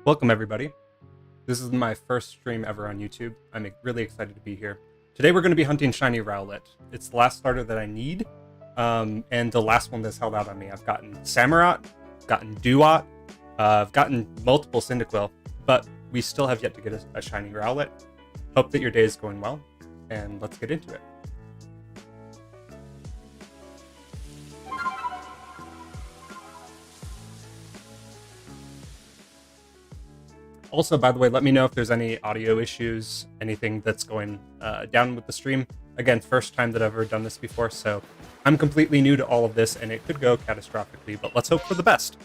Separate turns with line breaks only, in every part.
Welcome everybody. This is my first stream ever on YouTube. I'm really excited to be here. Today we're going to be hunting shiny Rowlett. It's the last starter that I need, and the last one that's held out on me. I've gotten Samurott, gotten Duat, I've gotten multiple Cyndaquil, but we still have yet to get a shiny Rowlett. Hope that your day is going well, and let's get into it. Also, by the way, let me know if there's any audio issues, anything that's going down with the stream. Again, first time that I've ever done this before, so I'm completely new to all of this, and it could go catastrophically, but let's hope for the best.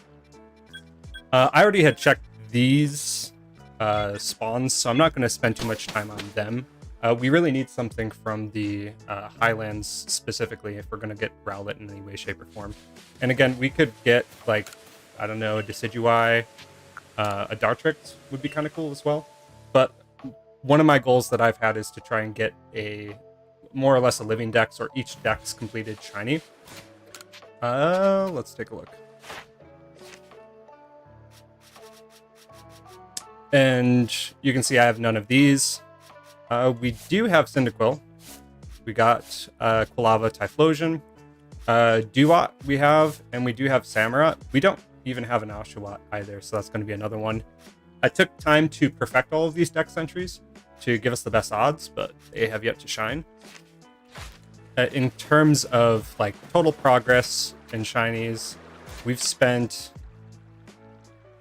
I already had checked these spawns, so I'm not going to spend too much time on them. We really need something from the Highlands specifically if we're going to get Rowlett in any way, shape, or form. And again, we could get, like, I don't know, a Decidueye, a Dartrix would be kind of cool as well. But one of my goals that I've had is to try and get a more or less a living dex, or each dex completed shiny. Let's take a look. And you can see I have none of these. We do have Cyndaquil. We got Quilava, Typhlosion. Duat we have, and we do have Samurott. We don't even have an Oshawott either, so that's going to be another one. I took time to perfect all of these dex entries to give us the best odds, but they have yet to shine. In terms of like total progress in shinies, we've spent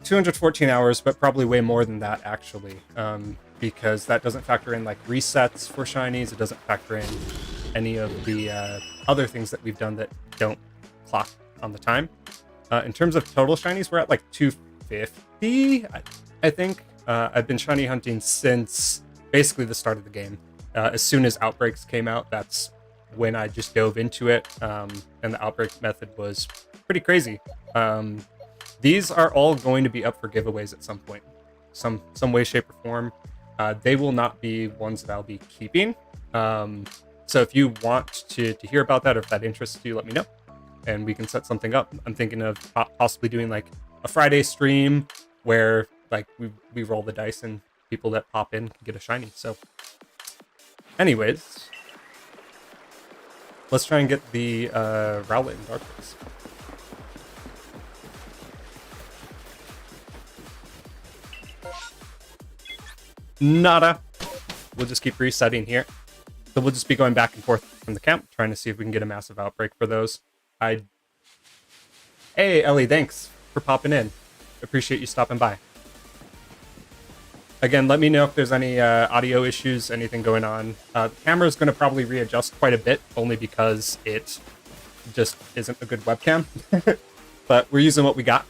214 hours, but probably way more than that actually, because that doesn't factor in like resets for shinies. It doesn't factor in any of the other things that we've done that don't clock on the time. In terms of total shinies, we're at like 250, I think. I've been shiny hunting since basically the start of the game. As soon as Outbreaks came out, that's when I just dove into it, and the Outbreak method was pretty crazy. These are all going to be up for giveaways at some point, some way, shape, or form. they will not be ones that I'll be keeping. So if you want to hear about that, or if that interests you, let me know, and we can set something up. I'm thinking of possibly doing like a Friday stream where like we roll the dice and people that pop in can get a shiny. So anyways, let's try and get the Rowlett in Darkness. Nada. We'll just keep resetting here. So we'll just be going back and forth from the camp, trying to see if we can get a massive outbreak for those. Hey, Ellie, thanks for popping in. Appreciate you stopping by. Again, let me know if there's any audio issues, anything going on. The camera's going to probably readjust quite a bit, only because it just isn't a good webcam. But we're using what we got.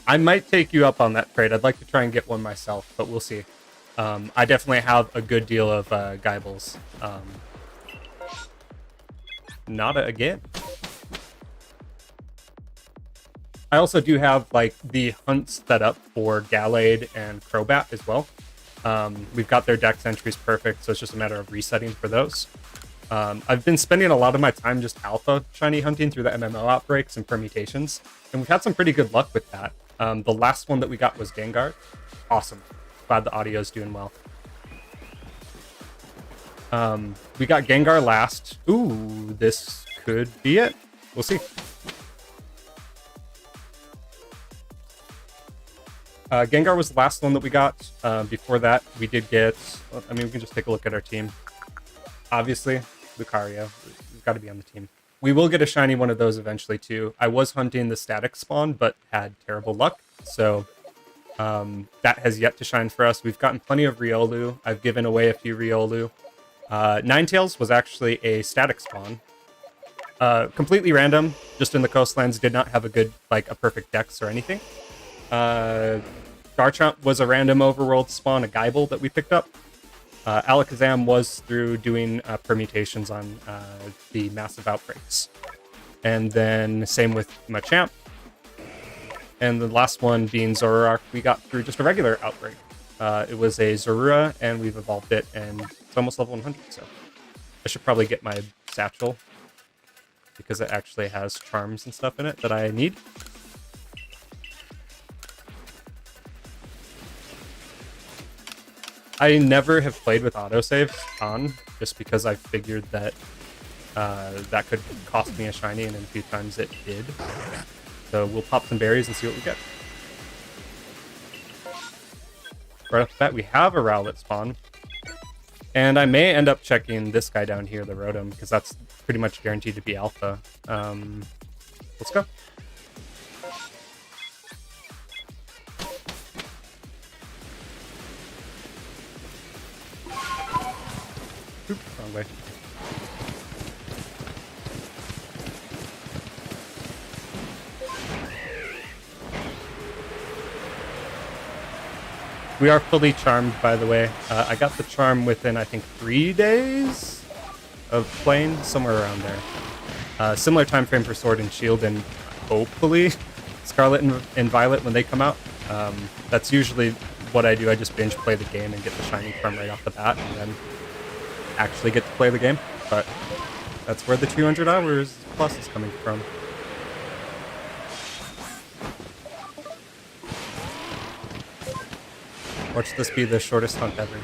I might take you up on that trade. I'd like to try and get one myself, but we'll see. I definitely have a good deal of Guybles. Nada again. I also do have like the hunts set up for Gallade and Crobat as well. We've got their dex entries perfect, so it's just a matter of resetting for those. I've been spending a lot of my time just alpha shiny hunting through the MMO outbreaks and permutations, and we've had some pretty good luck with that. The last one that we got was Gengar. Awesome. Glad the audio's doing well. We got Gengar last. Ooh, this could be it. We'll see. Gengar was the last one that we got. Before that, we did get... I mean, we can just take a look at our team. Obviously, Lucario. We've got to be on the team. We will get a shiny one of those eventually, too. I was hunting the static spawn, but had terrible luck. So, that has yet to shine for us. We've gotten plenty of Riolu. I've given away a few Riolu. Ninetales was actually a static spawn. Completely random. Just in the coastlands. Did not have a good, like, a perfect dex or anything. Garchomp was a random overworld spawn, a Guyble that we picked up. Alakazam was through doing permutations on the massive outbreaks. And then same with Machamp. And the last one being Zoroark, we got through just a regular outbreak. It was a Zorua, and we've evolved it, and it's almost level 100, so I should probably get my satchel, because it actually has charms and stuff in it that I need. I never have played with autosaves on, just because I figured that that could cost me a shiny, and then a few times it did. So we'll pop some berries and see what we get. Right off the bat, we have a Rowlett spawn. And I may end up checking this guy down here, the Rotom, because that's pretty much guaranteed to be alpha. Let's go. Oop, wrong way. We are fully charmed, by the way. I got the charm within, I think, 3 days of playing, somewhere around there. Similar time frame for Sword and Shield, and hopefully Scarlet and Violet when they come out. That's usually what I do. I just binge play the game and get the shiny charm right off the bat, and then actually get to play the game. But that's where the 200 hours plus is coming from. Watch this be the shortest hunt ever.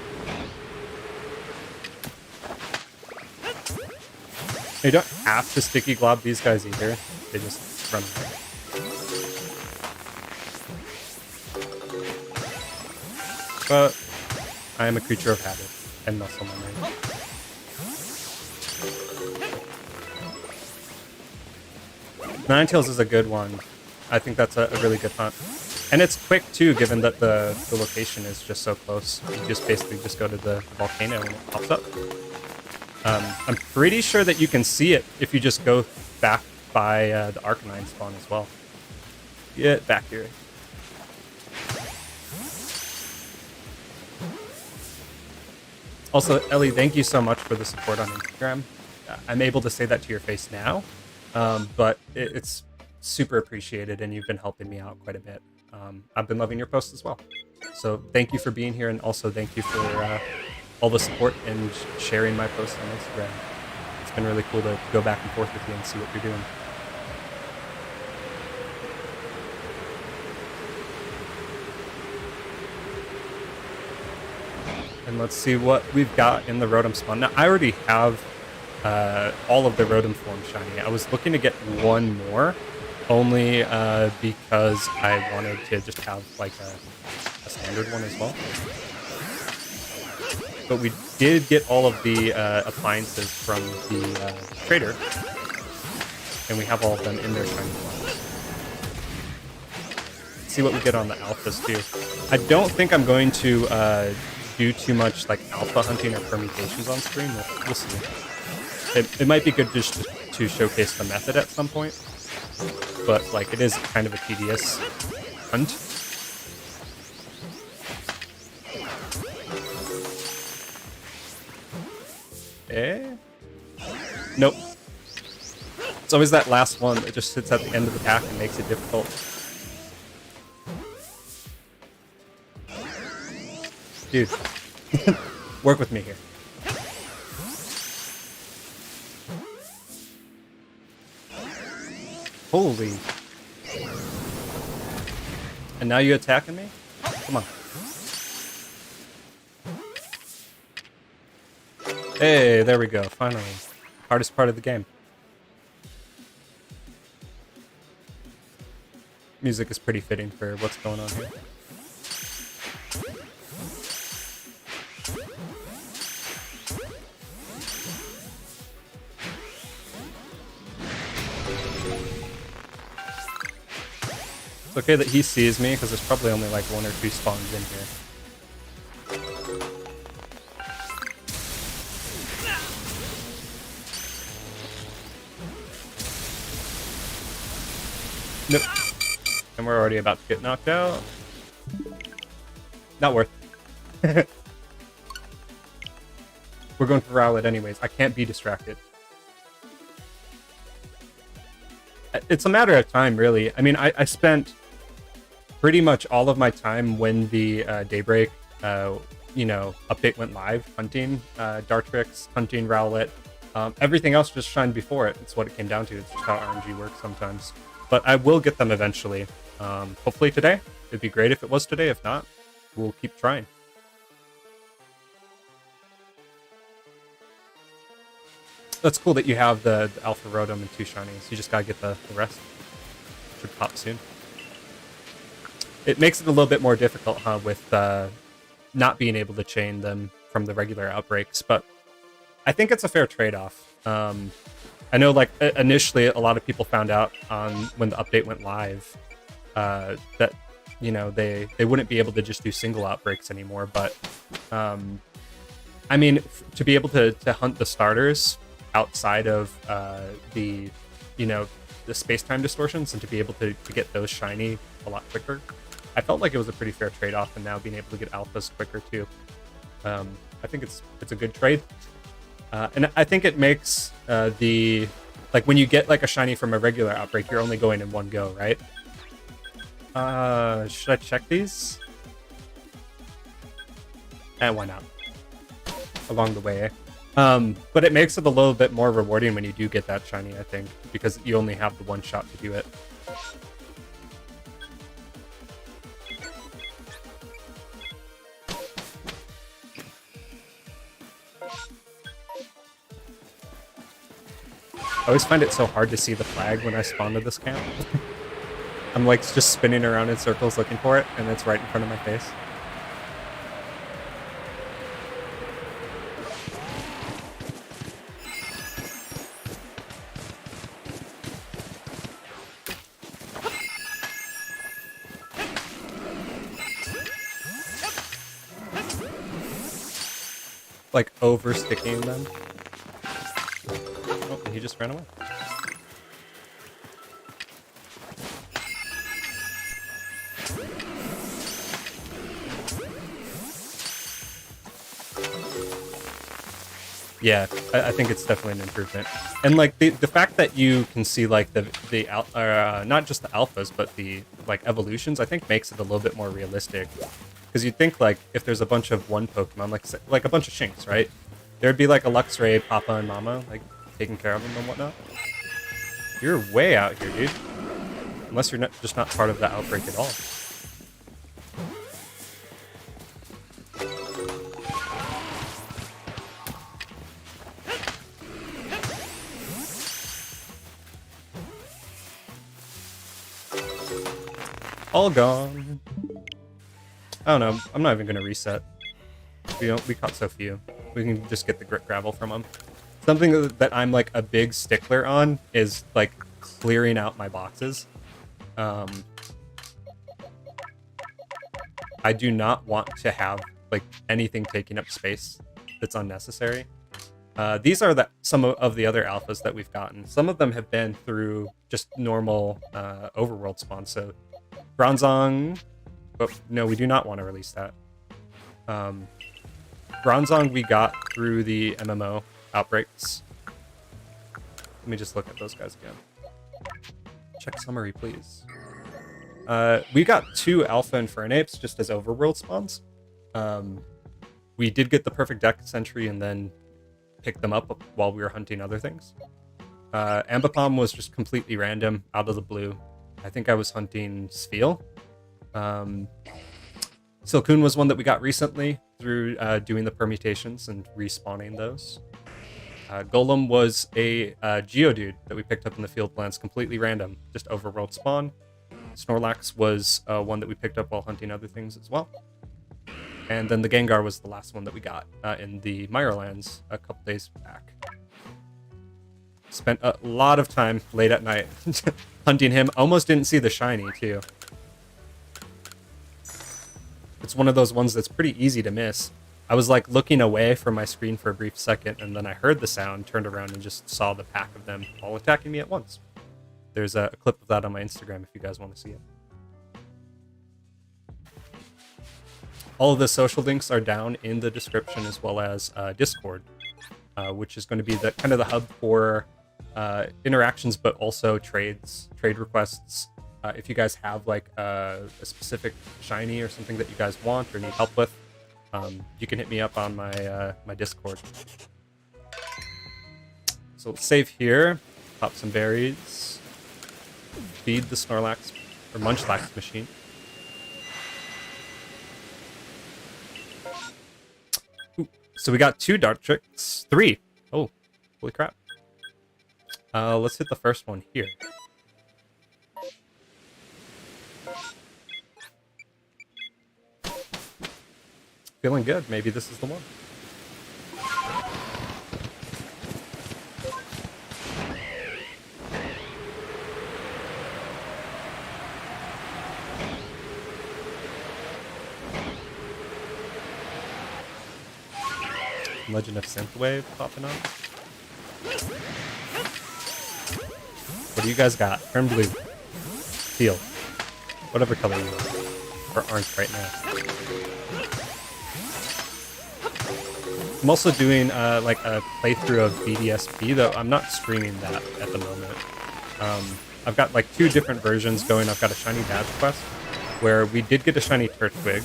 You don't have to sticky glob these guys either. They just run away. But I am a creature of habit and muscle memory. Ninetales is a good one. I think that's a really good hunt. And it's quick too, given that the location is just so close. You just basically just go to the volcano and it pops up. I'm pretty sure that you can see it if you just go back by the Arcanine spawn as well. Get back here. Also, Ellie, thank you so much for the support on Instagram. I'm able to say that to your face now, but it's super appreciated, and you've been helping me out quite a bit. I've been loving your posts as well. So thank you for being here, and also thank you for all the support and sharing my posts on Instagram. It's been really cool to go back and forth with you and see what you're doing. And let's see what we've got in the Rotom spawn. Now, I already have all of the Rotom forms shiny. I was looking to get one more, only because I wanted to just have like a standard one as well. But we did get all of the appliances from the trader, and we have all of them in their shiny forms. Let's see what we get on the alphas too. I don't think I'm going to do too much like alpha hunting or permutations on stream. We'll see. It might be good just to showcase the method at some point, but like it is kind of a tedious hunt. Nope. It's always that last one that just sits at the end of the pack and makes it difficult. Dude, work with me here. Holy. And now you attacking me? Come on. Hey, there we go, finally. Hardest part of the game. Music is pretty fitting for what's going on here. It's okay that he sees me, because there's probably only like 1 or 2 spawns in here. Nope. And we're already about to get knocked out. Not worth. We're going for Rowlett anyways. I can't be distracted. It's a matter of time, really. I mean, I spent pretty much all of my time when the Daybreak, update went live, hunting Dartrix, hunting Rowlett. Everything else just shined before it. It's what it came down to. It's just how RNG works sometimes. But I will get them eventually. Hopefully today. It'd be great if it was today. If not, we'll keep trying. That's cool that you have the Alpha Rotom and 2 shinies. You just gotta get the rest. Should pop soon. It makes it a little bit more difficult, huh, with not being able to chain them from the regular outbreaks, but I think it's a fair trade-off. I know, like, initially a lot of people found out on when the update went live that, they wouldn't be able to just do single outbreaks anymore, but I mean, to be able to hunt the starters outside of the space-time distortions and to be able to get those shiny a lot quicker, I felt like it was a pretty fair trade-off, and now being able to get alphas quicker too. I think it's a good trade. And I think it makes when you get like a shiny from a regular outbreak, you're only going in one go, right? Should I check these? Why not? Along the way. But it makes it a little bit more rewarding when you do get that shiny, I think, because you only have the one shot to do it. I always find it so hard to see the flag when I spawn to this camp. I'm like just spinning around in circles looking for it, and it's right in front of my face. Like over sticking them. Oh, and he just ran away. Yeah, I think it's definitely an improvement. And like the fact that you can see like not just the alphas but the like evolutions, I think makes it a little bit more realistic. Because you'd think like if there's a bunch of one Pokemon, like a bunch of Shinx, right? There'd be like a Luxray, Papa, and Mama like taking care of them and whatnot. You're way out here, dude. Unless you're just not part of the outbreak at all. All gone. I don't know. I'm not even gonna reset. We caught so few. We can just get the grit gravel from them. Something that I'm like a big stickler on is like clearing out my boxes. I do not want to have like anything taking up space that's unnecessary. These are some of the other alphas that we've gotten. Some of them have been through just normal overworld spawns. So Bronzong, but no, we do not want to release that. Bronzong we got through the MMO outbreaks. Let me just look at those guys again. Check summary, please. We got 2 Alpha Infernapes just as overworld spawns. We did get the perfect Dex entry and then picked them up while we were hunting other things. Ambipom was just completely random, out of the blue. I think I was hunting Spheal. Silcoon was one that we got recently through doing the permutations and respawning those. Golem was a Geodude that we picked up in the field lands, completely random, just overworld spawn. Snorlax was one that we picked up while hunting other things as well. And then the Gengar was the last one that we got in the Mirelands a couple days back. Spent a lot of time late at night hunting him. Almost didn't see the shiny, too. It's one of those ones that's pretty easy to miss. I was like looking away from my screen for a brief second, and then I heard the sound, turned around, and just saw the pack of them all attacking me at once. There's a clip of that on my Instagram if you guys want to see it. All of the social links are down in the description, as well as Discord, which is going to be the kind of the hub for interactions, but also trade requests. If you guys have like a specific shiny or something that you guys want or need help with, you can hit me up on my my Discord. So let's save here, pop some berries, feed the Snorlax or Munchlax machine. Ooh, so we got 2 Dartrix, 3. Oh, holy crap! Let's hit the first one here. Feeling good. Maybe this is the one. Legend of Synthwave popping up. What do you guys got? Turn blue. Teal. Whatever color you want. Or orange right now. I'm also doing like a playthrough of BDSP, though I'm not streaming that at the moment. I've got like 2 different versions going. I've got a shiny badge quest where we did get a shiny Turtwig.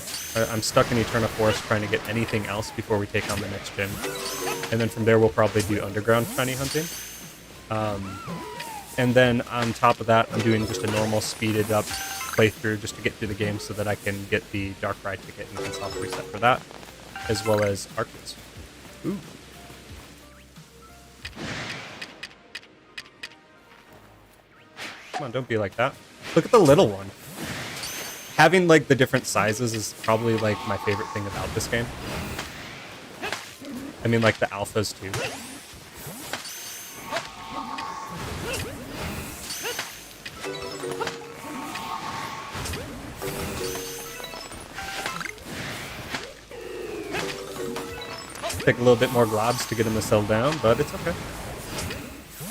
I'm stuck in Eterna Forest trying to get anything else before we take on the next gym. And then from there we'll probably do underground shiny hunting. And then on top of that, I'm doing just a normal speeded up playthrough just to get through the game so that I can get the Darkrai ticket and can soft reset for that, as well as Arceus. Ooh. Come on, don't be like that. Look at the little one. Having like the different sizes is probably like my favorite thing about this game. I mean, like the alphas too. Take a little bit more globs to get him to settle down, but it's okay.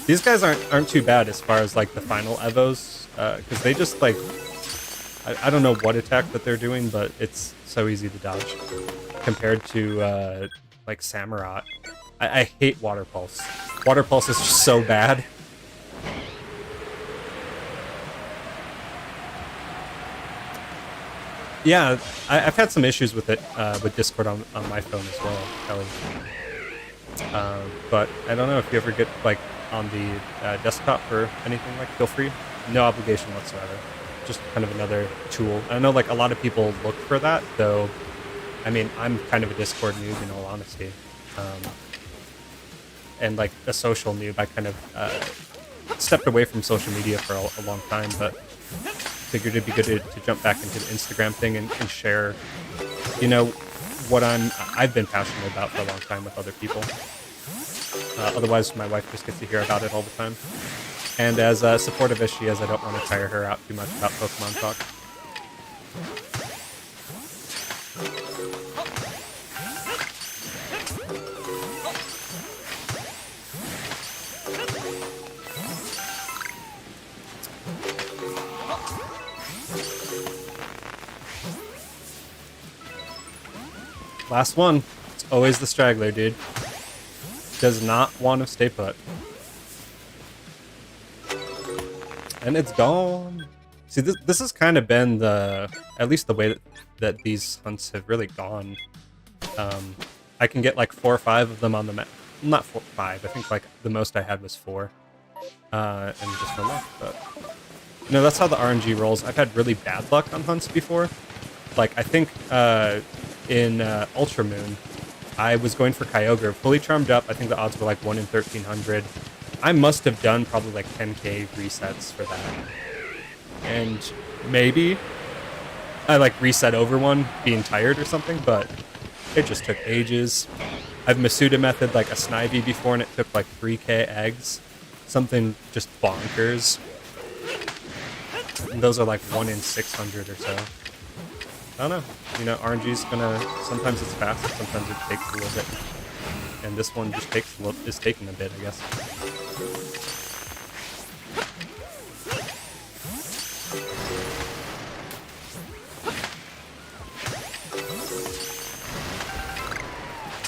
These guys aren't too bad as far as like the final Evos, because they just like, I don't know what attack that they're doing, but it's so easy to dodge compared to like Samurott. I hate water pulse. Water pulse is just so bad. Yeah, I've had some issues with it with Discord on my phone as well, Kelly. But I don't know if you ever get like on the desktop or anything, like feel free. No obligation whatsoever. Just kind of another tool. I know like a lot of people look for that, though. I mean, I'm kind of a Discord noob in all honesty. And like a social noob, I kind of stepped away from social media for a long time, but figured it'd be good to jump back into the Instagram thing and share, you know, what I've been passionate about for a long time with other people. Otherwise, my wife just gets to hear about it all the time. And as supportive as she is, I don't want to tire her out too much about Pokemon talk. Last one. It's always the straggler, dude. Does not want to stay put. And it's gone. See, this has kind of been at least the way that these hunts have really gone. I can get like 4 or 5 of them on the map. Not 4, 5. I think like the most I had was 4. And just one left. But you know, that's how the RNG rolls. I've had really bad luck on hunts before. Like I think in Ultra Moon, I was going for Kyogre, fully charmed up. I think the odds were like 1 in 1,300. I must have done probably like 10k resets for that. And maybe I like reset over one being tired or something, but it just took ages. I've Masuda method like a Snivy before and it took like 3k eggs. Something just bonkers. And those are like 1 in 600 or so. I don't know. You know, RNG's gonna, sometimes it's fast, sometimes it takes a little bit. And this one just is taking a bit, I guess.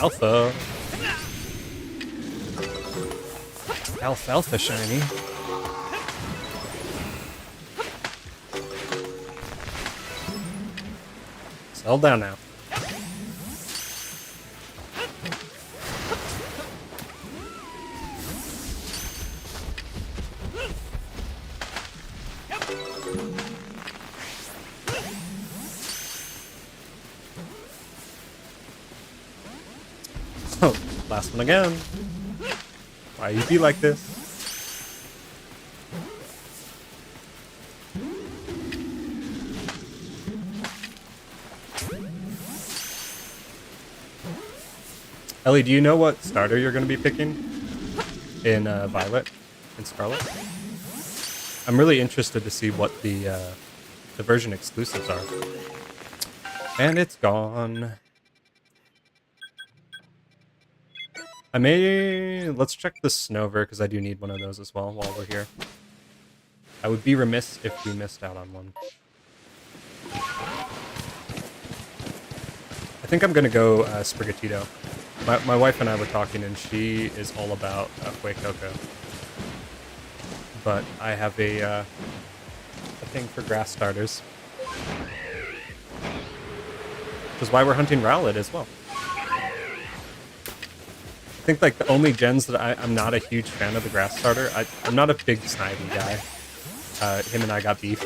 Alpha. Alfalfa shiny. Settle down now. Oh, last one again. Why you be like this? Ellie, do you know what starter you're going to be picking in Violet and Scarlet? I'm really interested to see what the version exclusives are. And it's gone. Let's check the Snover, because I do need one of those as well while we're here. I would be remiss if we missed out on one. I think I'm going to go Sprigatito. My wife and I were talking, and she is all about Fuecoco. But I have a thing for grass starters. Which is why we're hunting Rowlett as well. I think like the only gens that I'm not a huge fan of the grass starter. I'm not a big Snivy guy. Him and I got beef.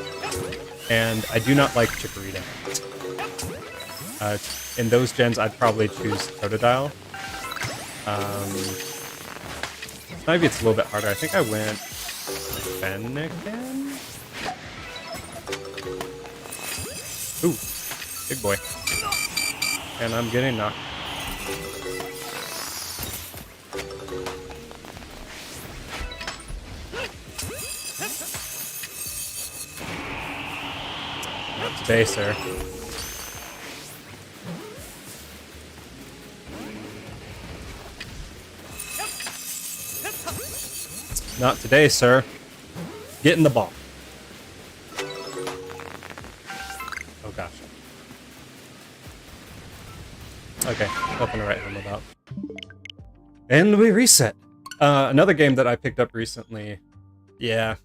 And I do not like Chikorita. In those gens, I'd probably choose Totodile. Maybe it's a little bit harder. I think I went Fennekin? Ooh, big boy. And I'm getting knocked. Not today, sir. Not today, sir. Get in the ball. Oh, gosh. Okay, nothing to write home about. And we reset. Another game that I picked up recently. Yeah.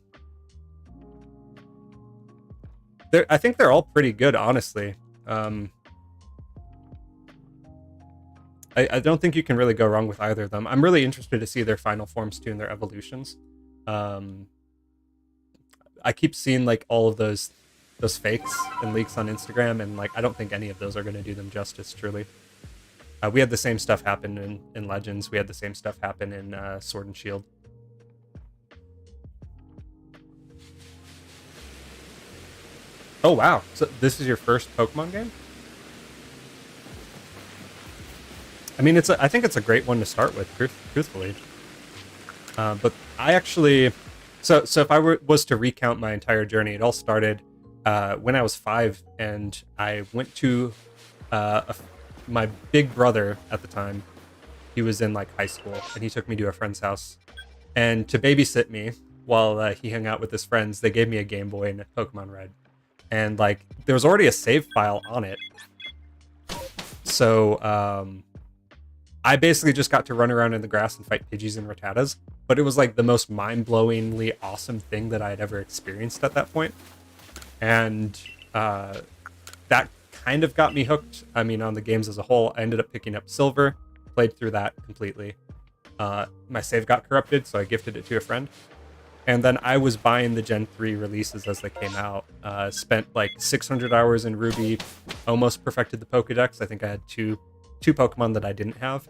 I think they're all pretty good, honestly. I don't think you can really go wrong with either of them. I'm really interested to see their final forms too and their evolutions. I keep seeing like all of those fakes and leaks on Instagram, and like I don't think any of those are going to do them justice. Truly, we had the same stuff happen in Legends. We had the same stuff happen in Sword and Shield. Oh wow! So this is your first Pokemon game? I mean, I think it's a great one to start with, truthfully. But I actually, so if I was to recount my entire journey, it all started when I was 5, and I went to my big brother at the time. He was in like high school, and he took me to a friend's house, and to babysit me while he hung out with his friends, they gave me a Game Boy and a Pokemon Red, and like there was already a save file on it, so I basically just got to run around in the grass and fight Pidgeys and Rattatas, but it was like the most mind-blowingly awesome thing that I had ever experienced at that point. And that kind of got me hooked. I mean, on the games as a whole, I ended up picking up Silver, played through that completely. My save got corrupted, so I gifted it to a friend. And then I was buying the Gen 3 releases as they came out. Spent like 600 hours in Ruby, almost perfected the Pokedex. I think I had two Pokemon that I didn't have,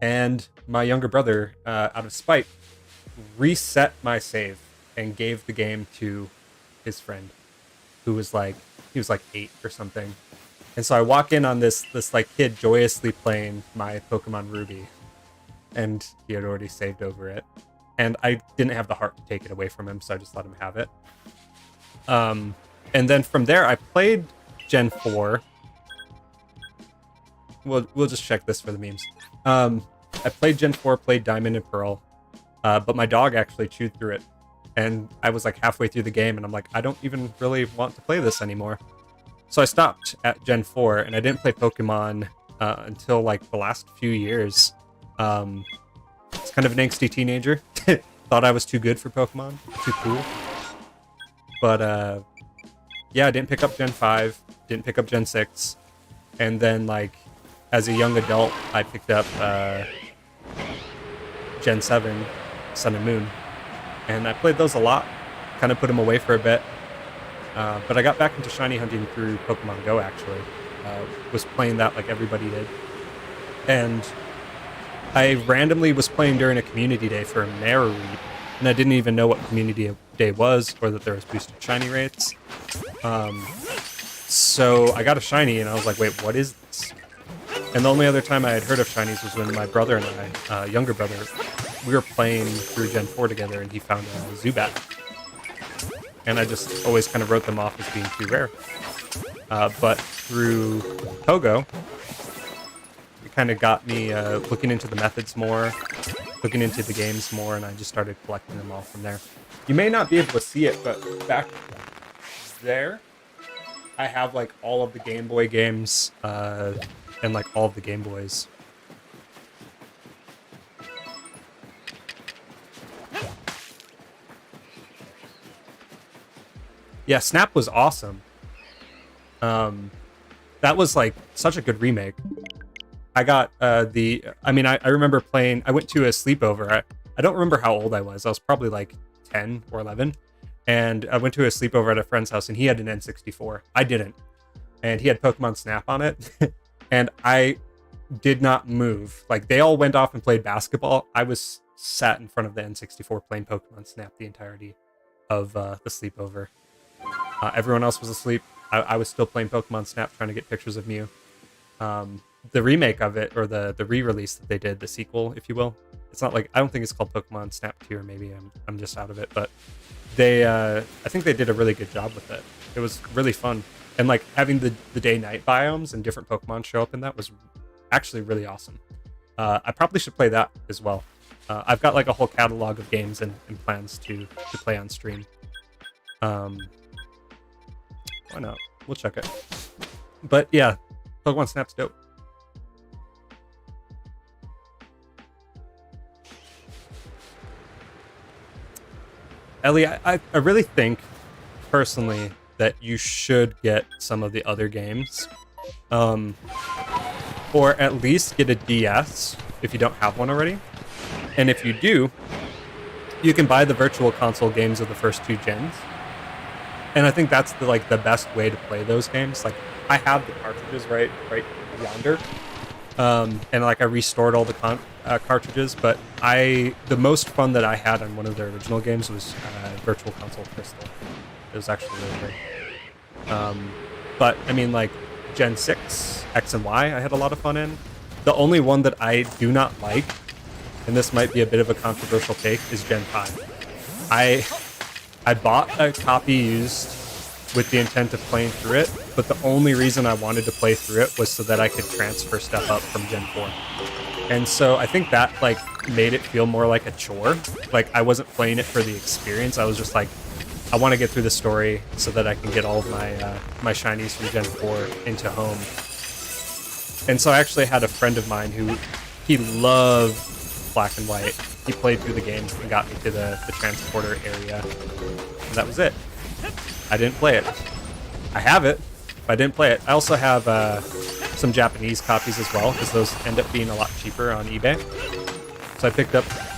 and my younger brother, out of spite, reset my save and gave the game to his friend, who was like, he was like 8 or something. And so I walk in on this like kid joyously playing my Pokemon Ruby, and he had already saved over it, and I didn't have the heart to take it away from him, so I just let him have it. And then from there I played Gen 4. We'll just check this for the memes. I played Gen 4, played Diamond and Pearl, but my dog actually chewed through it. And I was like halfway through the game, and I'm like, I don't even really want to play this anymore. So I stopped at Gen 4, and I didn't play Pokemon until like the last few years. It's kind of an angsty teenager. Thought I was too good for Pokemon, too cool. But yeah, I didn't pick up Gen 5, didn't pick up Gen 6, and then like, as a young adult, I picked up Gen 7, Sun and Moon, and I played those a lot, kind of put them away for a bit, but I got back into shiny hunting through Pokemon Go, actually. Was playing that like everybody did, and I randomly was playing during a community day for a Marereep, and I didn't even know what community day was, or that there was boosted shiny rates. So I got a shiny, and I was like, wait, what is this? And the only other time I had heard of shinies was when my brother and I, younger brother, we were playing through Gen 4 together, and he found a Zubat. And I just always kind of wrote them off as being too rare. But through Pogo, it kind of got me looking into the methods more, looking into the games more, and I just started collecting them all from there. You may not be able to see it, but back there, I have like all of the Game Boy games, and like all of the Game Boys. Yeah, Snap was awesome. That was like such a good remake. I got I remember playing, I went to a sleepover. I don't remember how old I was. I was probably like 10 or 11. And I went to a sleepover at a friend's house, and he had an N64. I didn't. And he had Pokemon Snap on it. And I did not move. Like, they all went off and played basketball. I was sat in front of the N64 playing Pokemon Snap the entirety of the sleepover. Everyone else was asleep. I was still playing Pokemon Snap, trying to get pictures of Mew. The remake of it, or the re-release that they did, the sequel, if you will. It's not like, I don't think it's called Pokemon Snap 2, or maybe I'm just out of it, but they, I think they did a really good job with it. It was really fun. And like having the day-night biomes and different Pokemon show up in that was actually really awesome. I probably should play that as well. I've got like a whole catalog of games and plans to play on stream. Why not? We'll check it. But yeah, Pokemon Snap's dope. Ellie, I really think personally that you should get some of the other games, or at least get a DS if you don't have one already. And if you do, you can buy the virtual console games of the first 2 gens. And I think that's the best way to play those games. Like, I have the cartridges right yonder, and like I restored all the cartridges. But the most fun that I had on one of the original games was Virtual Console Crystal. It was actually really great. But I mean, like Gen 6, X and Y, I had a lot of fun in. The only one that I do not like, and this might be a bit of a controversial take, is Gen 5. I bought a copy used with the intent of playing through it, but the only reason I wanted to play through it was so that I could transfer stuff up from Gen 4. And so I think that like made it feel more like a chore. Like, I wasn't playing it for the experience. I was just like, I want to get through the story so that I can get all of my shinies from Gen 4 into home. And so I actually had a friend of mine who, he loved Black and White. He played through the game and got me to the transporter area. And that was it. I didn't play it. I have it, but I didn't play it. I also have some Japanese copies as well, because those end up being a lot cheaper on eBay. So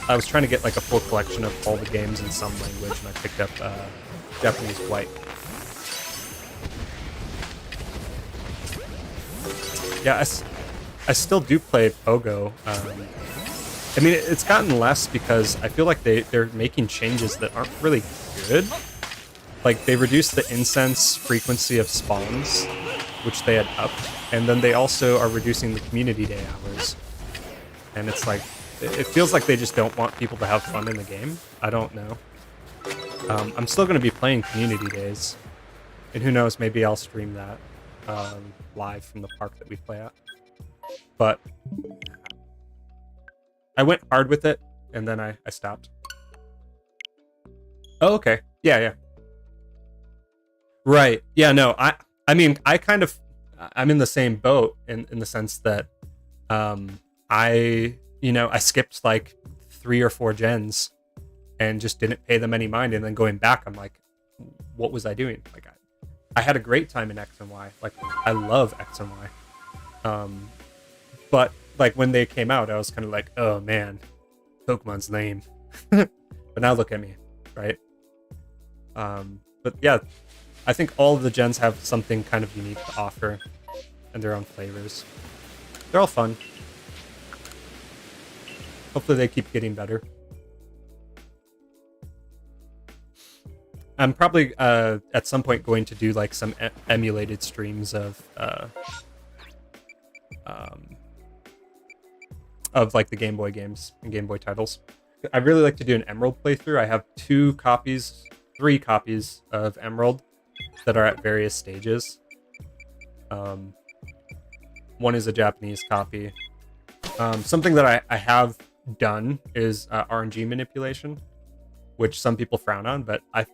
I was trying to get like a full collection of all the games in some language, and I picked up Japanese White. Yeah, I still do play Pogo. I mean, it's gotten less because I feel like they're making changes that aren't really good. Like, they reduced the incense frequency of spawns, which they had upped, and then they also are reducing the community day hours. And it's like, it feels like they just don't want people to have fun in the game. I don't know. I'm still going to be playing community days, and who knows, maybe I'll stream that live from the park that we play at. But I went hard with it, and then I stopped. Oh, okay. Yeah. Right. Yeah, no, I mean, I'm in the same boat in the sense that I skipped like 3 or 4 gens and just didn't pay them any mind, and then going back, I'm like, what was I doing? Like, I had a great time in X and Y. Like, I love X and Y. But like when they came out, I was kind of like, oh man, Pokemon's lame. But now look at me, right? But yeah, I think all of the gens have something kind of unique to offer and their own flavors. They're all fun. Hopefully they keep getting better. I'm probably at some point going to do like some emulated streams of like the Game Boy games and Game Boy titles. I'd really like to do an Emerald playthrough. I have 3 copies of Emerald that are at various stages. One is a Japanese copy. Something that I have done is RNG manipulation, which some people frown on, but I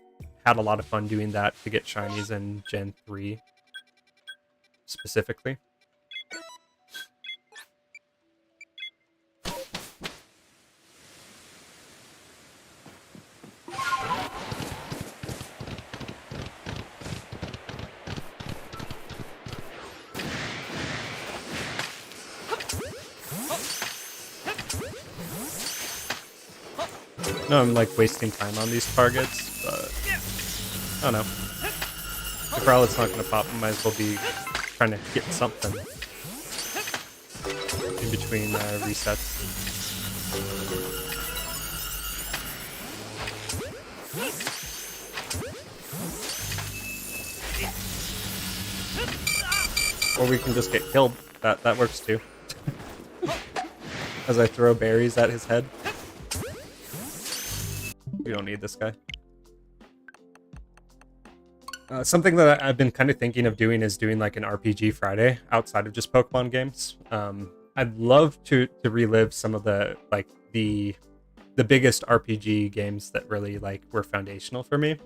had a lot of fun doing that to get shinies in Gen 3 specifically. No, I'm like wasting time on these targets, but I don't know. If Rowlett's not going to pop, I might as well be trying to get something in between resets. Or we can just get killed. That works too. As I throw berries at his head. We don't need this guy. Something that I've been kind of thinking of doing is doing like an RPG Friday outside of just Pokemon games. I'd love to relive some of the biggest RPG games that really like were foundational for me.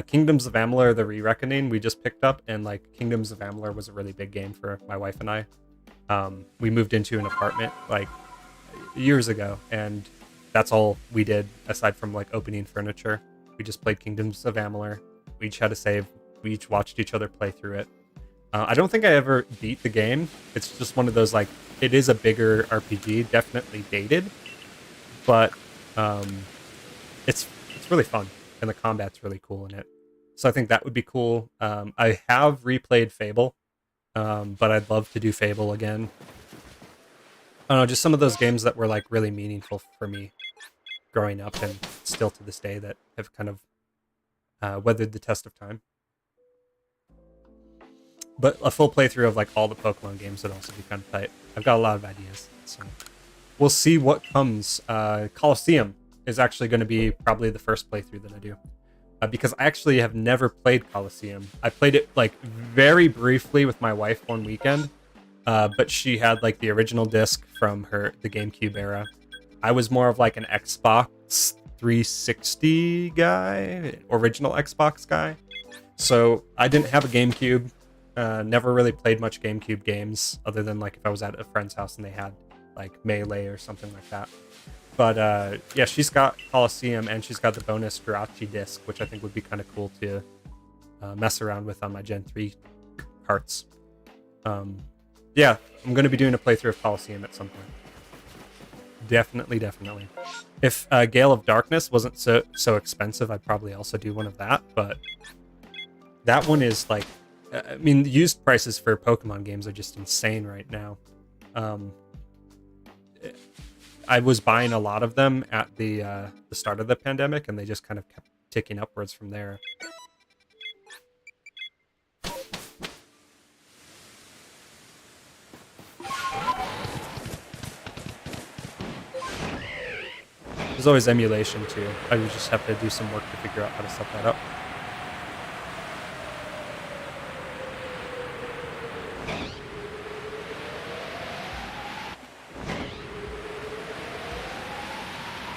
Kingdoms of Amalur: The Re-Reckoning we just picked up, and like Kingdoms of Amalur was a really big game for my wife and I. We moved into an apartment like years ago, and that's all we did aside from like opening furniture. We just played Kingdoms of Amalur. We each had a save. We each watched each other play through it. I don't think I ever beat the game. It's just one of those, like, it is a bigger RPG, definitely dated, but it's really fun, and the combat's really cool in it. So I think that would be cool. I have replayed Fable, but I'd love to do Fable again. I don't know, just some of those games that were like really meaningful for me growing up, and still to this day, that have kind of weathered the test of time. But a full playthrough of like all the Pokemon games would also be kind of tight. I've got a lot of ideas, so we'll see what comes. Colosseum is actually going to be probably the first playthrough that I do, because I actually have never played Colosseum. I played it like very briefly with my wife one weekend, but she had like the original disc from the GameCube era. I was more of like an Xbox 360 guy, original Xbox guy. So I didn't have a GameCube. Never really played much GameCube games, other than like if I was at a friend's house and they had like Melee or something like that. But yeah, she's got Colosseum, and she's got the bonus Jirachi disc, which I think would be kind of cool to mess around with on my Gen 3 carts. Yeah, I'm going to be doing a playthrough of Colosseum at some point. Definitely. If Gale of Darkness wasn't so expensive, I'd probably also do one of that, but that one is like, I mean, used prices for Pokemon games are just insane right now. I was buying a lot of them at the start of the pandemic, and they just kind of kept ticking upwards from there. There's always emulation too. I would just have to do some work to figure out how to set that up.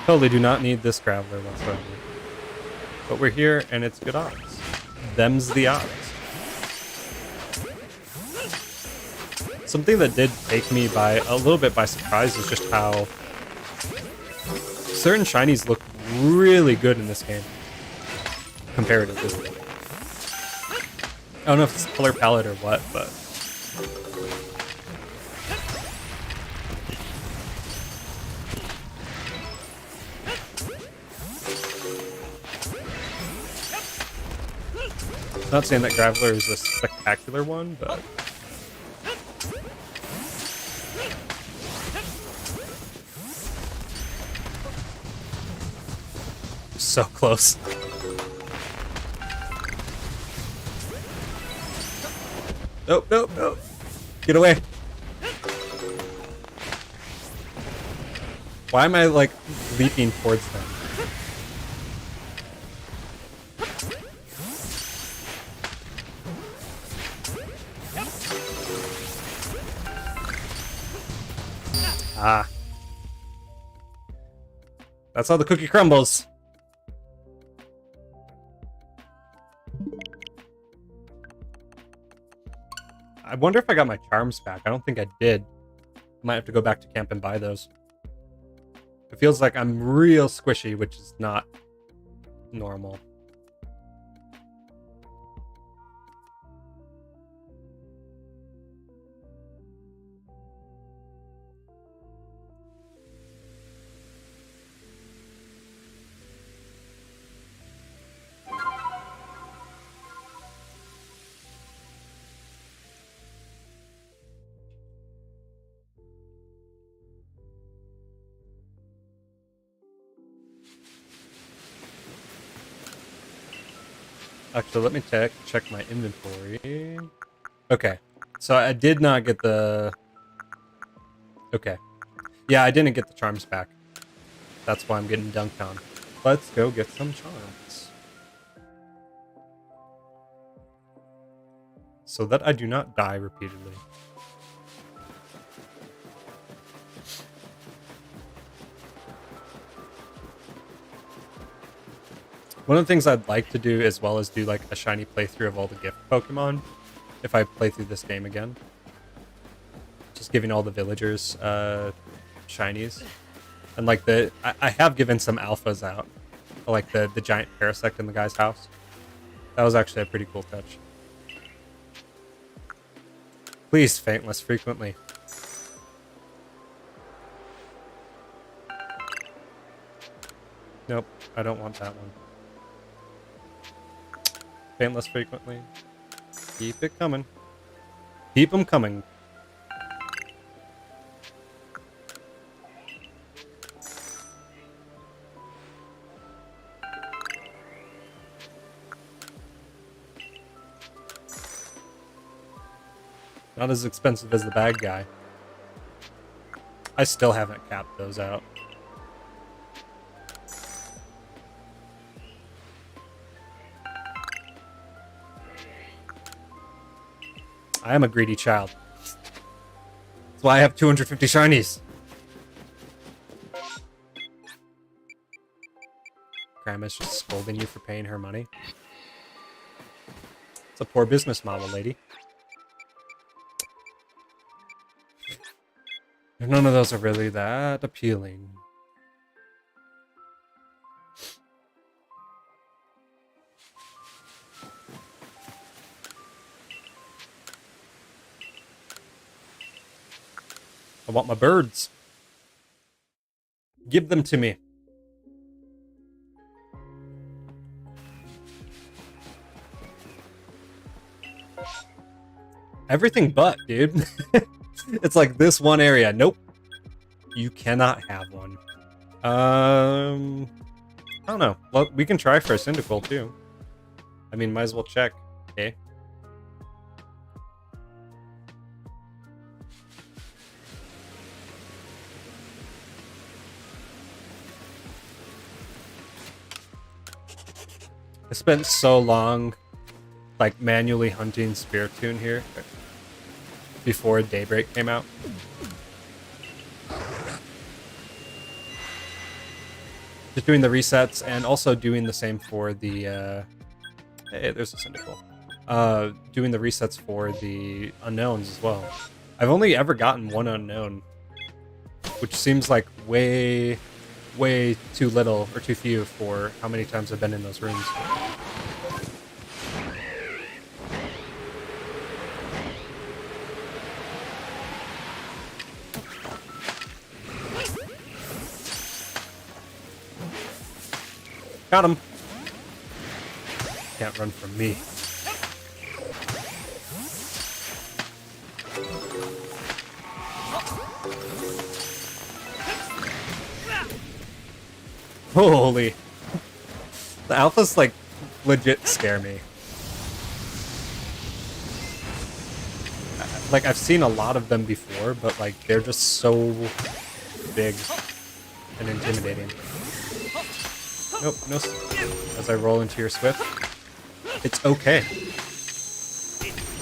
Totally do not need this Graveler whatsoever. But we're here, and it's good odds. Them's the odds. Something that did take me a little bit by surprise is just how certain shinies look really good in this game, comparatively. I don't know if it's color palette or what, but I'm not saying that Graveler is a spectacular one, but so close. Nope. Get away. Why am I like leaping towards them? Ah. That's how the cookie crumbles. I wonder if I got my charms back. I don't think I did. Might have to go back to camp and buy those. It feels like I'm real squishy, which is not normal. Actually, let me check my inventory. Okay, so I did not get the... Okay. Yeah, I didn't get the charms back. That's why I'm getting dunked on. Let's go get some charms. So that I do not die repeatedly. One of the things I'd like to do, as well as do like a shiny playthrough of all the gift Pokemon, if I play through this game again. Just giving all the villagers shinies. And like I have given some alphas out. like the giant parasect in the guy's house. That was actually a pretty cool touch. Please faint less frequently. Nope, I don't want that one. Faint less frequently. Keep it coming. Keep them coming. Not as expensive as the bag guy. I still haven't capped those out. I am a greedy child. That's why I have 250 shinies. Grandma's just scolding you for paying her money. It's a poor business model, lady. None of those are really that appealing. I want my birds. Give them to me. Everything but, dude. It's like this one area. Nope. You cannot have one. I don't know. Well, we can try for a Cyndaquil too. I mean, might as well check. Okay. I spent so long, like, manually hunting Spiritomb here before Daybreak came out. Just doing the resets and also doing the same for the, hey, there's a Cyndaquil. Doing the resets for the unknowns as well. I've only ever gotten one unknown, which seems like way too little or too few for how many times I've been in those rooms. Got him. Can't run from me. Holy. The alphas, like, legit scare me. Like, I've seen a lot of them before, but, like, they're just so big and intimidating. Nope, no. As I roll into your Swift. It's okay.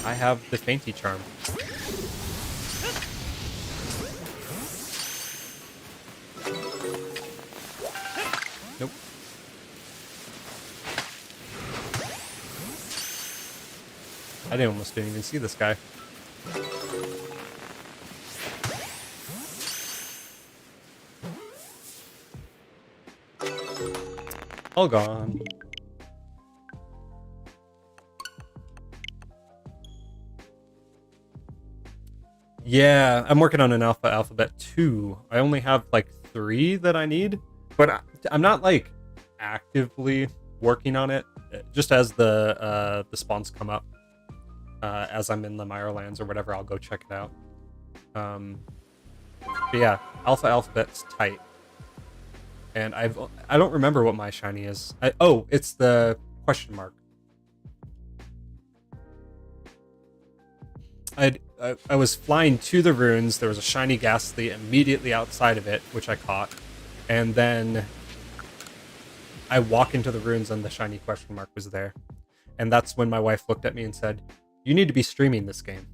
I have the Fainty Charm. Nope. I almost didn't even see this guy. All gone. Yeah, I'm working on an alphabet 2. I only have like 3 that I need, but I'm not like actively working on it. Just as the spawns come up, as I'm in the Mirelands or whatever, I'll go check it out. But yeah, alphabet's tight. And I don't remember what my shiny is. Oh, it's the question mark. I was flying to the runes. There was a shiny Ghastly immediately outside of it, which I caught. And then I walk into the runes and the shiny question mark was there. And that's when my wife looked at me and said, "You need to be streaming this game."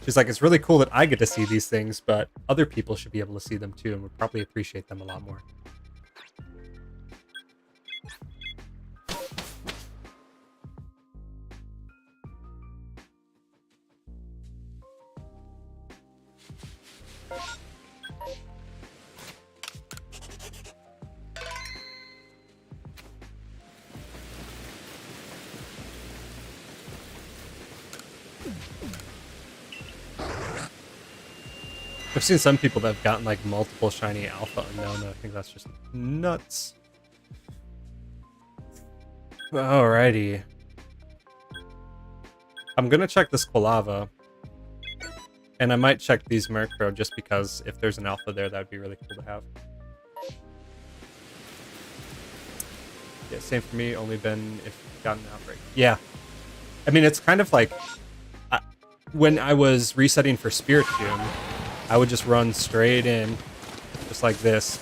She's like, "It's really cool that I get to see these things, but other people should be able to see them too and would probably appreciate them a lot more." I've seen some people that have gotten like multiple shiny alpha unknown, and I think that's just nuts. Alrighty. I'm gonna check this Quilava. And I might check these Murkrow just because if there's an alpha there, that'd be really cool to have. Yeah, same for me, only been if you've gotten an outbreak. Yeah. I mean, it's kind of like when I was resetting for Spiritomb, I would just run straight in, just like this.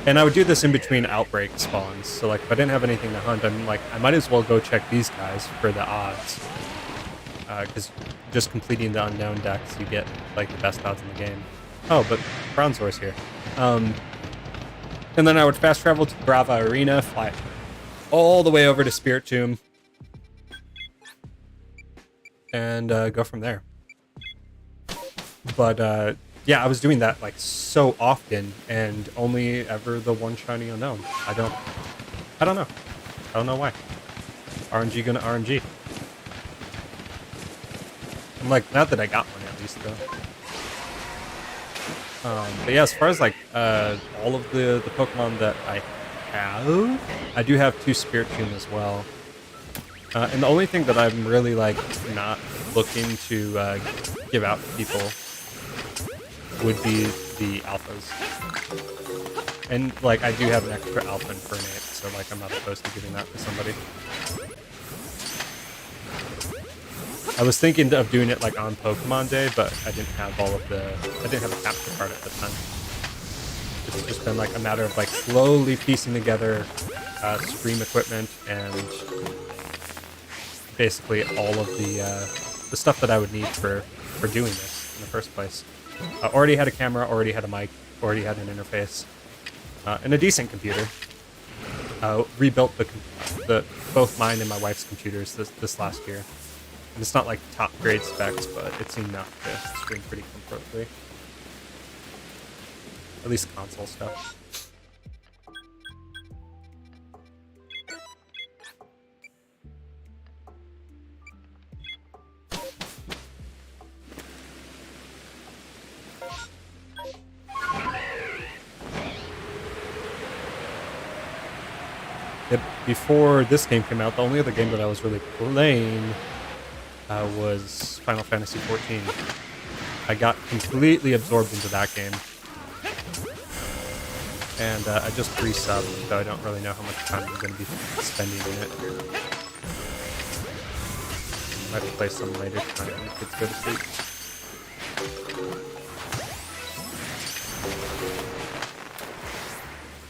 And I would do this in between outbreak spawns. So like if I didn't have anything to hunt, I'm like, I might as well go check these guys for the odds. Because just completing the unknown decks, you get like the best odds in the game. Oh, but Bronzor's here. And then I would fast travel to Brava Arena, fly all the way over to Spiritomb, and go from there. But yeah, I was doing that like so often, and only ever the one shiny unknown. I don't know. I don't know why. RNG gonna RNG. I'm like, not that I got one at least though. But yeah, as far as like all of the Pokemon that I have, I do have 2 Spiritomb as well. And the only thing that I'm really like not looking to give out to people would be the alphas. And like I do have an extra alpha Infernape, so like I'm not opposed to giving that to somebody. I was thinking of doing it like on Pokemon Day, but I didn't have I didn't have a capture card at the time. It's just been like a matter of like slowly piecing together stream equipment and basically all of the stuff that I would need for doing this in the first place. Already had a camera, already had a mic, already had an interface, and a decent computer. Rebuilt both mine and my wife's computers this last year. And it's not like top grade specs, but it's enough to stream pretty comfortably. At least console stuff. Before this game came out, the only other game that I was really playing was Final Fantasy XIV. I got completely absorbed into that game. And I just resubbed, so I don't really know how much time I'm going to be spending in it. Might play some later tonight when the kids go to sleep.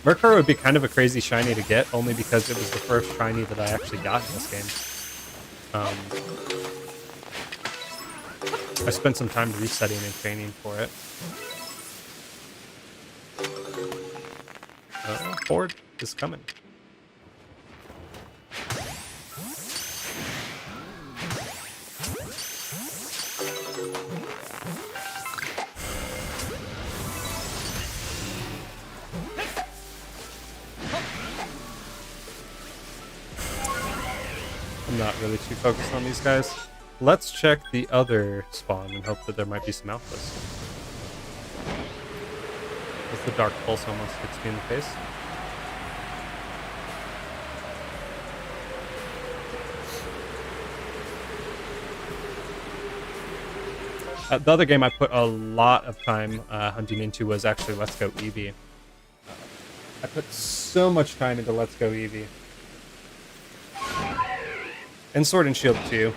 Murkrow would be kind of a crazy shiny to get, only because it was the first shiny that I actually got in this game. I spent some time resetting and training for it. Horde is coming. I'm not really too focused on these guys. Let's check the other spawn and hope that there might be some alphas. As the Dark Pulse almost hits me in the face. The other game I put a lot of time hunting into was actually Let's Go Eevee. I put so much time into Let's Go Eevee. And Sword and Shield too.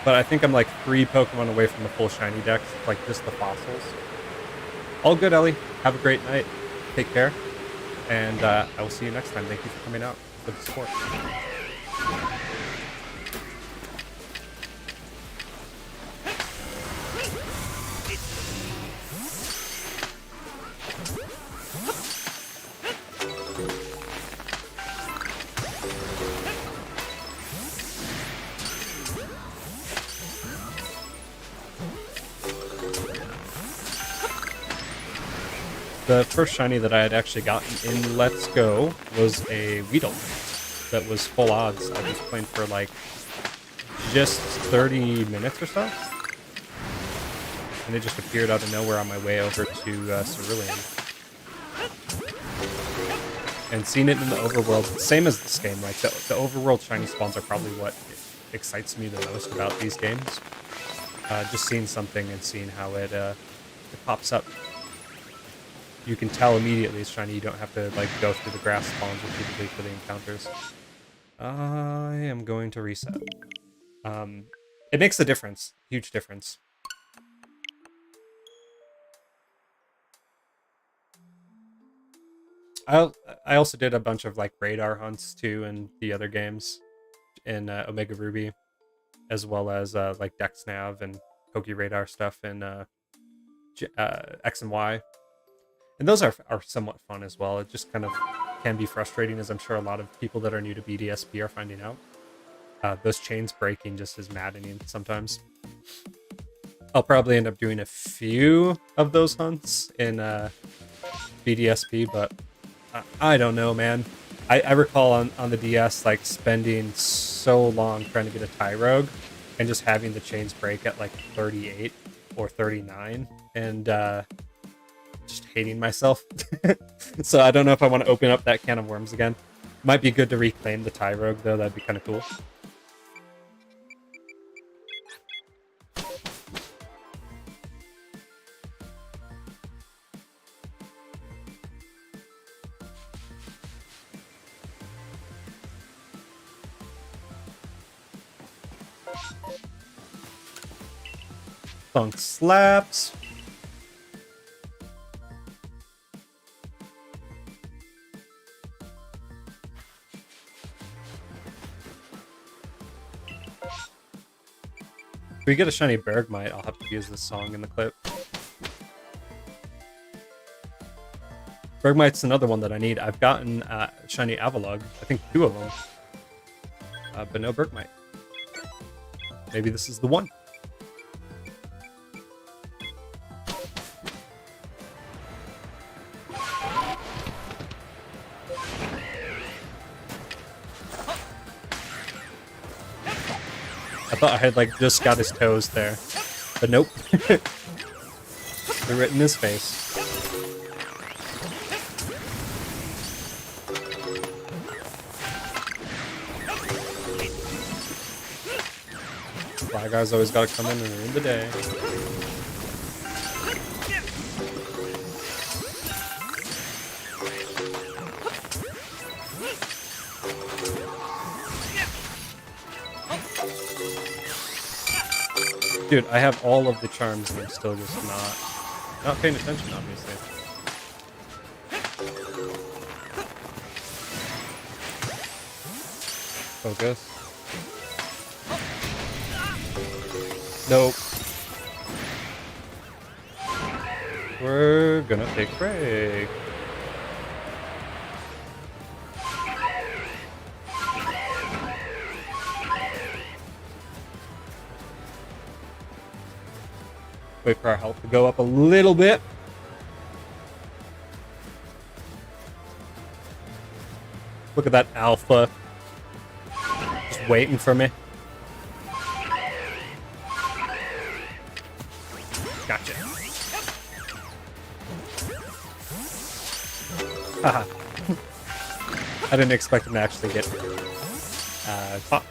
But I think I'm like 3 Pokemon away from the full shiny deck, like just the fossils. All good, Ellie. Have a great night. Take care. And I will see you next time. Thank you for coming out for the support. The first shiny that I had actually gotten in Let's Go was a Weedle that was full odds. I was playing for like just 30 minutes or so. And it just appeared out of nowhere on my way over to Cerulean. And seeing it in the overworld, same as this game, like the overworld shiny spawns are probably what excites me the most about these games. Just seeing something and seeing how it pops up. You can tell immediately it's shiny. You don't have to like go through the grass spawns repeatedly for the encounters. I am going to reset. It makes a difference, huge difference. I also did a bunch of like radar hunts too in the other games in Omega Ruby, as well as like DexNav and Poke Radar stuff in X and Y. And those are somewhat fun as well. It just kind of can be frustrating, as I'm sure a lot of people that are new to BDSP are finding out. Those chains breaking just is maddening sometimes. I'll probably end up doing a few of those hunts in BDSP, but I don't know, man. I recall on the DS, like, spending so long trying to get a Tyrogue and just having the chains break at, like, 38 or 39, and just hating myself. So I don't know if I want to open up that can of worms again. Might be good to reclaim the Tyrogue, though. That'd be kind of cool. Thunk slaps. If we get a shiny Bergmite, I'll have to use this song in the clip. Bergmite's another one that I need. I've gotten shiny Avalugg, I think 2 of them, but no Bergmite. Maybe this is the one. I thought I had like just got his toes there, but nope. They're right in his face. Fly guys always gotta come in and ruin the day. Dude, I have all of the charms and I'm still just not paying attention, obviously. Focus. Nope. We're gonna take a break. Wait for our health to go up a little bit. Look at that alpha. Just waiting for me. Gotcha. Haha. I didn't expect him to actually get caught.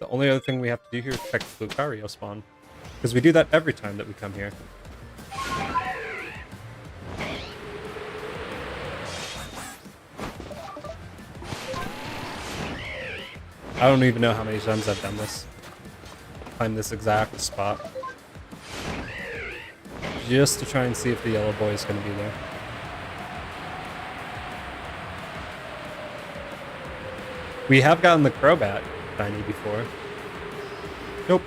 The only other thing we have to do here is check the Lucario spawn, because we do that every time that we come here. I don't even know how many times I've done this. Find this exact spot. Just to try and see if the yellow boy is going to be there. We have gotten the Crobat shiny before. Nope.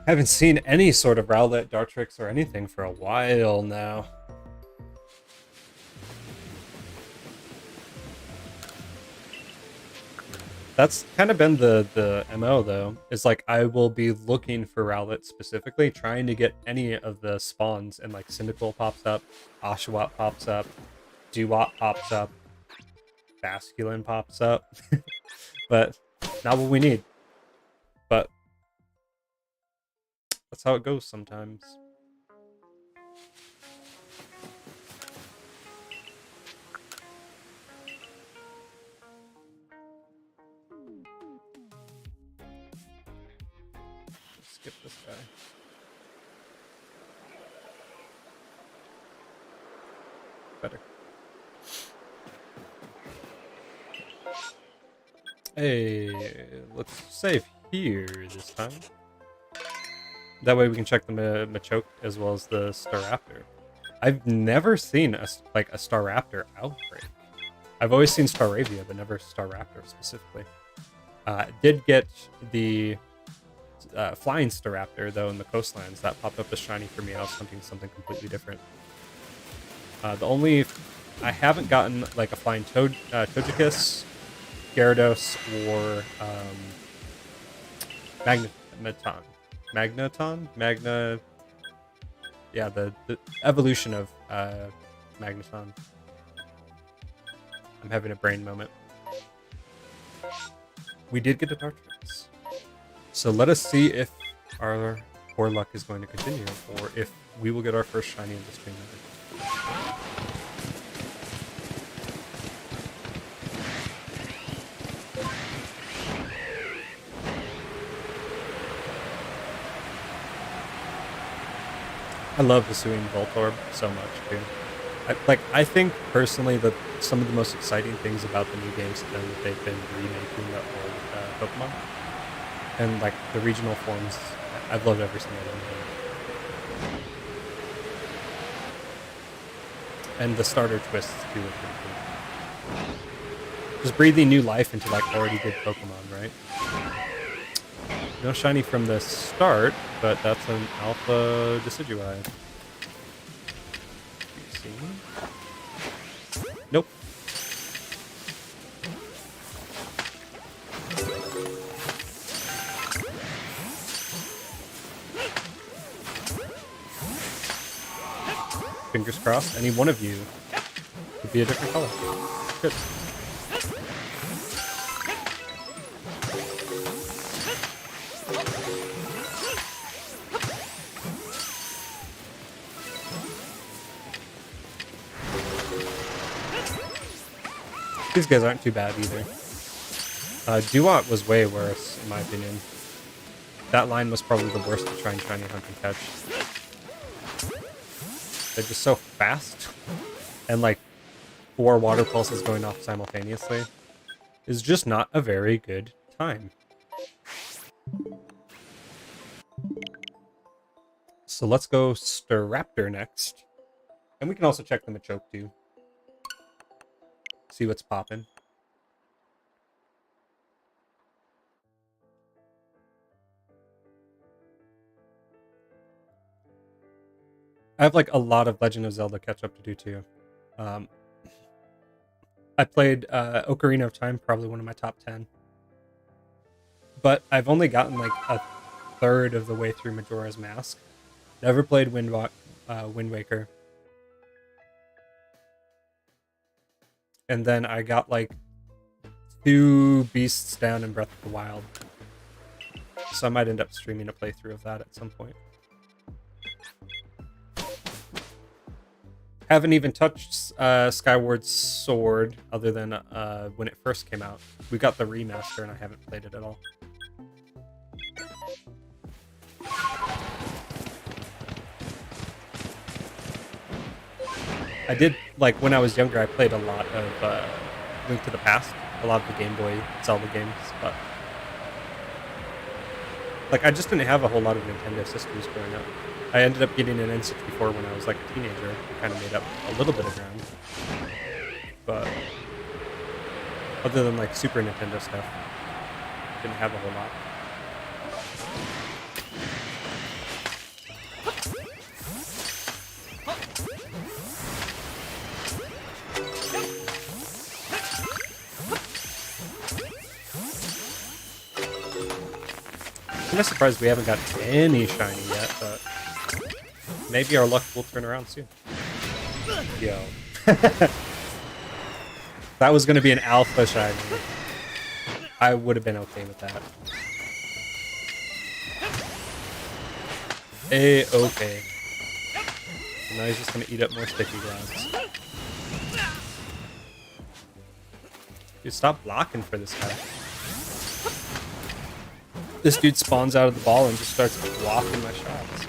Haven't seen any sort of Rowlett, Dartrix, or anything for a while now. That's kind of been the MO though. Is like I will be looking for Rowlett specifically, trying to get any of the spawns, and like Cyndaquil pops up, Oshawott pops up, Dewott pops up, Basculin pops up, but not what we need. But that's how it goes sometimes. Skip this guy. Better. Hey, let's save here this time. That way we can check the Machoke as well as the Staraptor. I've never seen a Staraptor outbreak. I've always seen Staravia, but never Staraptor specifically. Did get the flying Staraptor though in the coastlands. That popped up as shiny for me. I was hunting something completely different. The only I haven't gotten like a flying Togekiss, Gyarados, or Magneton. Yeah, the evolution of Magneton. I'm having a brain moment. We did get a Dartrix. So let us see if our poor luck is going to continue, or if we will get our first shiny in the stream. I love Hisuian Voltorb so much, dude. I think personally that some of the most exciting things about the new games have been that they've been remaking the old Pokemon. And like the regional forms, I've loved every single one of them. And the starter twists too are pretty cool. Just breathing new life into like already good Pokemon, right? No shiny from the start, but that's an Alpha Decidueye. Nope. Fingers crossed, any one of you could be a different color. Good. These guys aren't too bad either. Dewott was way worse, in my opinion. That line was probably the worst to try and shiny hunt and catch. They're just so fast. And like 4 water pulses going off simultaneously is just not a very good time. So let's go Staraptor next. And we can also check the Machoke too. See what's popping. I have like a lot of Legend of Zelda catch up to do too. I played Ocarina of Time, probably one of my top 10. But I've only gotten like a third of the way through Majora's Mask. Never played Wind Waker. And then I got like 2 beasts down in Breath of the Wild. So I might end up streaming a playthrough of that at some point. Haven't even touched Skyward Sword other than when it first came out. We got the remaster and I haven't played it at all. I did, like, when I was younger, I played a lot of Link to the Past, a lot of the Game Boy Zelda games, but like, I just didn't have a whole lot of Nintendo systems growing up. I ended up getting an N64 when I was like a teenager. It kind of made up a little bit of ground. But other than like Super Nintendo stuff, didn't have a whole lot. kind of surprised we haven't got any shiny yet, but maybe our luck will turn around soon. Yo. That was going to be an alpha shiny. I would have been okay with that. A-okay. So now he's just going to eat up more sticky grounds. Dude, stop blocking for this guy. This dude spawns out of the ball and just starts blocking my shots.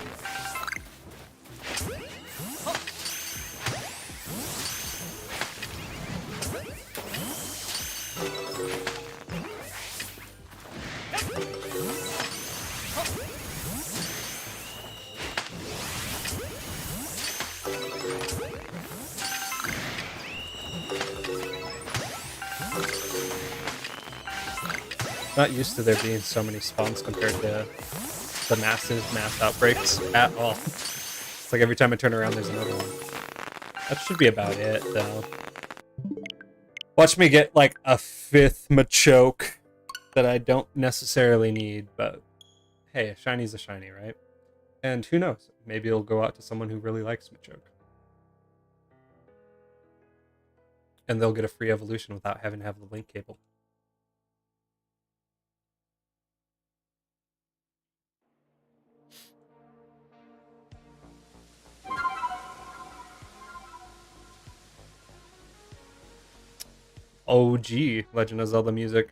Not used to there being so many spawns compared to the massive mass outbreaks at all. It's like every time I turn around, there's another one. That should be about it, though. Watch me get, like, a 5th Machoke that I don't necessarily need, but hey, a shiny's a shiny, right? And who knows? Maybe it'll go out to someone who really likes Machoke. And they'll get a free evolution without having to have the link cable. OG Legend of Zelda music.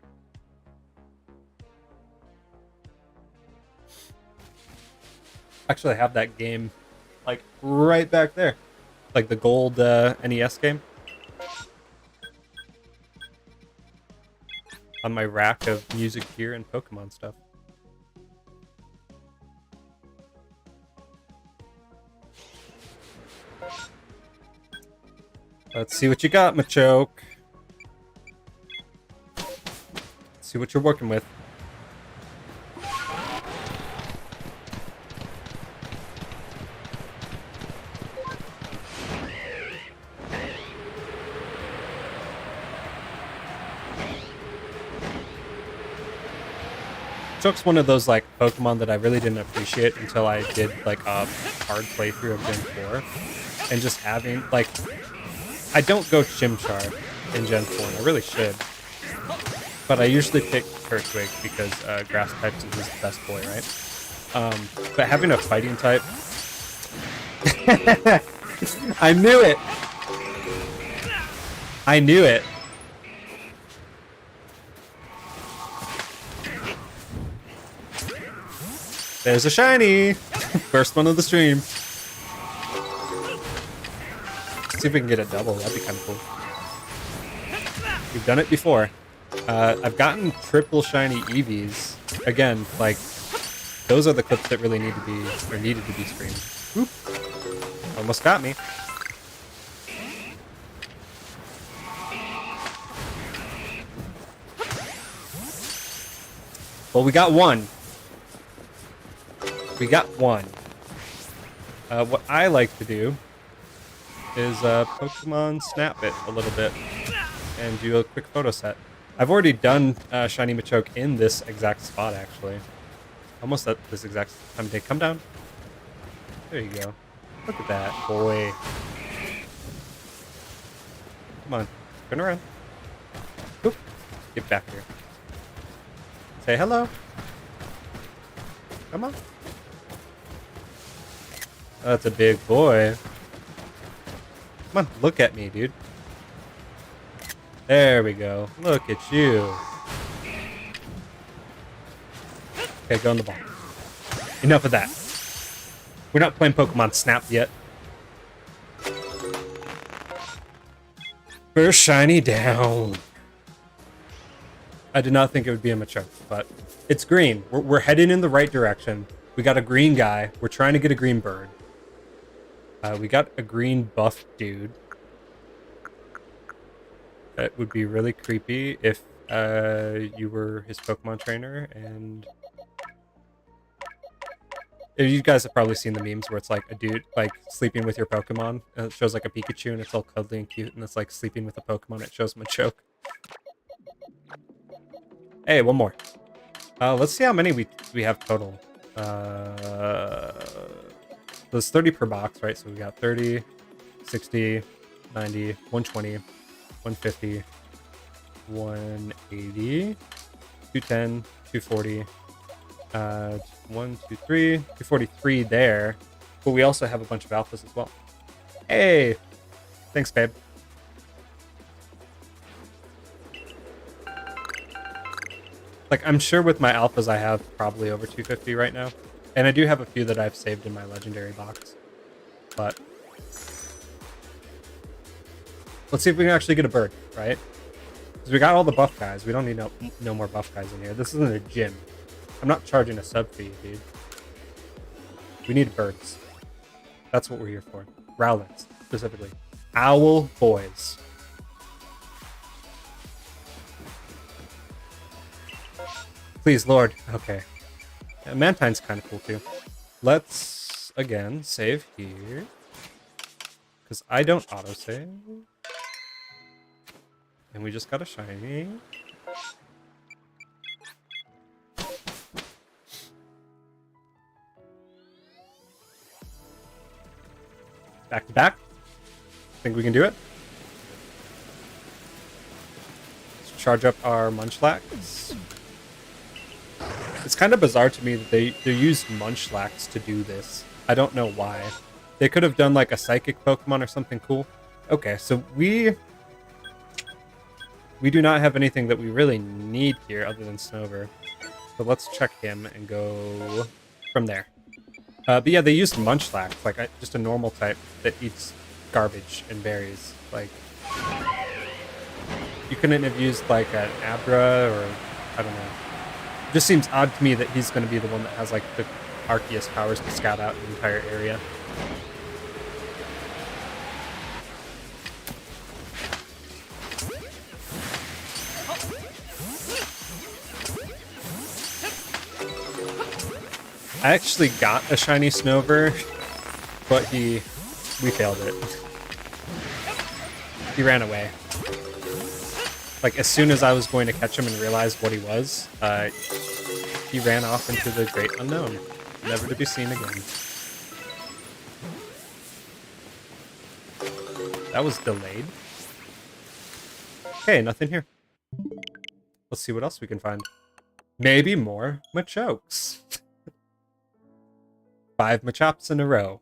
Actually, I have that game, like, right back there. Like the gold NES game. On my rack of music gear and Pokemon stuff. Let's see what you got, Machoke. See what you're working with. Choke's one of those like Pokemon that I really didn't appreciate until I did like a hard playthrough of Gen 4. And just having like, I don't go Chimchar in Gen 4, and I really should. But I usually pick Turtwig because grass types is the best boy, right? But having a fighting type... I knew it! I knew it! There's a shiny! First one of the stream. Let's see if we can get a double, that'd be kind of cool. We've done it before. I've gotten triple shiny Eevees. Again, like, those are the clips that really need to be, or needed to be streamed. Oop. Almost got me. Well, we got one. We got one. What I like to do is Pokemon Snap it a little bit and do a quick photo set. I've already done Shiny Machoke in this exact spot, actually. Almost at this exact time of day. Come down. There you go. Look at that, boy. Come on. Turn around. Oop. Get back here. Say hello. Come on. That's a big boy. Come on, look at me, dude. There we go. Look at you. Okay, go on the ball. Enough of that. We're not playing Pokemon Snap yet. First shiny down. I did not think it would be a Machoke, but it's green. We're heading in the right direction. We got a green guy. We're trying to get a green bird. We got a green buff dude. That would be really creepy if you were his Pokemon trainer. And you guys have probably seen the memes where it's like a dude like sleeping with your Pokemon, and it shows like a Pikachu, and it's all cuddly and cute, and it's like sleeping with a Pokemon. It shows Machoke. Hey, one more. Let's see how many we have total. There's 30 per box, right? So we got 30, 60, 90, 120, 150, 180, 210, 240, 1, 2, 3, 243 there. But we also have a bunch of alphas as well. Hey! Thanks, babe. Like, I'm sure with my alphas I have probably over 250 right now. And I do have a few that I've saved in my legendary box. But let's see if we can actually get a bird, right? Because we got all the buff guys. We don't need no more buff guys in here. This isn't a gym. I'm not charging a sub fee, dude. We need birds. That's what we're here for. Rowlett, specifically. Owl boys. Please, Lord. Okay. Yeah, Mantine's kind of cool, too. Let's, again, save here. Because I don't autosave. And we just got a shiny. Back to back. Think we can do it? Let's charge up our Munchlax. It's kind of bizarre to me that they used Munchlax to do this. I don't know why. They could have done like a psychic Pokemon or something cool. Okay, so we do not have anything that we really need here other than Snover. So let's check him and go from there. But yeah, they used Munchlax, like just a normal type that eats garbage and berries. Like, you couldn't have used like an Abra or, I don't know. It just seems odd to me that he's going to be the one that has like the Arceus powers to scout out the entire area. I actually got a shiny Snover, but we failed it. He ran away. Like, as soon as I was going to catch him and realize what he was, he ran off into the great unknown, never to be seen again. That was delayed. Okay, nothing here. Let's see what else we can find. Maybe more Machokes. 5 Machops in a row.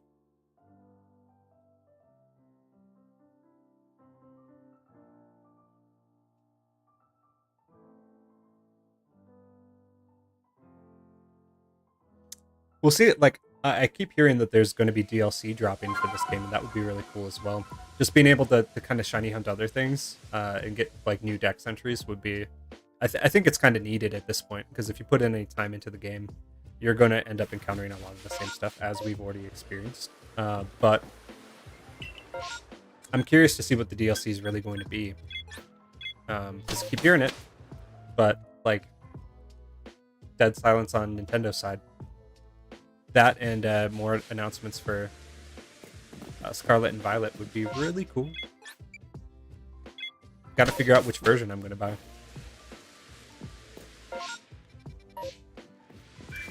We'll see it, like, I keep hearing that there's going to be DLC dropping for this game, and that would be really cool as well. Just being able to kind of shiny hunt other things and get, like, new dex entries would be... I think it's kind of needed at this point, because if you put in any time into the game, you're going to end up encountering a lot of the same stuff as we've already experienced. But I'm curious to see what the DLC is really going to be. Just keep hearing it, but, like, dead silence on Nintendo's side. That and more announcements for Scarlet and Violet would be really cool. Got to figure out which version I'm going to buy.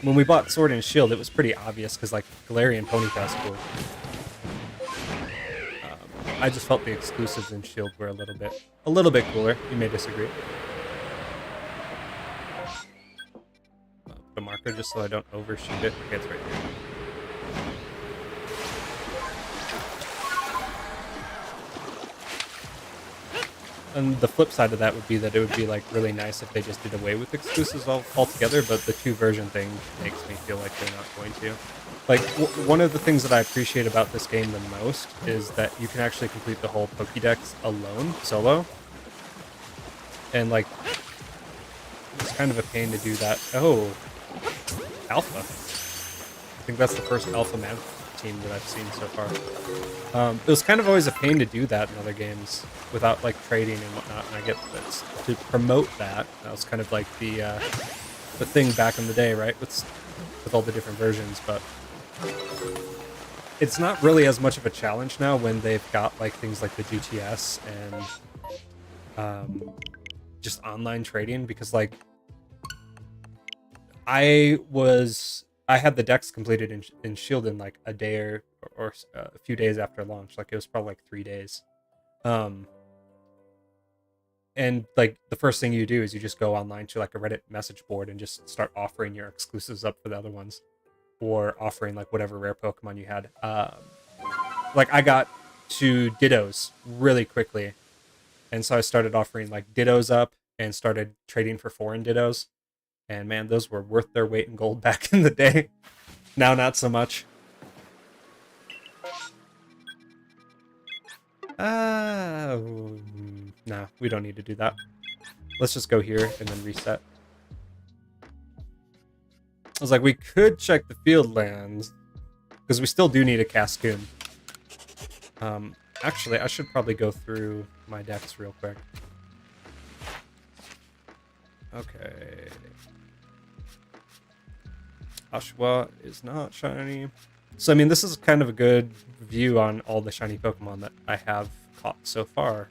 When we bought Sword and Shield, it was pretty obvious because, like, Galarian Ponytail's cool. I just felt the exclusives in Shield were a little bit cooler. You may disagree. The marker just so I don't overshoot it. Okay, it's right here. And the flip side of that would be that it would be like really nice if they just did away with exclusives altogether, but the 2-version thing makes me feel like they're not going to. Like, one of the things that I appreciate about this game the most is that you can actually complete the whole Pokédex alone, solo. And, like, it's kind of a pain to do that. Oh, Alpha. I think that's the first Alpha man team that I've seen so far. It was kind of always a pain to do that in other games without, like, trading and whatnot, and I get that to promote that. That was kind of like the thing back in the day, right, with all the different versions, but it's not really as much of a challenge now when they've got, like, things like the GTS and just online trading, because, like, I had the dex completed in Shield in like a day or a few days after launch. Like it was probably like 3 days. Um, and like the first thing you do is you just go online to like a Reddit message board and just start offering your exclusives up for the other ones, or offering like whatever rare Pokemon you had. Like I got to Dittos really quickly, and so I started offering like Dittos up and started trading for foreign Dittos. And man, those were worth their weight in gold back in the day. Now, not so much. No, we don't need to do that. Let's just go here and then reset. I was like, we could check the field lands, because we still do need a Cascoon. Actually, I should probably go through my decks real quick. Okay. Ashwa is not shiny. So, I mean, this is kind of a good view on all the shiny Pokemon that I have caught so far.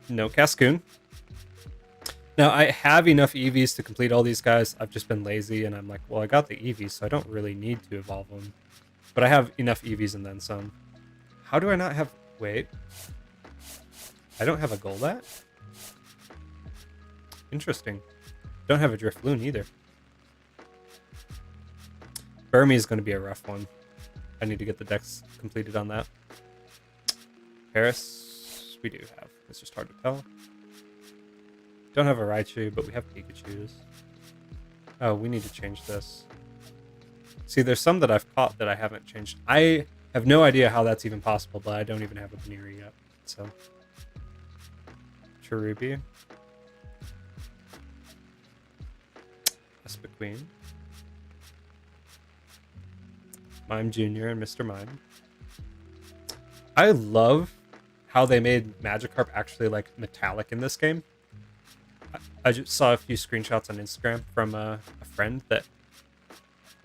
No Cascoon. Now, I have enough EVs to complete all these guys. I've just been lazy, and I'm like, well, I got the EVs, so I don't really need to evolve them. But I have enough EVs and then some. How do I not have... Wait. I don't have a Golbat? Interesting. Don't have a Drifloon either. Burmy is going to be a rough one. I need to get the decks completed on that. Paris, we do have. It's just hard to tell. Don't have a Raichu, but we have Pikachu's. Oh, we need to change this. See, there's some that I've caught that I haven't changed. I have no idea how that's even possible, but I don't even have a Baneri yet. So, Cherubi. Espequeen. Mime Jr. and Mr. Mime. I love how they made Magikarp actually like metallic in this game. I just saw a few screenshots on Instagram from a friend that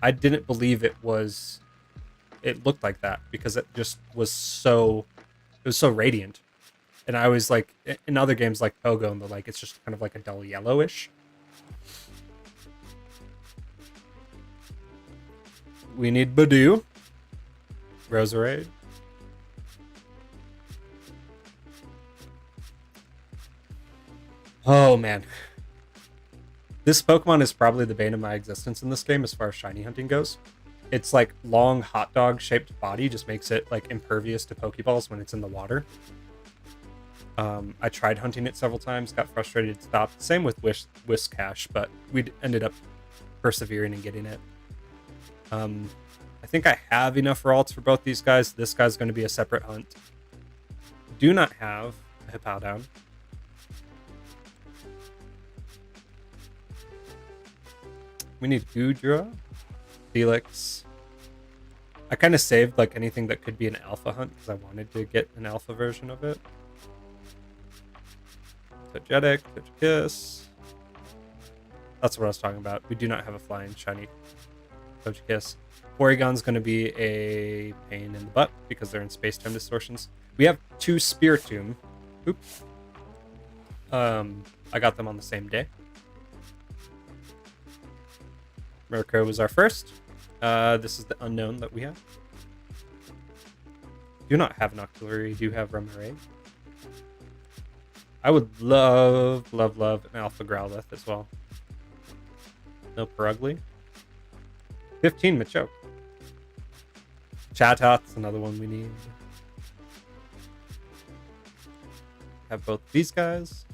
I didn't believe it looked like that, because it just was so radiant. And I was like, in other games like Pogo and the like, it's just kind of like a dull yellowish. We need Badoo. Roserade. Oh, man. This Pokemon is probably the bane of my existence in this game as far as shiny hunting goes. Its like long hot dog shaped body just makes it like impervious to Pokeballs when it's in the water. I tried hunting it several times, got frustrated, stopped. Same with Whiscash, but we ended up persevering and getting it. I think I have enough Rowletts for both these guys. This guy's going to be a separate hunt. Do not have a Hippowdon. We need Goodra, Felix. I kind of saved like anything that could be an alpha hunt because I wanted to get an alpha version of it. Togetic, Togekiss. That's what I was talking about. We do not have a flying shiny Togekiss. Porygon's going to be a pain in the butt because they're in space-time distortions. We have two Spiritomb. Oops. I got them on the same day. Murkrow was our first. This is the unknown that we have. Do not have Noctillery. Do have Remoraid. I would love an Alpha Growlithe as well. No Purugly. 15 Machoke. Chatot, another one we need. Have both these guys.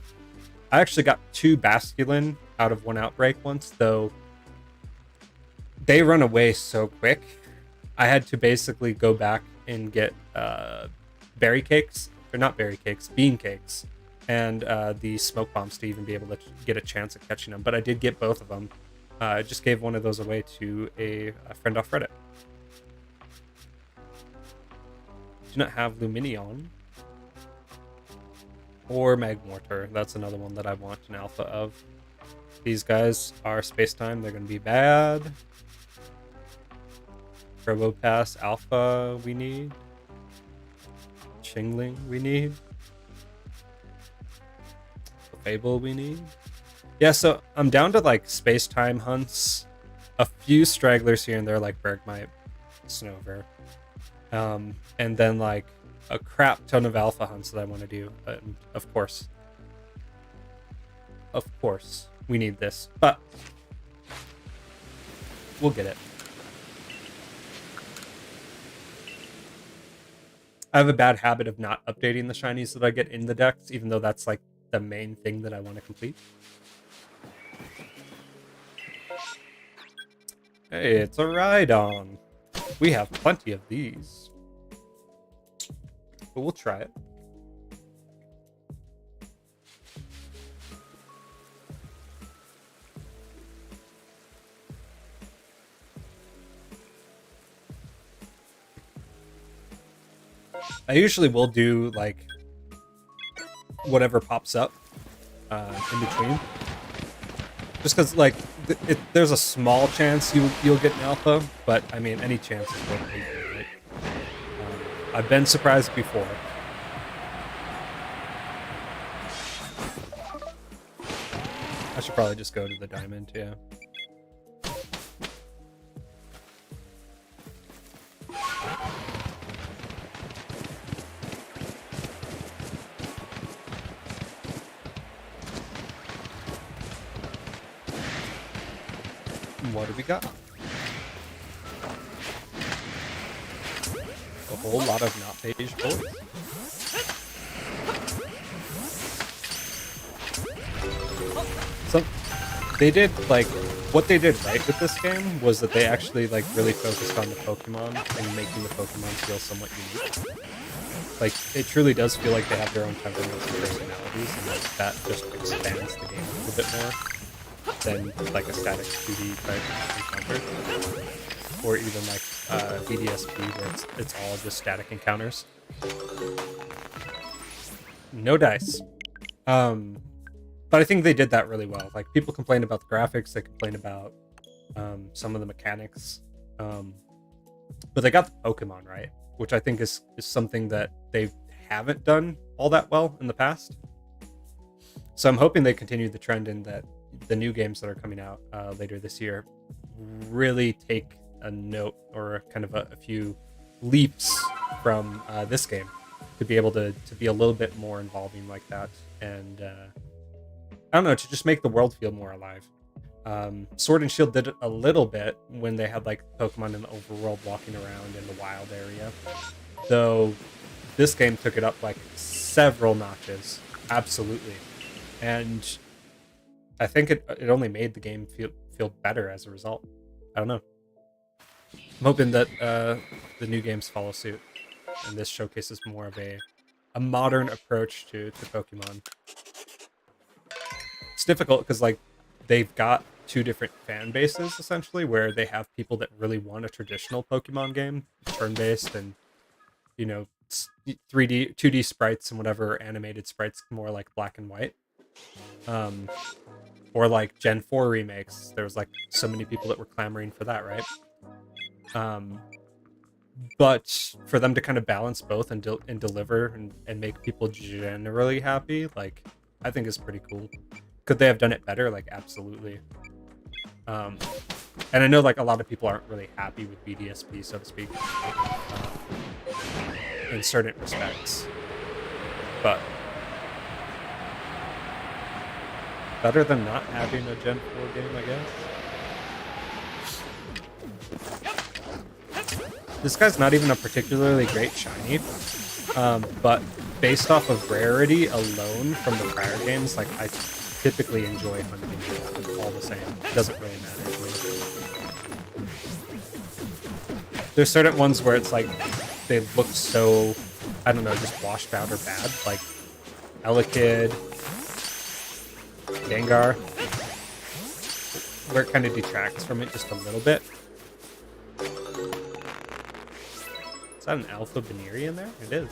I actually got 2 Basculin out of 1 Outbreak once, though they run away so quick. I had to basically go back and get berry cakes, or not berry cakes, bean cakes, and the smoke bombs to even be able to get a chance at catching them. But I did get both of them. I just gave one of those away to a friend off Reddit. Do not have Lumineon or Magmortar. That's another one that I want an alpha of. These guys are space-time. They're going to be bad. Probopass Alpha we need. Chingling we need. Fable we need. Yeah, so I'm down to like space-time hunts, a few stragglers here and there like Bergmite, Snover, and then like a crap ton of alpha hunts that I want to do. And of course, we need this, but we'll get it. I have a bad habit of not updating the shinies that I get in the decks, even though that's like the main thing that I want to complete. Hey, it's a Rhydon. We have plenty of these, but we'll try it. I usually will do like whatever pops up in between, just because like there's a small chance you'll get an alpha, but I mean any chance is worth taking, right? I've been surprised before. I should probably just go to the diamond, yeah. What do we got? A whole lot of not page boys. So they did like what they did right with this game was that they actually like really focused on the Pokemon and making the Pokemon feel somewhat unique. Like it truly does feel like they have their own temperaments and personalities, and like, that just expands the game a little bit more than like a static 2D type encounter, or even like VDSP where it's all just static encounters. No dice. But I think they did that really well. Like people complain about the graphics, they complain about some of the mechanics, but they got the Pokemon right, which I think is something that they haven't done all that well in the past. So I'm hoping they continue the trend in that the new games that are coming out later this year really take a note or kind of a few leaps from this game to be able to be a little bit more involving like that, and I don't know, to just make the world feel more alive. Sword and Shield did it a little bit when they had like Pokemon in the overworld walking around in the wild area, though this game took it up like several notches, absolutely. And I think it only made the game feel better as a result. I don't know. I'm hoping that the new games follow suit, and this showcases more of a modern approach to Pokemon. It's difficult because like they've got two different fan bases essentially, where they have people that really want a traditional Pokemon game, turn-based, and 3D, 2D sprites and whatever animated sprites more like black and white. Or like Gen 4 remakes. There was like so many people that were clamoring for that, right? But for them to kind of balance both and deliver and make people generally happy, like I think is pretty cool. Could they have done it better? Like absolutely. And I know like a lot of people aren't really happy with BDSP, so to speak, in certain respects, but better than not having a Gen 4 game, I guess. This guy's not even a particularly great shiny, but based off of rarity alone from the prior games, like I typically enjoy hunting it all the same. It doesn't really matter to me. There's certain ones where it's like they look so, I don't know, just washed out or bad, like Elekid, Gengar, where it kind of detracts from it just a little bit. Is that an Alpha Baneri in there? It is.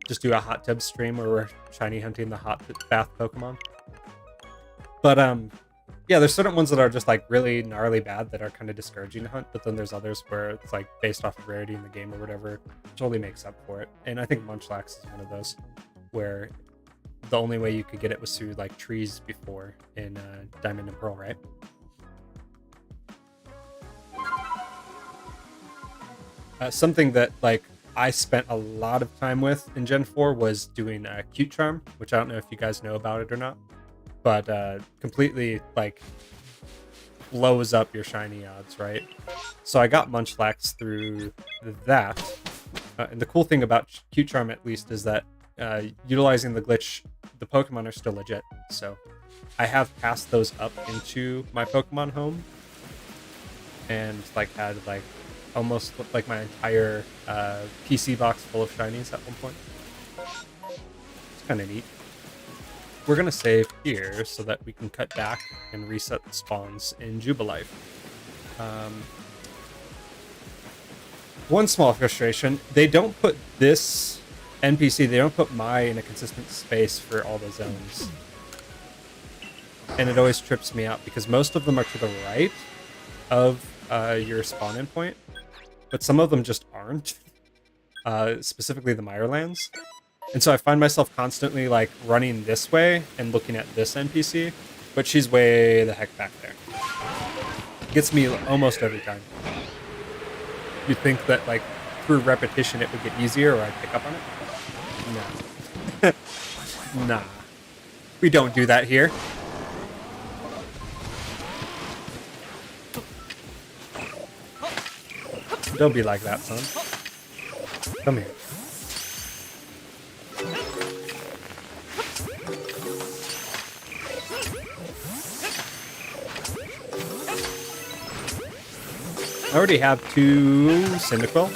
Just do a hot tub stream where we're shiny hunting the hot bath Pokemon. But Yeah, there's certain ones that are just like really gnarly bad that are kind of discouraging to hunt, but then there's others where it's like based off of rarity in the game or whatever, totally makes up for it. And I think Munchlax is one of those where the only way you could get it was through like trees before in Diamond and Pearl, right? Something that like I spent a lot of time with in Gen 4 was doing Cute Charm, which I don't know if you guys know about it or not, but completely like blows up your shiny odds, right? So I got Munchlax through that. And the cool thing about Cute Charm, at least, is that utilizing the glitch, the Pokemon are still legit. So I have passed those up into my Pokemon home and like had like almost like my entire PC box full of shinies at one point. It's kind of neat. We're going to save here so that we can cut back and reset the spawns in Jubilife. One small frustration, they don't put this NPC, they don't put Mai in a consistent space for all the zones. And it always trips me out because most of them are to the right of your spawn-in point, but some of them just aren't, specifically the Mirelands. And so I find myself constantly like running this way and looking at this NPC, but she's way the heck back there. Gets me almost every time. You'd think that like through repetition it would get easier or I'd pick up on it. No. Nah. We don't do that here. Don't be like that, son. Come here. I already have 2 Cyndaquil,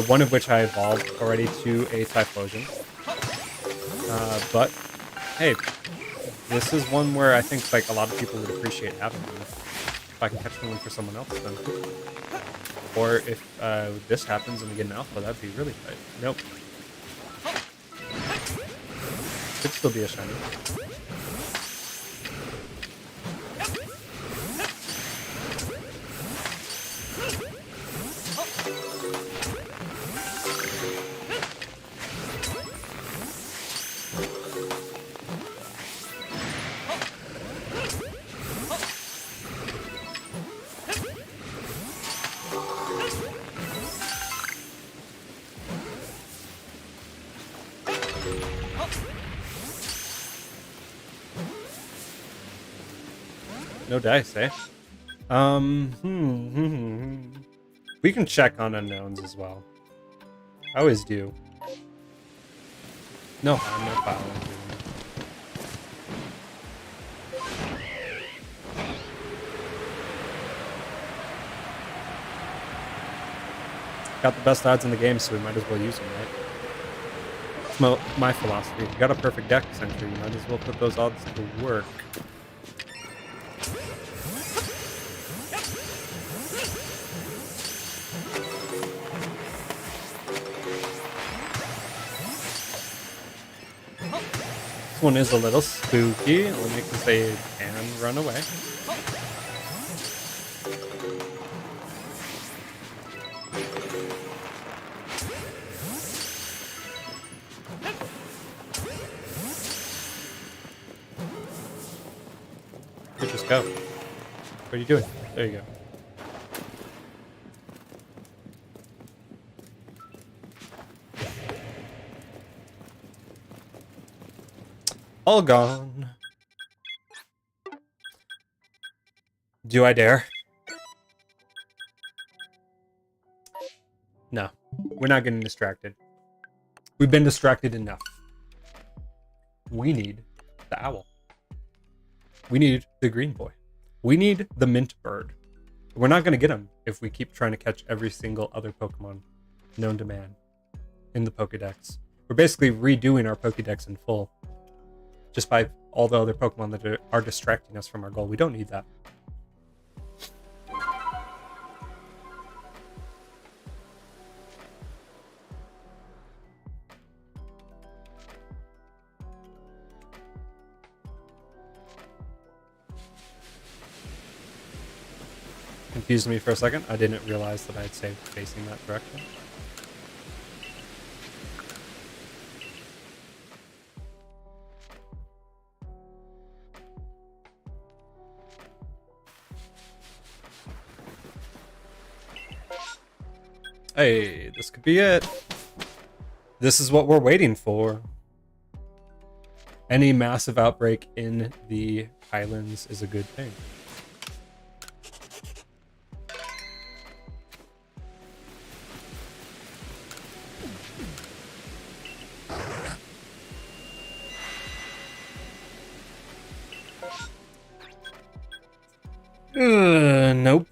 one of which I evolved already to a Typhlosion. But, hey, this is one where I think like a lot of people would appreciate having one. If I can catch one for someone else, then. Or if this happens and we get an alpha, that'd be really tight. Nope. Could still be a shiny. No dice, eh? We can check on unknowns as well. I always do. No harm, no foul. Got the best odds in the game, so we might as well use them, right? It's my philosophy. If you got a perfect deck, essentially, you might as well put those odds to work. This one is a little spooky, only because they can run away. You just go. What are you doing? There you go. All gone. Do I dare? No. We're not getting distracted. We've been distracted enough. We need the owl. We need the green boy. We need the mint bird. We're not going to get him if we keep trying to catch every single other Pokemon known to man in the Pokedex. We're basically redoing our Pokedex in full. Just by all the other Pokemon that are distracting us from our goal. We don't need that. confused me for a second. I didn't realize that I had saved facing that direction. Hey, this could be it. This is what we're waiting for. Any massive outbreak in the islands is a good thing. Nope.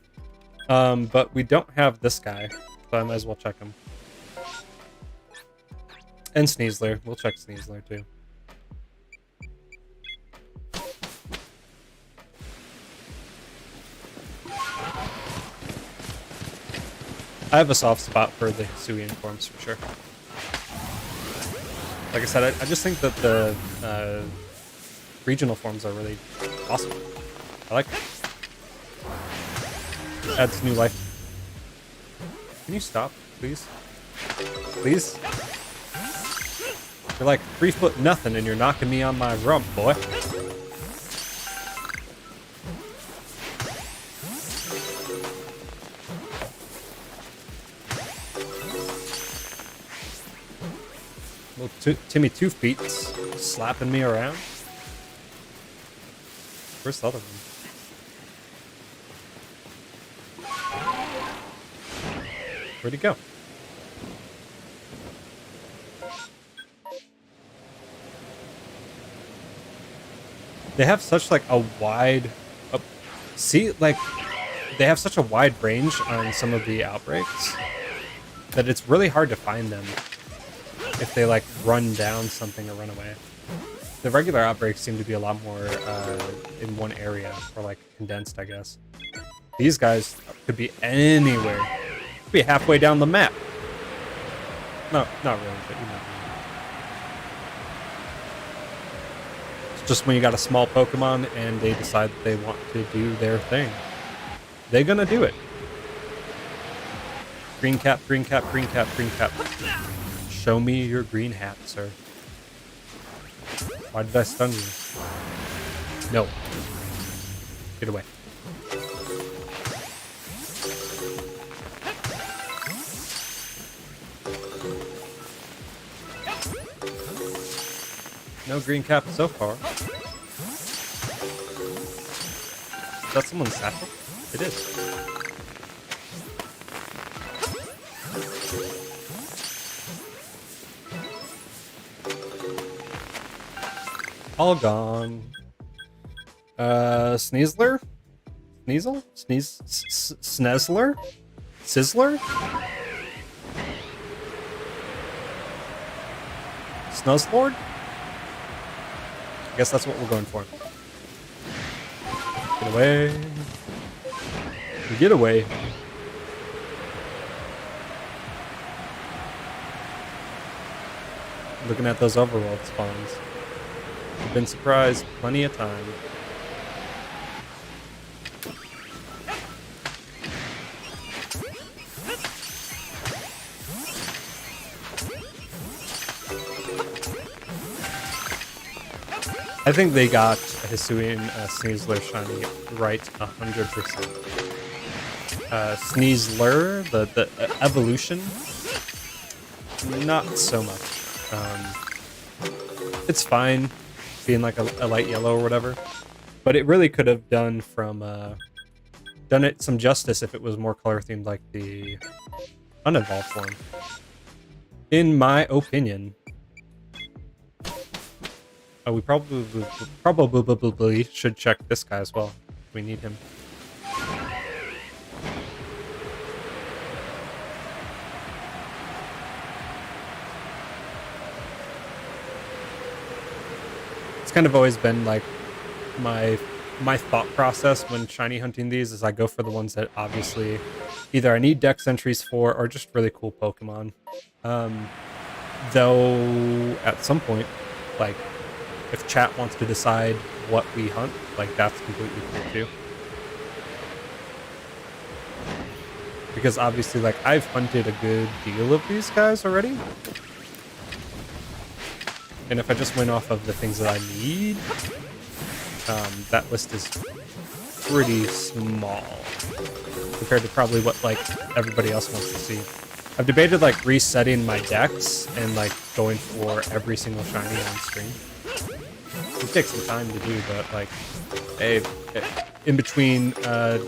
But we don't have this guy, so I might as well check him. And Sneasler. We'll check Sneasler too. I have a soft spot for the Hisuian forms for sure. Like I said, I just think that the regional forms are really awesome. I like them. Adds new life. Can you stop, please? Please? You're like 3 foot nothing and you're knocking me on my rump, boy. Little Timmy 2 feet slapping me around. Where's the other one? Where'd he go? They have such like a wide, see, like they have such a wide range on some of the outbreaks that it's really hard to find them if they like run down something or run away. The regular outbreaks seem to be a lot more in one area, or like condensed, I guess. These guys could be anywhere. Could be halfway down the map. No, not really, but you know. It's just when you got a small Pokemon and they decide that they want to do their thing. They're gonna do it. Green cap, green cap, green cap, green cap. Show me your green hat, sir. Why did I stun you? No. Get away. No green cap so far. Is that someone's satchel? It is. All gone. Sneasler? Sneasel? Snezler? Sizzler? Snuzzlord? I guess that's what we're going for. Get away. Get away. Looking at those overworld spawns. I've been surprised plenty of time. I think they got a Hisuian Sneasler shiny right 100%. Sneasler, the evolution, not so much. It's fine being like a light yellow or whatever, but it really could have done it some justice if it was more color themed like the unevolved form, in my opinion. Oh, we probably should check this guy as well. We need him. It's kind of always been like my thought process when shiny hunting these is I go for the ones that obviously either I need dex entries for or just really cool Pokemon. Though at some point, like, if chat wants to decide what we hunt, like, that's completely cool too. Because obviously, like, I've hunted a good deal of these guys already. And if I just went off of the things that I need, that list is pretty small compared to probably what, like, everybody else wants to see. I've debated, like, resetting my decks and, like, going for every single shiny on stream. It takes some time to do, but, like, hey, in between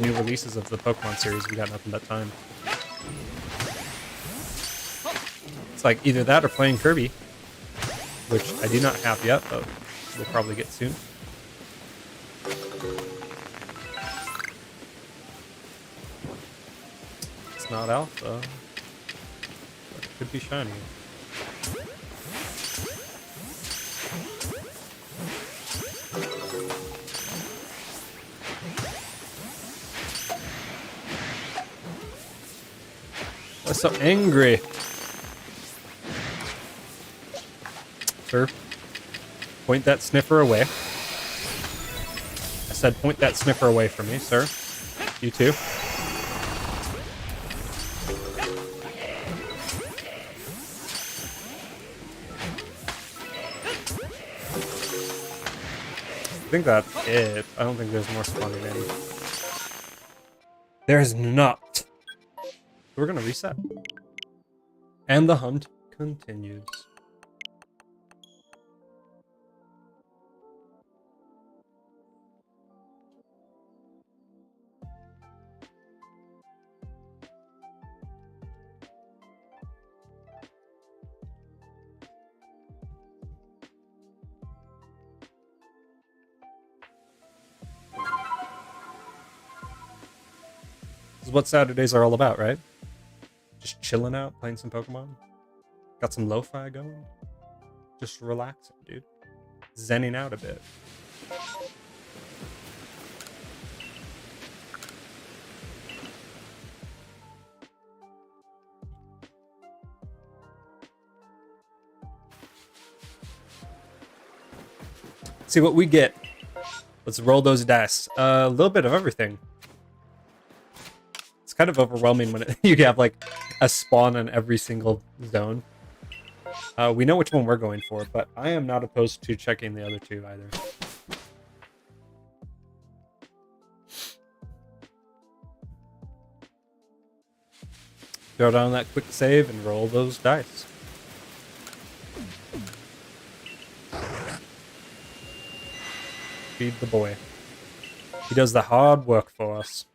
new releases of the Pokemon series, we got nothing but time. It's like either that or playing Kirby, which I do not have yet, but we'll probably get soon. It's not alpha, but it could be shiny. I'm so angry. Sir, point that sniffer away. I said point that sniffer away from me, sir. You too. I think that's it. I don't think there's more spawning in. There's not. We're gonna reset. And the hunt continues. This is what Saturdays are all about, right? Just chilling out, playing some Pokemon. Got some lo-fi going. Just relaxing, dude. Zenning out a bit. See what we get. Let's roll those dice. A little bit of everything. It's kind of overwhelming when you have like a spawn in every single zone. We know which one we're going for, but I am not opposed to checking the other two either. Throw down that quick save and roll those dice. Feed the boy. He does the hard work for us.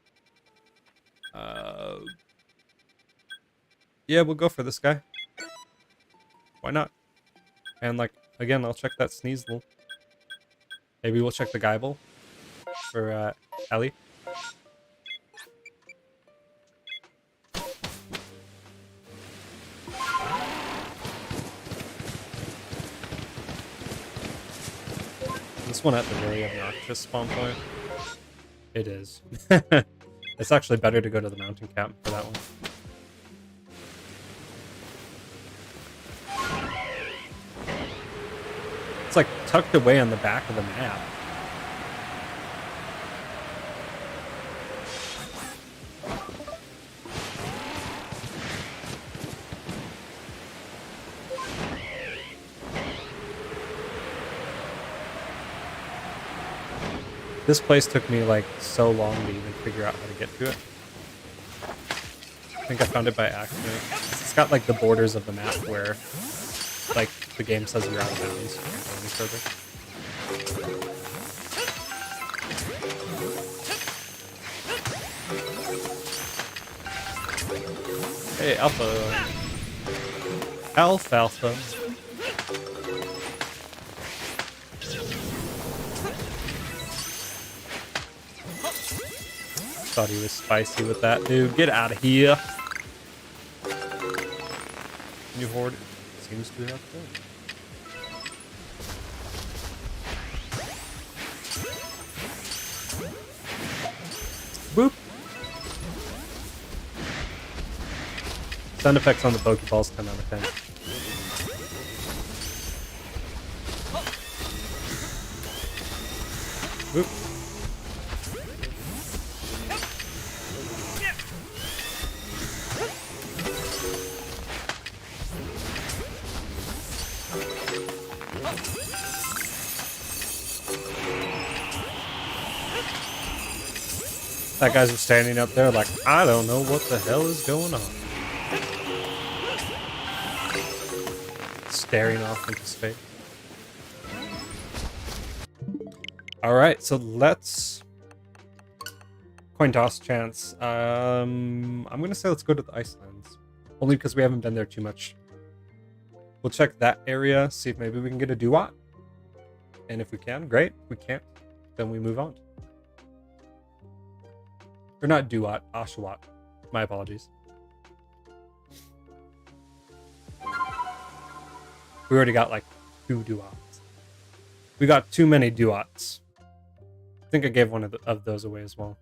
Yeah, we'll go for this guy. Why not? And like, again, I'll check that Sneasel. Maybe we'll check the Geibel for Ellie. This one at the really obnoxious spawn point. It is. It's actually better to go to the mountain camp for that one. It's like tucked away on the back of the map. This place took me like so long to even figure out how to get to it. I think I found it by accident. It's got like the borders of the map where like the game says you're out of bounds. You can't go any further. Hey, Alpha. Alfalfa. Thought he was spicy with that, dude. Get out of here. New horde seems to have failed. Boop. Sound effects on the Pokeballs 10 out of 10. Boop. That guy's just standing up there like, I don't know what the hell is going on. Staring off into space. Alright, so let's... Coin toss chance. I'm gonna say let's go to the Icelands. Only because we haven't been there too much. We'll check that area, see if maybe we can get a duat. And if we can, great. If we can't, then we move on. Or not duat, Oshawott. My apologies. We already got like 2 duats. We got too many duats. I think I gave one of those away as well.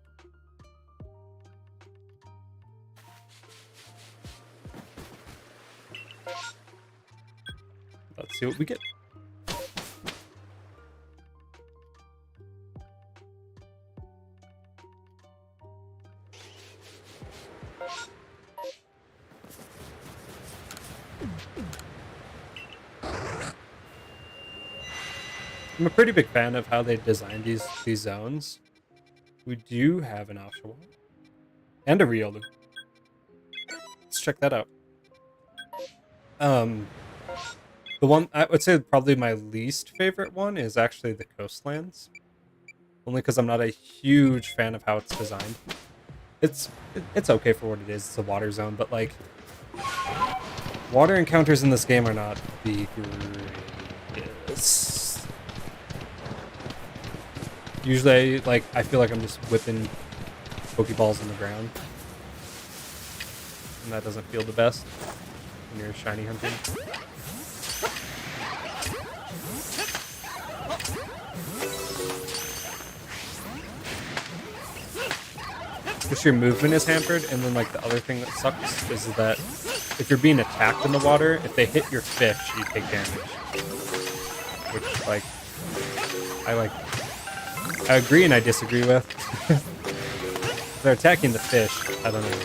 Let's see what we get. I'm a pretty big fan of how they designed these zones. We do have an Oshawott and a Riolu. Let's check that out. The one I would say probably my least favorite one is actually the coastlands, only because I'm not a huge fan of how it's designed. It's okay for what it is. It's a water zone, but like water encounters in this game are not the greatest. Usually, like, I feel like I'm just whipping Pokeballs in the ground. And that doesn't feel the best when you're shiny hunting. Just your movement is hampered, and then, like, the other thing that sucks is that if you're being attacked in the water, if they hit your fish, you take damage. Which, like, I agree and I disagree with. If they're attacking the fish, I don't know.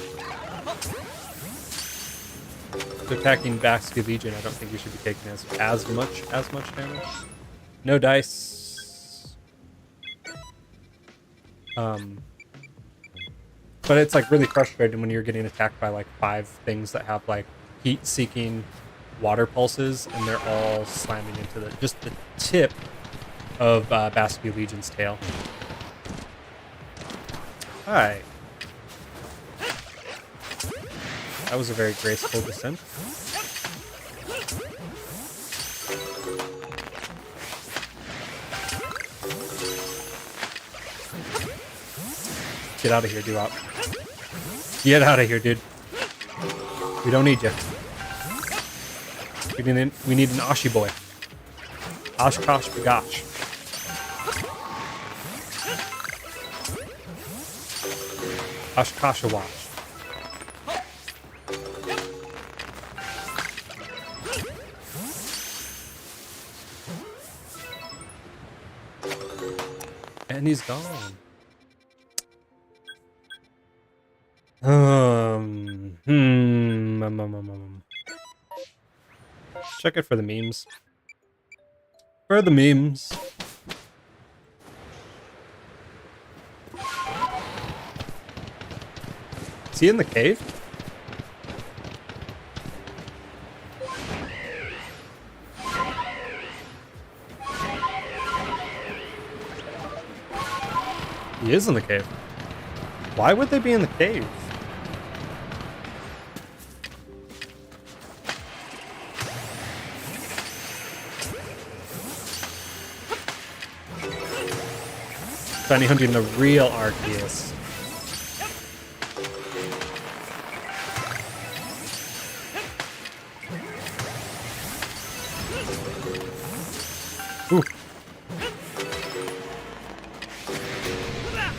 If they're attacking Basque Legion, I don't think you should be taking as much damage. No dice. But it's like really frustrating when you're getting attacked by like 5 things that have like heat-seeking water pulses, and they're all slamming into just the tip of Basque Legion's tail. Hi. That was a very graceful descent. Get out of here, Duop. Get out of here, dude. We don't need you. We need an Ashi boy. Oshkosh Bagosh. Oshkoshawash. And he's gone. Check it for the memes. For the memes. Is he in the cave? He is in the cave. Why would they be in the cave? Shiny hunting the real Arceus. Ooh.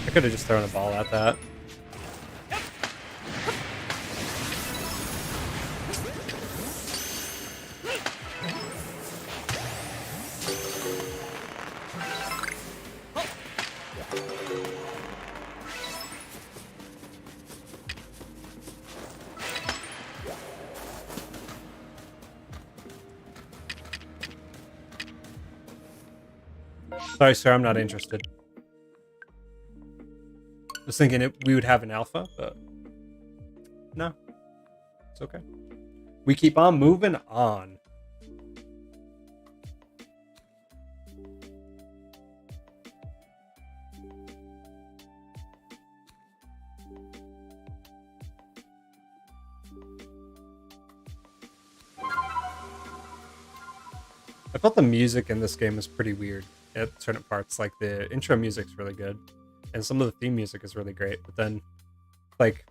I could have just thrown a ball at that. Sorry, sir, I'm not interested. I was thinking we would have an alpha, but no. It's okay. We keep on moving on. I felt the music in this game is pretty weird at certain parts. Like the intro music's really good, and some of the theme music is really great. But then, like,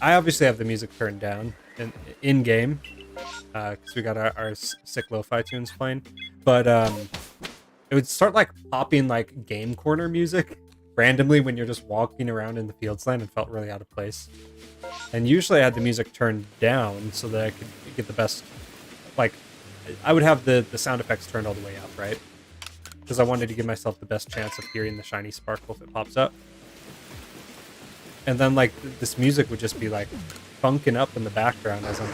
I obviously have the music turned down in game because we got our sick lo-fi tunes playing. But it would start like popping like game corner music randomly when you're just walking around in the fields land and felt really out of place. And usually I had the music turned down so that I could get the best, like, I would have the sound effects turned all the way up, right? Because I wanted to give myself the best chance of hearing the shiny sparkle if it pops up. And then, like, this music would just be, like, funking up in the background as I'm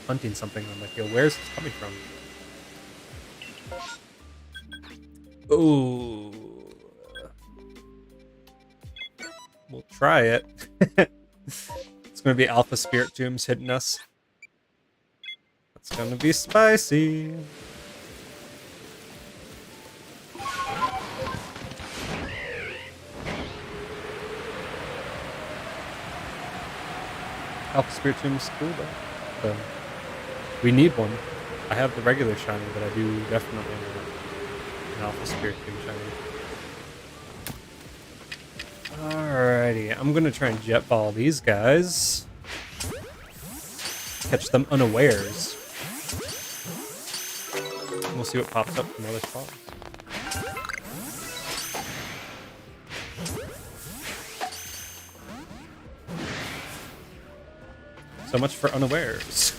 hunting something. I'm like, yo, where's this coming from? Ooh. We'll try it. It's going to be Alpha Spirit Tombs hitting us. It's gonna be spicy. Alpha Spirit Tomb is cool though. So we need one. I have the regular shiny, but I do definitely need an Alpha Spirit Tomb shiny. Alrighty, I'm gonna try and jet ball these guys. Catch them unawares. We'll see what pops up from other spawns. So much for unawares.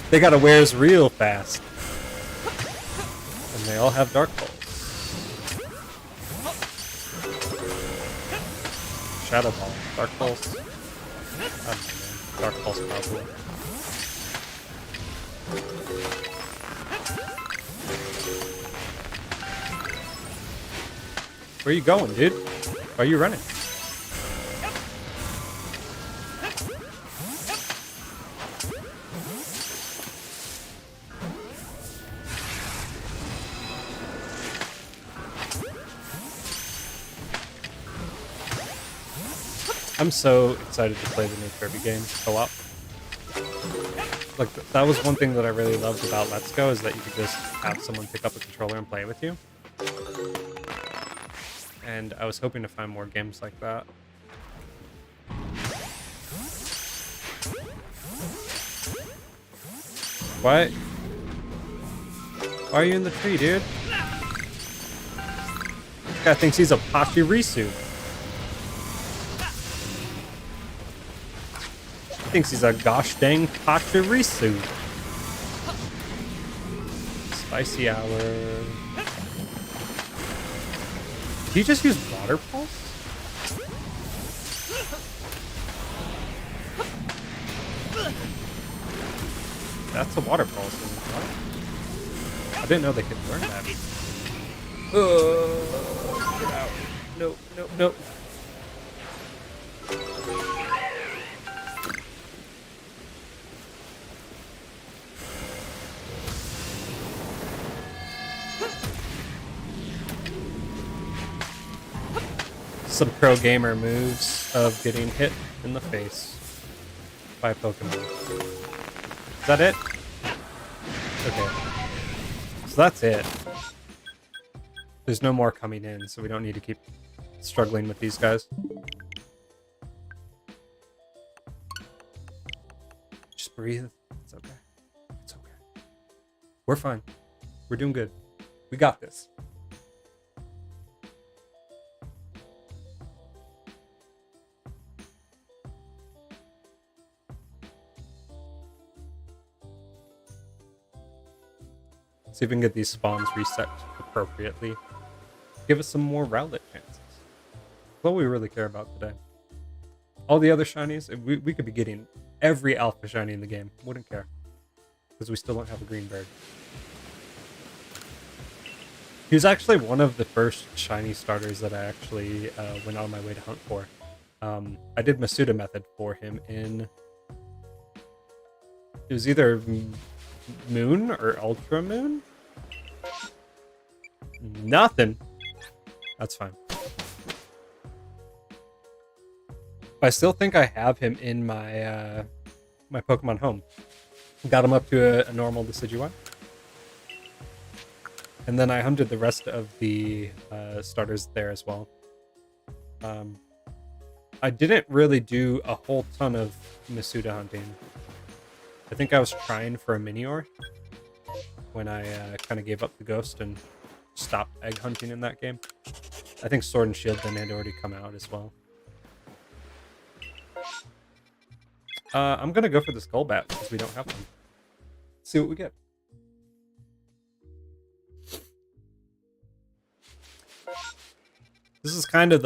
They got awares real fast. And they all have Dark Pulse. Shadow Ball. Dark Pulse. I don't know, man. Dark Pulse probably. Where are you going, dude? Why are you running? I'm so excited to play the new Kirby game co-op. Like, that was one thing that I really loved about Let's Go, is that you could just have someone pick up a controller and play with you. And I was hoping to find more games like that. Why are you in the tree, dude? This guy thinks he's a Pachirisu. He thinks he's a gosh dang Pachirisu. Spicy hour. Did you just use Water Pulse? That's a Water Pulse. I didn't know they could learn that. Get out. No, no, no. Some pro gamer moves of getting hit in the face by Pokemon. Is that it? Okay. So that's it. There's no more coming in, so we don't need to keep struggling with these guys. Just breathe. It's okay. It's okay. We're fine. We're doing good. We got this. See if we can get these spawns reset appropriately. Give us some more Rowlett chances. That's all we really care about today. All the other shinies, we could be getting every alpha shiny in the game. Wouldn't care. Because we still don't have a green bird. He was actually one of the first shiny starters that I actually went out of my way to hunt for. I did Masuda method for him in... It was either Moon or Ultra Moon? Nothing. That's fine. I still think I have him in my my Pokemon home. Got him up to a normal Decidueye. And then I hunted the rest of the starters there as well. I didn't really do a whole ton of Masuda hunting. I think I was trying for a Minior when I kind of gave up the Ghost and stopped egg hunting in that game. I think Sword and Shield then had already come out as well. I'm going to go for this Golbat because we don't have one. Let's see what we get. This is kind of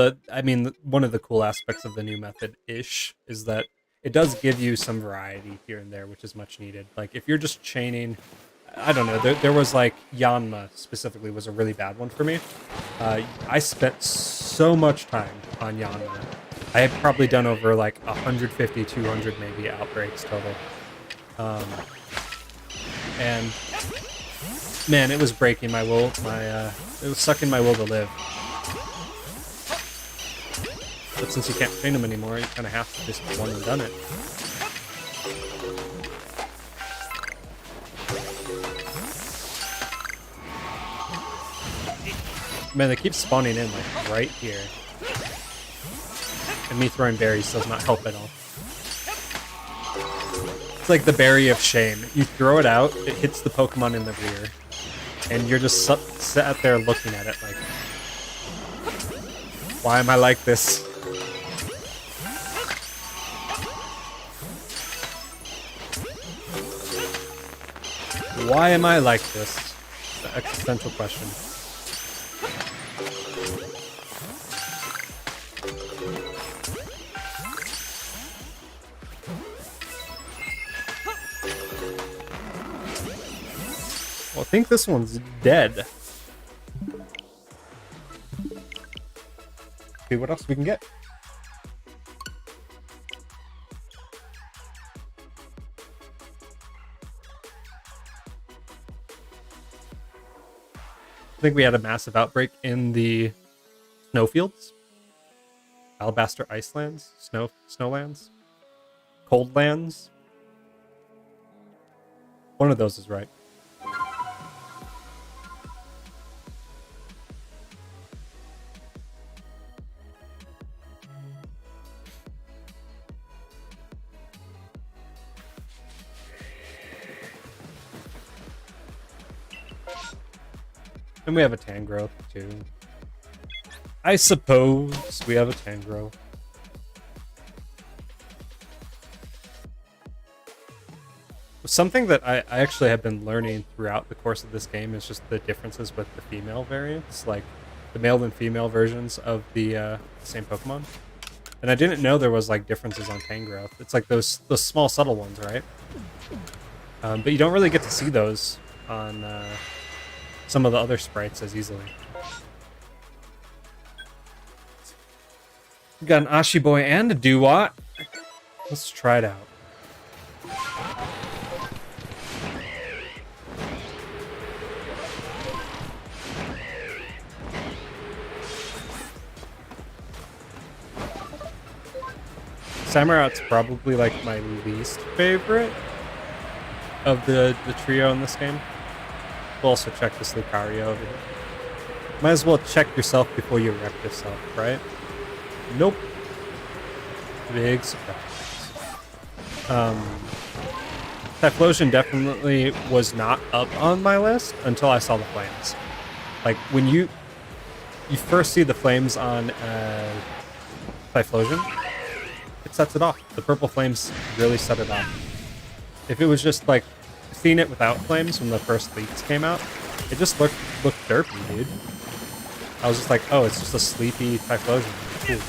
one of the cool aspects of the new method-ish is that it does give you some variety here and there, which is much needed. Like, if you're just chaining, I don't know, there was like, Yanma specifically was a really bad one for me. I spent so much time on Yanma. I had probably done over like 150, 200 maybe outbreaks total. And man, it was breaking my will, it was sucking my will to live. But since you can't train them anymore, you kind of have to just one and done it. Man, they keep spawning in like right here. And me throwing berries does not help at all. It's like the berry of shame. You throw it out, it hits the Pokemon in the rear. And you're just sat there looking at it like, why am I like this? Why am I like this? The existential question. Well, I think this one's dead. See what else we can get. I think we had a massive outbreak in the snowfields. Alabaster Icelands, Snowlands, Coldlands. One of those is right. And we have a Tangrowth, too. I suppose we have a Tangrowth. Something that I actually have been learning throughout the course of this game is just the differences with the female variants, like the male and female versions of the same Pokemon. And I didn't know there was like differences on Tangrowth. It's like those small subtle ones, right? But you don't really get to see those on some of the other sprites as easily. We got an Ashiboy and a Duat. Let's try it out. Samurot's probably like my least favorite of the trio in this game. We'll also check this Lucario over here. Might as well check yourself before you wreck yourself, right? Nope. Big surprise. Typhlosion definitely was not up on my list until I saw the flames. Like, when you first see the flames on Typhlosion, it sets it off. The purple flames really set it off. If it was just like seeing it without flames when the first leaks came out, it just looked derpy, dude. I was just like, oh, it's just a sleepy Typhlosion. Cool.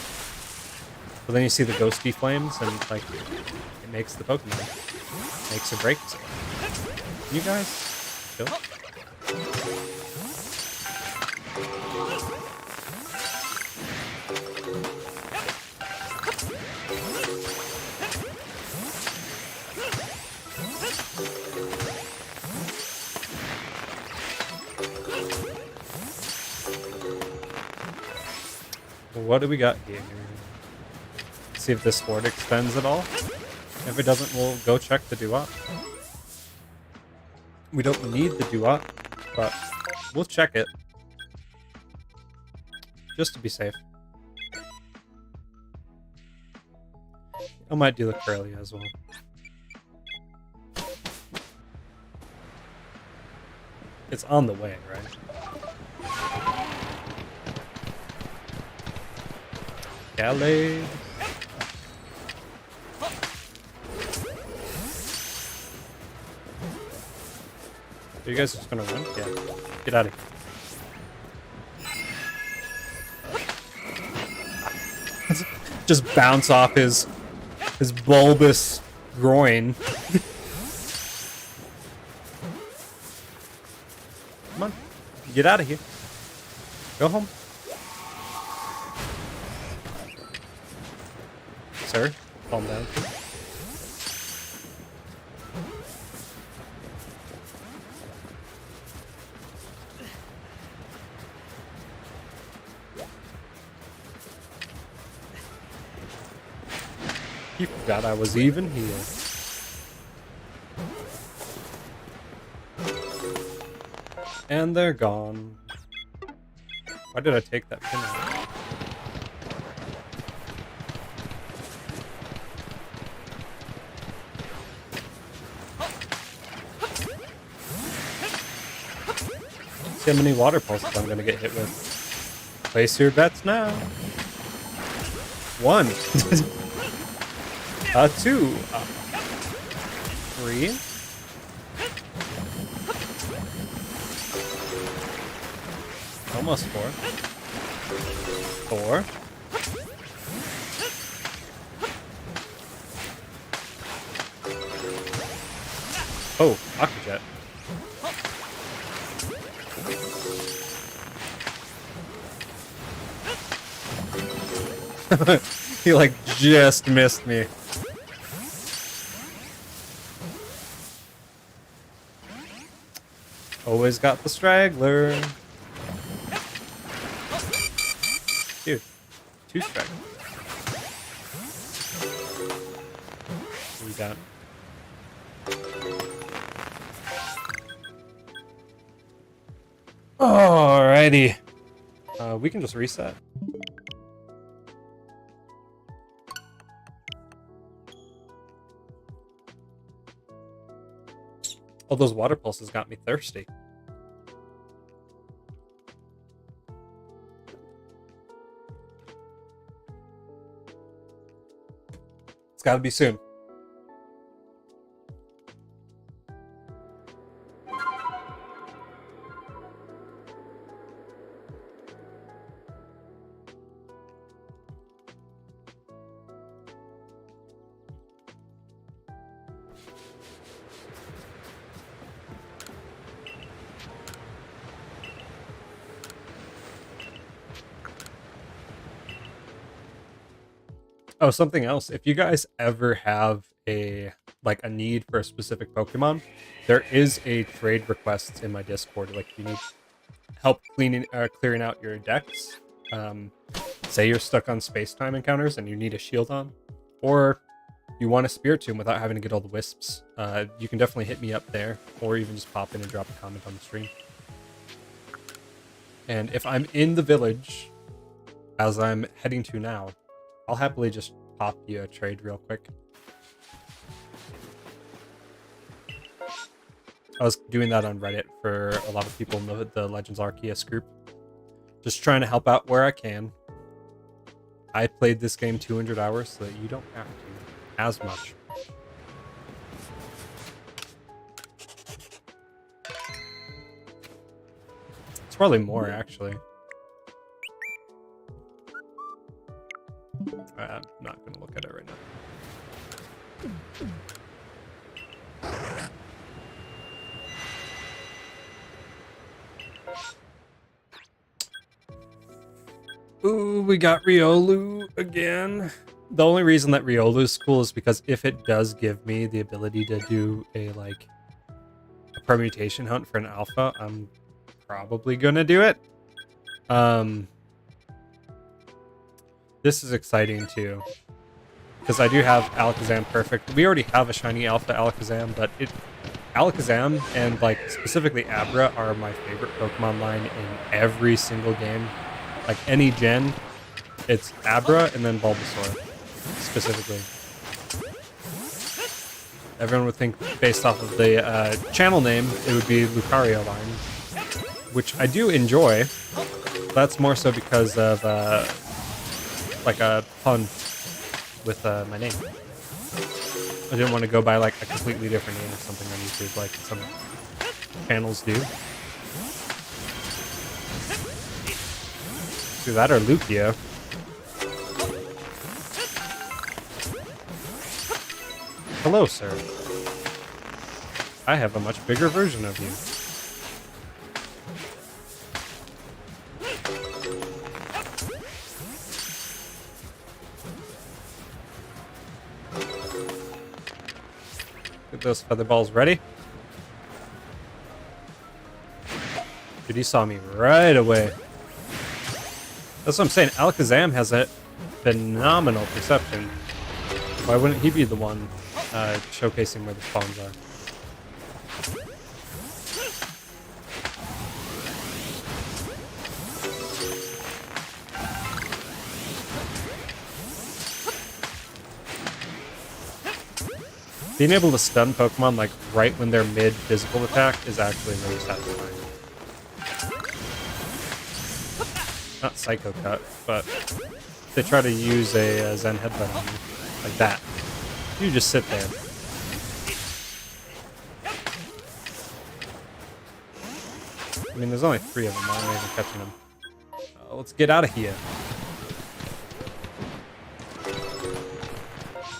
But then you see the ghosty flames, and like it makes the Pokemon. Makes or breaks it. You guys chill. What do we got here? See if this sword extends at all. If it doesn't, we'll go check the doo-wop. We don't need the doo-wop, but we'll check it. Just to be safe. I might do the curly as well. It's on the way, right? PLA. Are you guys just gonna run? Yeah. Get out of here. Just bounce off his bulbous groin. Come on. Get out of here. Go home. Sir, calm down. You forgot I was even here. And they're gone. Why did I take that pin out? See how many water pulses I'm gonna get hit with. Place your bets now. 1. 2. 3. Almost 4. 4. Oh, Aquajet. He like just missed me. Always got the straggler. Dude, 2 stragglers. We got. Alrighty. We can just reset. Oh, those water pulses got me thirsty. It's gotta be soon. Oh, something else. If you guys ever have a need for a specific Pokemon, there is a trade request in my Discord. Like, if you need help clearing out your decks. Say you're stuck on space-time encounters and you need a shield on, or you want a Spirit Tomb without having to get all the wisps. You can definitely hit me up there, or even just pop in and drop a comment on the stream. And if I'm in the village, as I'm heading to now, I'll happily just pop you a trade real quick. I was doing that on Reddit for a lot of people in the Legends Arceus group. Just trying to help out where I can. I played this game 200 hours so that you don't have to as much. It's probably more, actually. I'm not going to look at it right now. Ooh, we got Riolu again. The only reason that Riolu is cool is because if it does give me the ability to do a permutation hunt for an alpha, I'm probably gonna do it. This is exciting too, because I do have Alakazam Perfect. We already have a shiny Alpha Alakazam, but Alakazam and like specifically Abra are my favorite Pokemon line in every single game. Like any gen, it's Abra and then Bulbasaur specifically. Everyone would think based off of the channel name, it would be Lucario line, which I do enjoy. That's more so because of like a pun with my name. I didn't want to go by like a completely different name or something on YouTube like some channels do. Do that or Lugia. Hello, sir. I have a much bigger version of you. Get those feather balls ready. Dude, he saw me right away. That's what I'm saying. Alakazam has a phenomenal perception. Why wouldn't he be the one showcasing where the spawns are? Being able to stun Pokemon like right when they're mid physical attack is actually really satisfying. Not Psycho Cut, but they try to use a Zen Headbutt on you. Like that. You just sit there. I mean, there's only 3 of them. I'm not even catching them. Let's get out of here.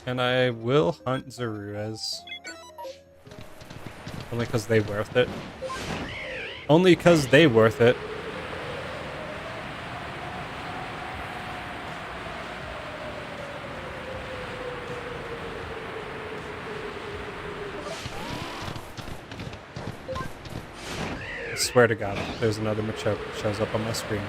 And I will hunt Zaruras. Only because they worth it. Only because they worth it. I swear to God, there's another Machoke that shows up on my screen.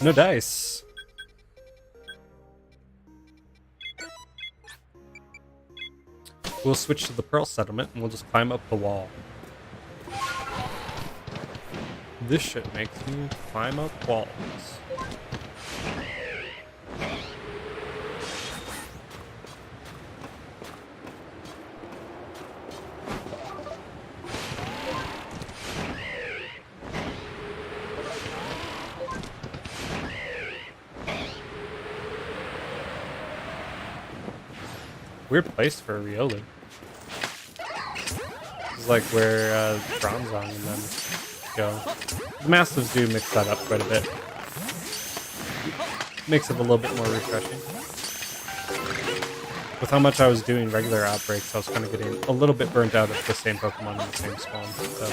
No dice. We'll switch to the Pearl Settlement and we'll just climb up the wall. This shit makes me climb up walls. Weird place for a Riolu. This is like where Bronzong and them go. The Mastiffs do mix that up quite a bit. Makes it a little bit more refreshing. With how much I was doing regular outbreaks, I was kind of getting a little bit burnt out of the same Pokemon in the same spawn. So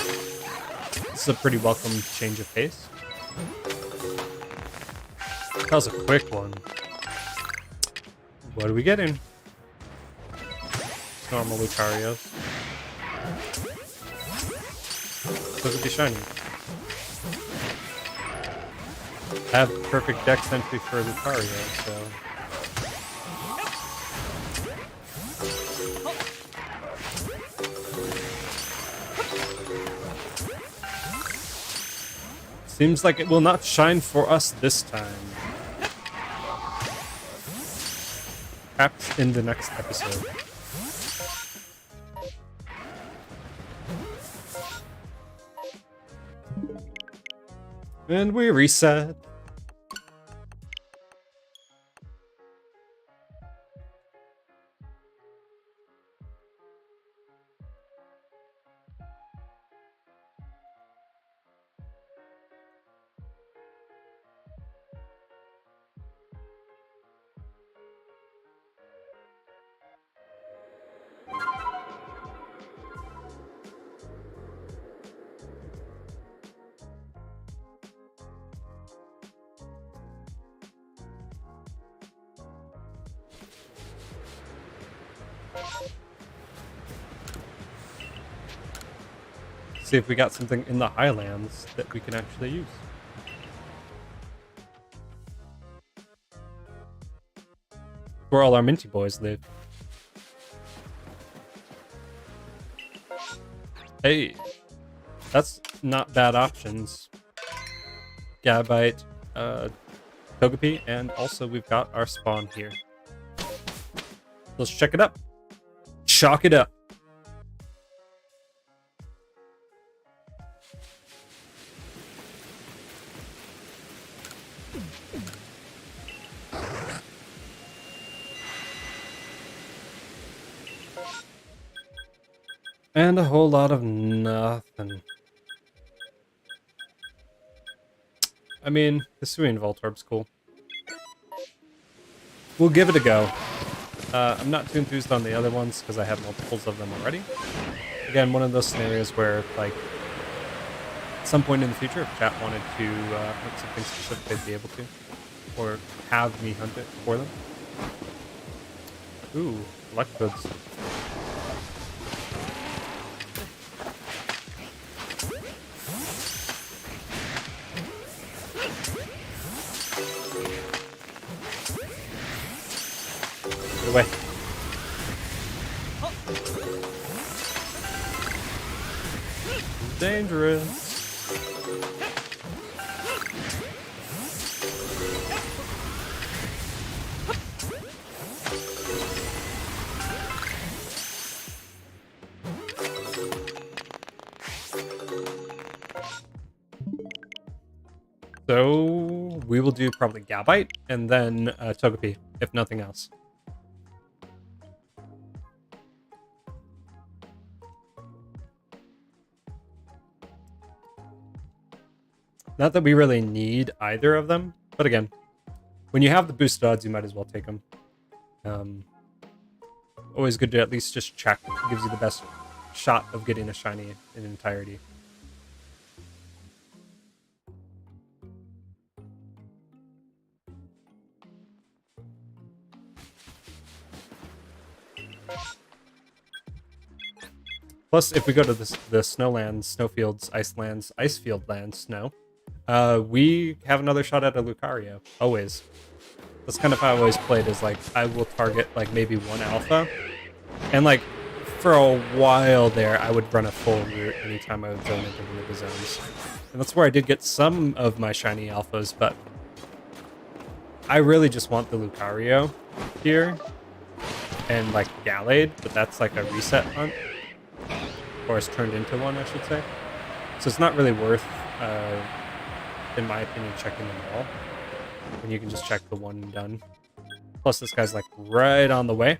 this is a pretty welcome change of pace. That was a quick one. What are we getting? Normal Lucarios. Look at the shiny. I have perfect dex entry for Lucario, so. Seems like it will not shine for us this time. Perhaps in the next episode. And we reset. See if we got something in the Highlands that we can actually use. Where all our minty boys live. Hey, that's not bad options. Gabite, Togepi, and also we've got our spawn here. Let's check it up. Chalk it up. And a whole lot of nothing. I mean, the Hisuian Voltorb's cool. We'll give it a go. I'm not too enthused on the other ones because I have multiples of them already. Again, one of those scenarios where, like, at some point in the future, if chat wanted to hunt something specific, they'd be able to. Or have me hunt it for them. Ooh, Electrodes. Get away. Dangerous. So we will do probably Gabite and then Togepi, if nothing else. Not that we really need either of them, but again, when you have the boosted odds, you might as well take them. Always good to at least just check. It gives you the best shot of getting a shiny in entirety. Plus, if we go to the Snowlands, Snowfields, Icelands, Icefield Lands, Snow, we have another shot at a Lucario, always. That's kind of how I always played, is like, I will target like maybe one alpha, and like, for a while there, I would run a full route anytime I would zone into one of the zones. And that's where I did get some of my shiny alphas, but I really just want the Lucario here, and like Gallade, but that's like a reset hunt. Or it's turned into one, I should say. So it's not really worth, in my opinion, checking them all. When you can just check the one and done. Plus this guy's like right on the way.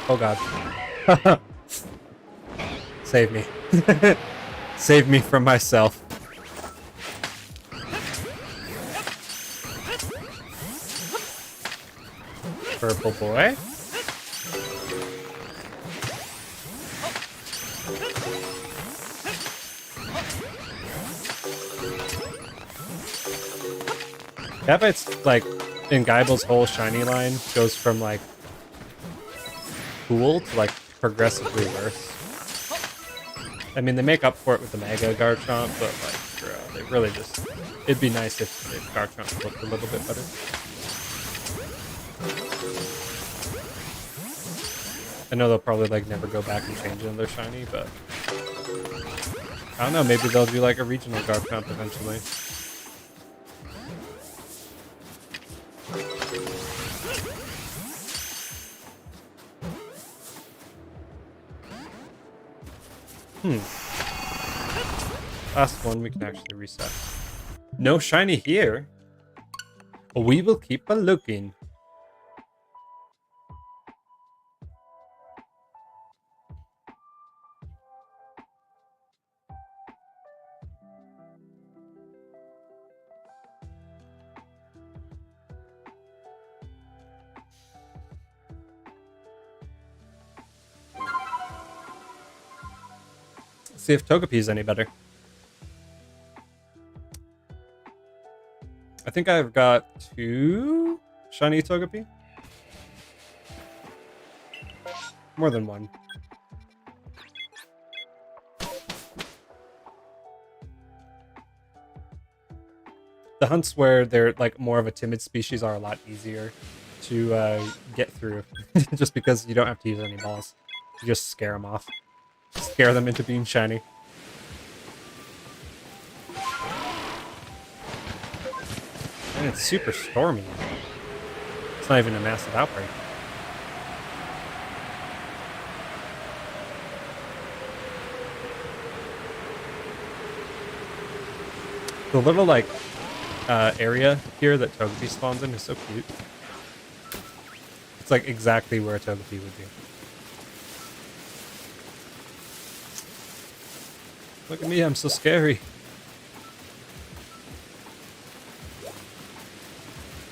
Oh god. Save me. Save me from myself. Purple boy. Gabite's like in Gaible's whole shiny line goes from like cool to like progressively worse. I mean, they make up for it with the Mega Garchomp, but like, bro, they really just, it'd be nice if Garchomp looked a little bit better. I know they'll probably like never go back and change another shiny, but I don't know, maybe they'll do like a regional Garchomp eventually. Last one we can actually reset. No shiny here. We will keep a looking. See if Togepi is any better. I think I've got 2 shiny Togepi. More than 1. The hunts where they're like more of a timid species are a lot easier to get through, just because you don't have to use any balls. You just scare them off. Scare them into being shiny. And it's super stormy. It's not even a massive outbreak. The little like area here that Togepi spawns in is so cute. It's like exactly where a Togepi would be. Look at me, I'm so scary.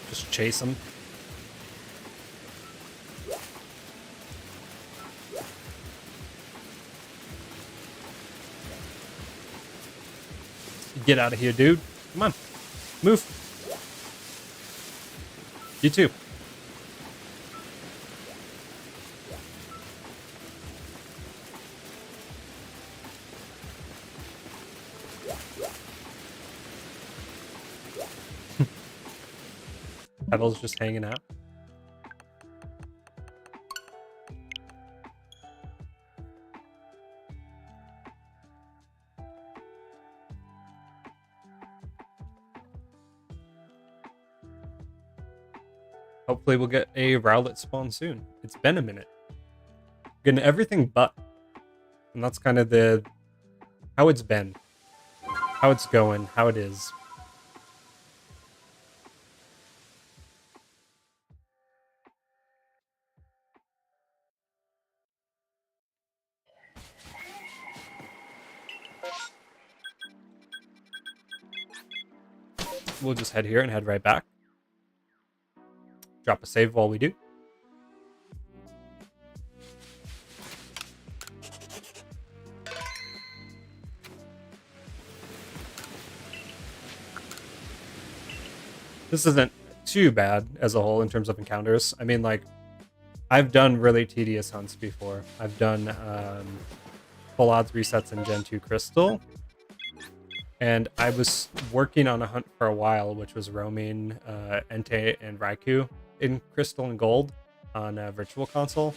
Just chase him. Get out of here, dude. Come on. Move. You too. Petal's just hanging out. Hopefully we'll get a Rowlett spawn soon. It's been a minute. Getting everything but. And that's kind of the how it's been. How it's going, how it is. We'll just head here and head right back. Drop a save while we do. This isn't too bad as a whole in terms of encounters. I mean, like, I've done really tedious hunts before. I've done full odds resets in Gen 2 Crystal. And I was working on a hunt for a while, which was roaming Entei and Raikou in Crystal and Gold on Virtual Console.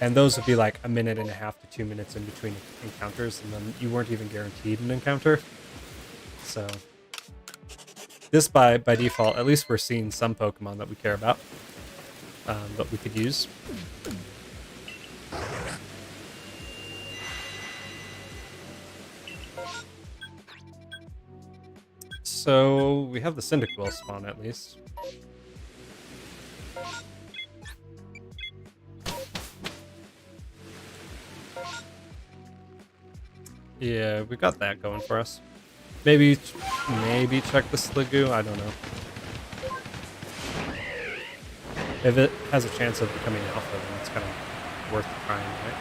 And those would be like 1.5 minutes to 2 minutes in between encounters, and then you weren't even guaranteed an encounter. So this by default, at least we're seeing some Pokemon that we care about, that we could use. So we have the Cyndaquil spawn at least. Yeah, we got that going for us. Maybe check the Sliggoo, I don't know. If it has a chance of becoming alpha, then it's kind of worth trying, right?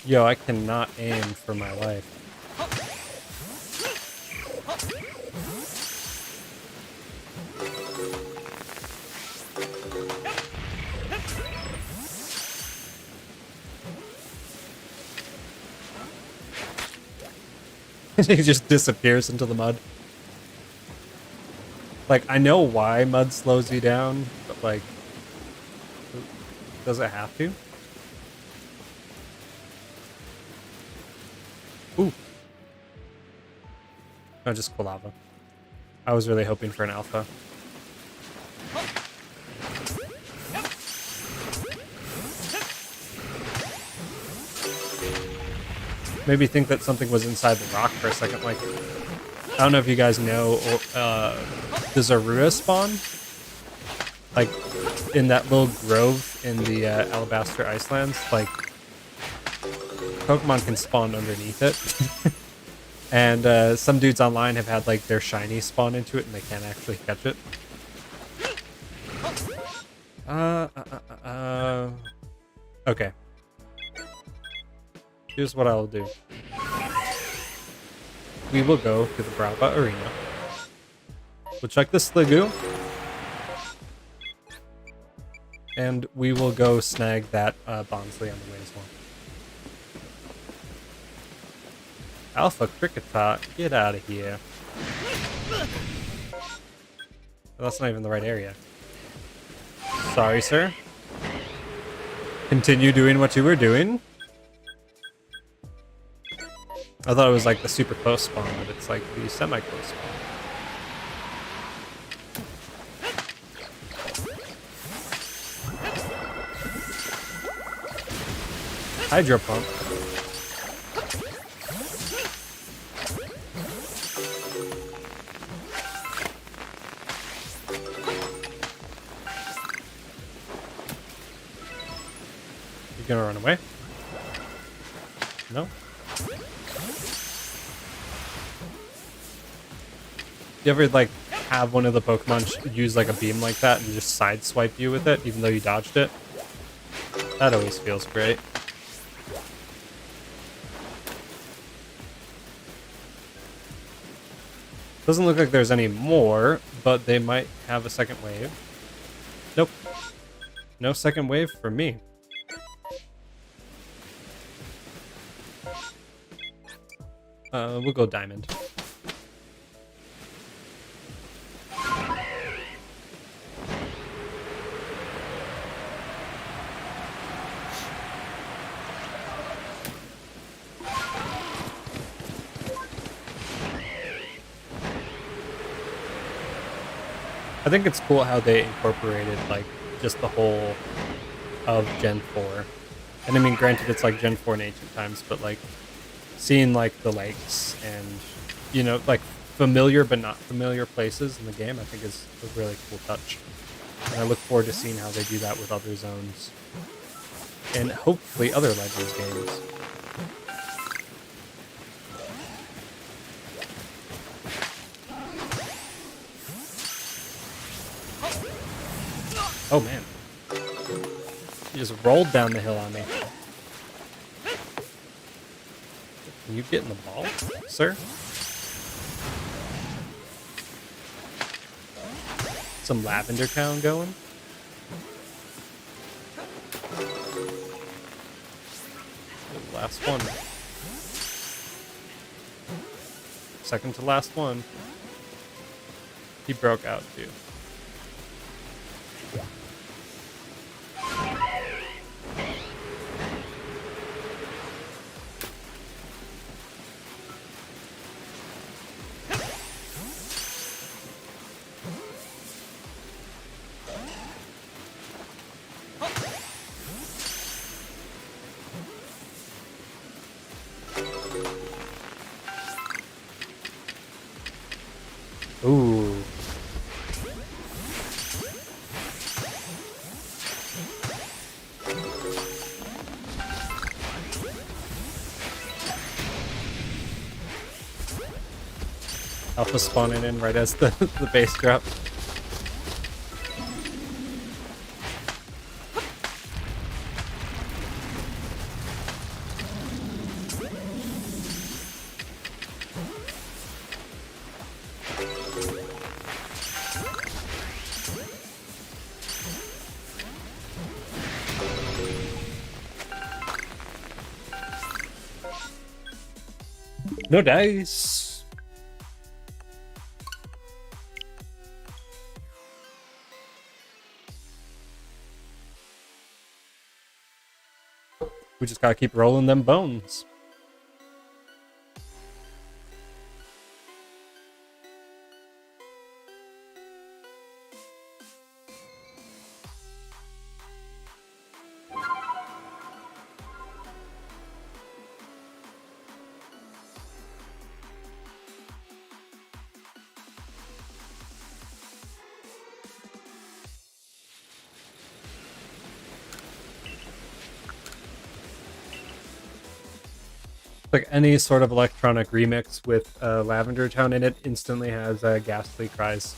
Yo, I cannot aim for my life. He just disappears into the mud. Like, I know why mud slows you down, but like, does it have to? Ooh. No, just Quilava. I was really hoping for an alpha. Made me think that something was inside the rock for a second. Like, I don't know if you guys know, the Zorua spawn? Like, in that little grove in the Alabaster Icelands, like, Pokemon can spawn underneath it. And some dudes online have had like their shiny spawn into it and they can't actually catch it. Okay. Here's what I'll do. We will go to the Brava Arena. We'll check the Sliggoo. And we will go snag that Bonsly on the way as well. Alpha Cricketot, get out of here. Well, that's not even the right area. Sorry, sir. Continue doing what you were doing. I thought it was like the super close spawn, but it's like the semi-close spawn. Hydro Pump. You gonna run away? No? You ever like have one of the Pokemon use like a beam like that and just sideswipe you with it even though you dodged it? That always feels great. Doesn't look like there's any more, but they might have a second wave. Nope. No second wave for me. We'll go Diamond. I think it's cool how they incorporated like just the whole of Gen 4. And I mean, granted, it's like Gen 4 in ancient times, but like seeing like the lakes and, you know, like familiar but not familiar places in the game, I think is a really cool touch. And I look forward to seeing how they do that with other zones and hopefully other Legends games. Oh man. He just rolled down the hill on me. Can you get in the ball, sir? Some Lavender Town going. Last one. Second to last one. He broke out too. Ooh. Alpha spawning in right as the base drop. No dice. We just gotta keep rolling them bones. Like any sort of electronic remix with Lavender Town in it instantly has ghastly cries.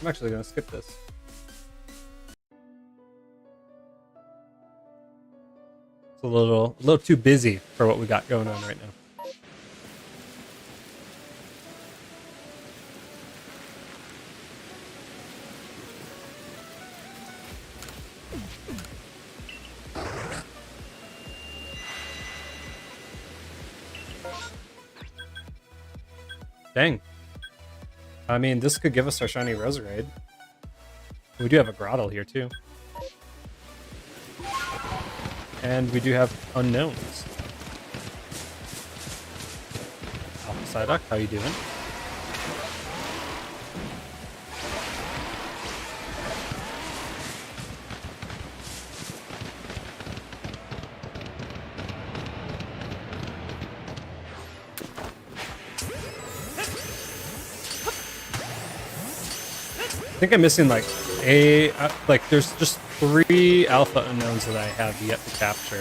I'm actually gonna skip this. It's a little too busy for what we got going on right now. Dang. I mean, this could give us our shiny Roserade. We do have a Grottle here, too. And we do have unknowns. Alpha Psyduck, how you doing? I think I'm missing like there's just 3 alpha unknowns that I have yet to capture.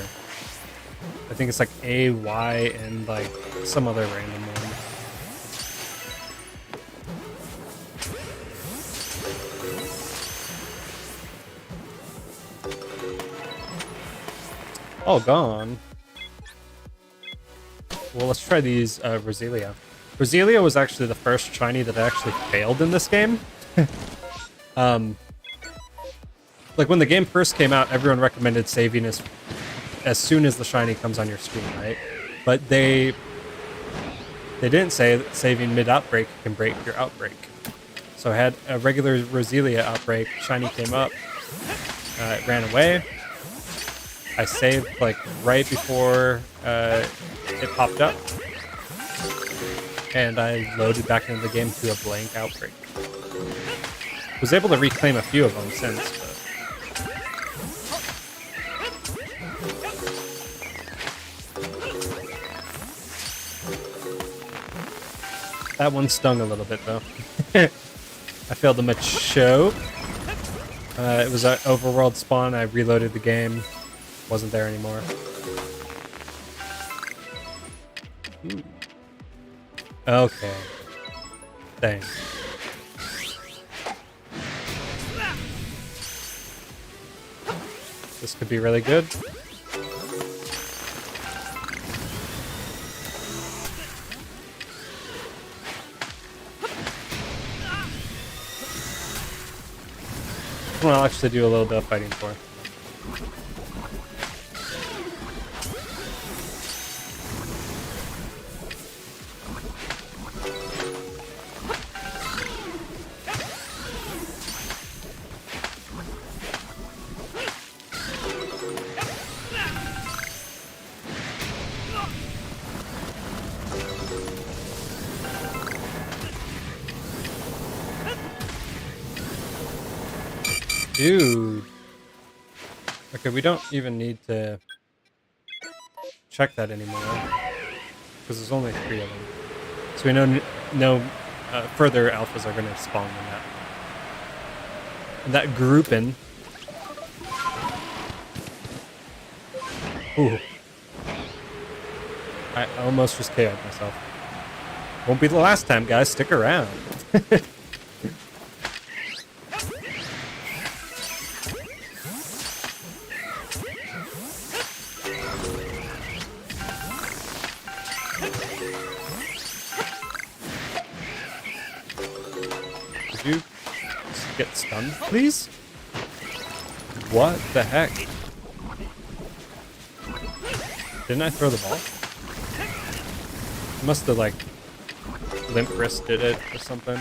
I think it's like A, Y, and like some other random one. All gone. Well, let's try these Roselia. Roselia was actually the first shiny that I actually failed in this game. Like when the game first came out, everyone recommended saving as soon as the shiny comes on your screen, right? But they didn't say that saving mid-outbreak can break your outbreak. So I had a regular Roselia outbreak, shiny came up, it ran away. I saved like right before it popped up, and I loaded back into the game to a blank outbreak. Was able to reclaim a few of them since, but that one stung a little bit though. I failed the Macho. It was an overworld spawn. I reloaded the game. Wasn't there anymore. Ooh. Okay. Dang. This could be really good. Well, I'll actually do a little bit of fighting for. Dude. Okay, we don't even need to check that anymore because there's only 3 of them. So we know no further alphas are going to spawn in that. And that grouping. Ooh. I almost just KO'd myself. Won't be the last time, guys. Stick around. Did you get stunned, please? What the heck? Didn't I throw the ball? I must have like limp wristed it or something.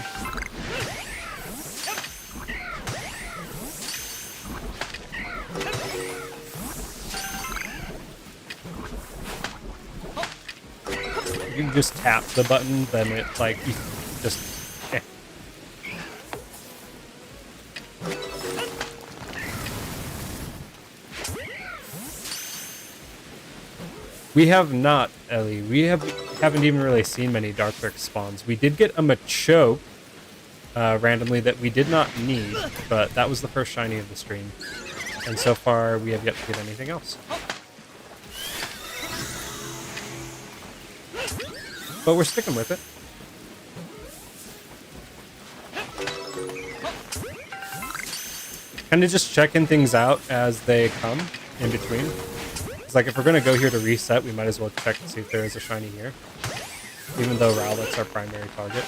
You can just tap the button, then it like you just We have not, Ellie. Haven't even really seen many Dark Brick spawns. We did get a Machoke randomly that we did not need, but that was the first shiny of the stream. And so far, we have yet to get anything else. But we're sticking with it. Kind of just checking things out as they come in between. It's like if we're going to go here to reset, we might as well check to see if there is a shiny here. Even though Rowlett's our primary target.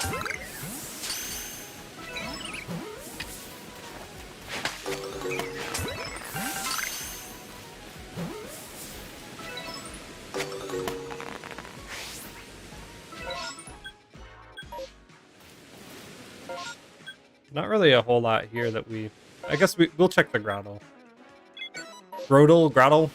Not really a whole lot here that we... I guess we'll check the Groudle. Groudle?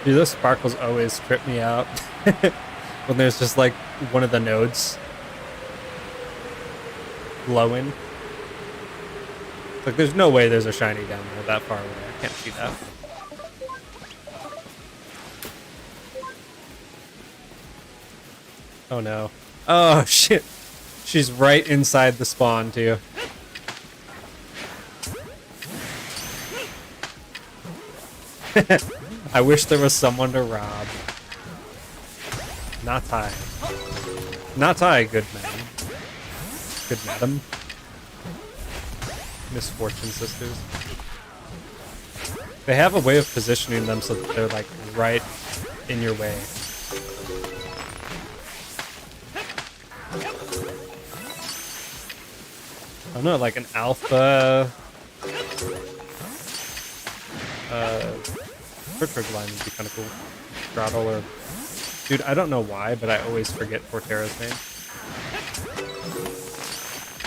Dude, those sparkles always trip me out. When there's just like one of the nodes glowing. Like, there's no way there's a shiny down there that far away. I can't see that. Oh no. Oh shit. She's right inside the spawn too. I wish there was someone to rob. Not I. Not I, good man. Good madam. Misfortune sisters. They have a way of positioning them so that they're like right in your way. I don't know, like an alpha Turtwig line would be kind of cool. Groudle or... Dude, I don't know why, but I always forget Forterra's name.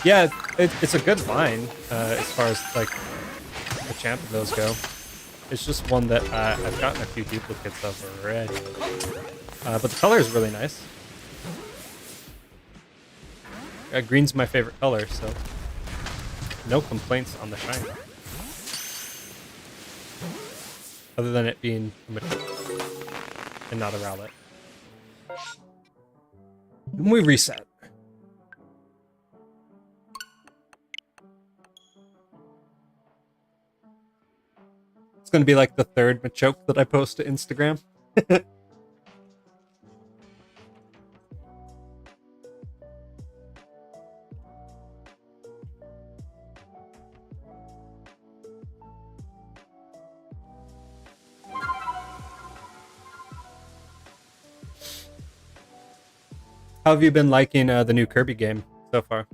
Yeah, it's a good line as far as like the champ of those go. It's just one that I've gotten a few duplicates of already. But the color is really nice. Green's my favorite color, so no complaints on the shine. Other than it being a Machoke and not a Rowlett. And we reset. It's going to be like the third Machoke that I post to Instagram. How have you been liking the new Kirby game so far?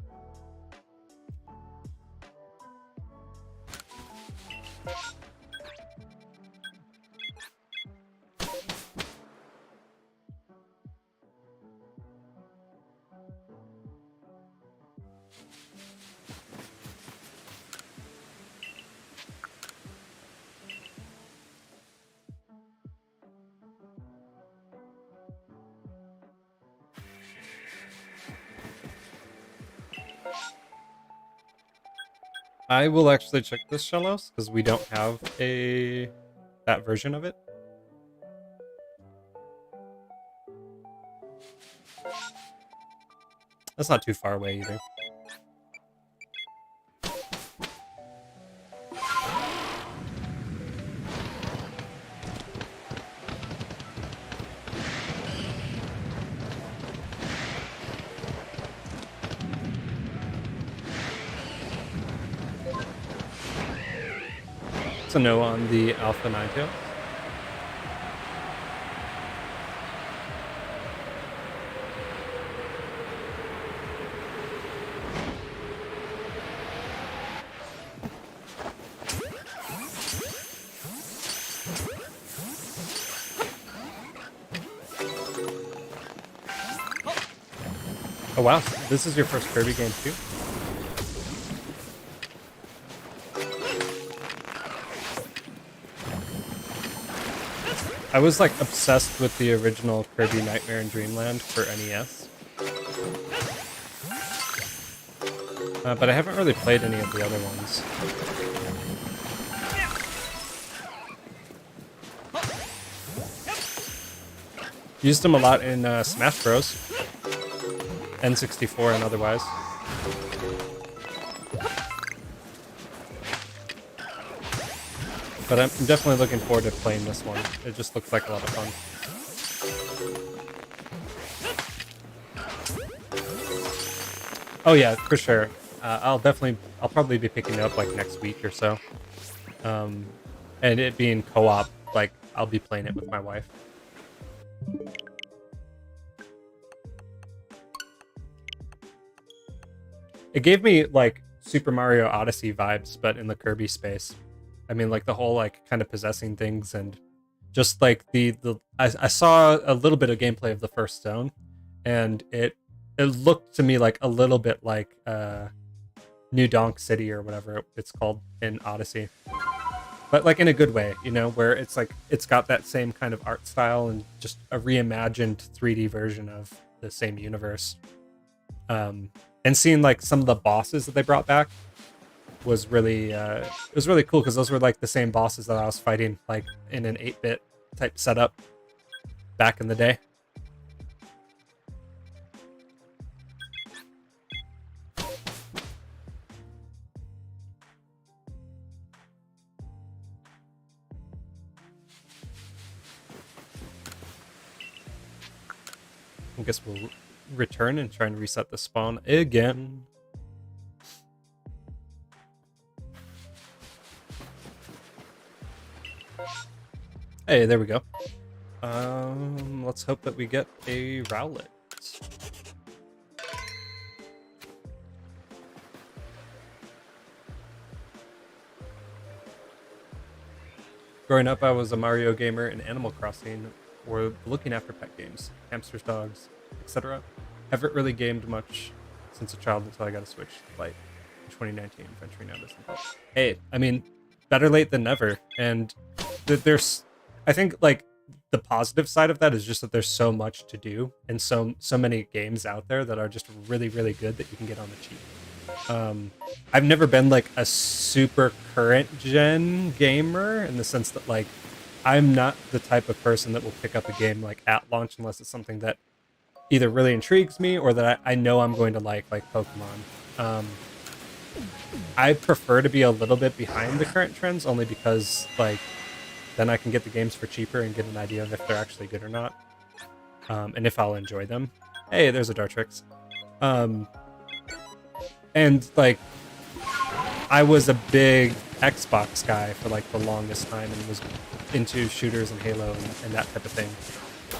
I will actually check this Shellos because we don't have that version of it. That's not too far away either. It's a no on the Alpha Ninetales. Oh wow, this is your first Kirby game too? I was like obsessed with the original Kirby Nightmare in Dreamland for NES. But I haven't really played any of the other ones. Used them a lot in Smash Bros. N64 and otherwise. But I'm definitely looking forward to playing this one. It just looks like a lot of fun. Oh yeah, for sure. I'll probably be picking it up like next week or so. And it being co-op, like I'll be playing it with my wife. It gave me like Super Mario Odyssey vibes, but in the Kirby space. I mean, like the whole like kind of possessing things and just like I saw a little bit of gameplay of the first zone, and it looked to me like a little bit like New Donk City or whatever it's called in Odyssey, but like in a good way, you know, where it's like it's got that same kind of art style and just a reimagined 3D version of the same universe. And seeing like some of the bosses that they brought back was really it was really cool because those were like the same bosses that I was fighting like in an 8-bit type setup back in the day. I guess we'll return and try and reset the spawn again. Hey, there we go. Let's hope that we get a Rowlett. Growing up, I was a Mario gamer in Animal Crossing, or looking after pet games, hamsters, dogs, etc. Haven't really gamed much since a child until I got a Switch Lite in 2019, venturing out as an adult. Hey, I mean, better late than never. And there's, I think, like, the positive side of that is just that there's so much to do and so many games out there that are just really, really good that you can get on the cheap. I've never been like a super current gen gamer in the sense that like I'm not the type of person that will pick up a game like at launch unless it's something that either really intrigues me or that I know I'm going to like Pokemon. I prefer to be a little bit behind the current trends only because like then I can get the games for cheaper and get an idea of if they're actually good or not, and if I'll enjoy them. Hey, there's a Dartrix. And like I was a big Xbox guy for like the longest time and was into shooters and Halo and that type of thing.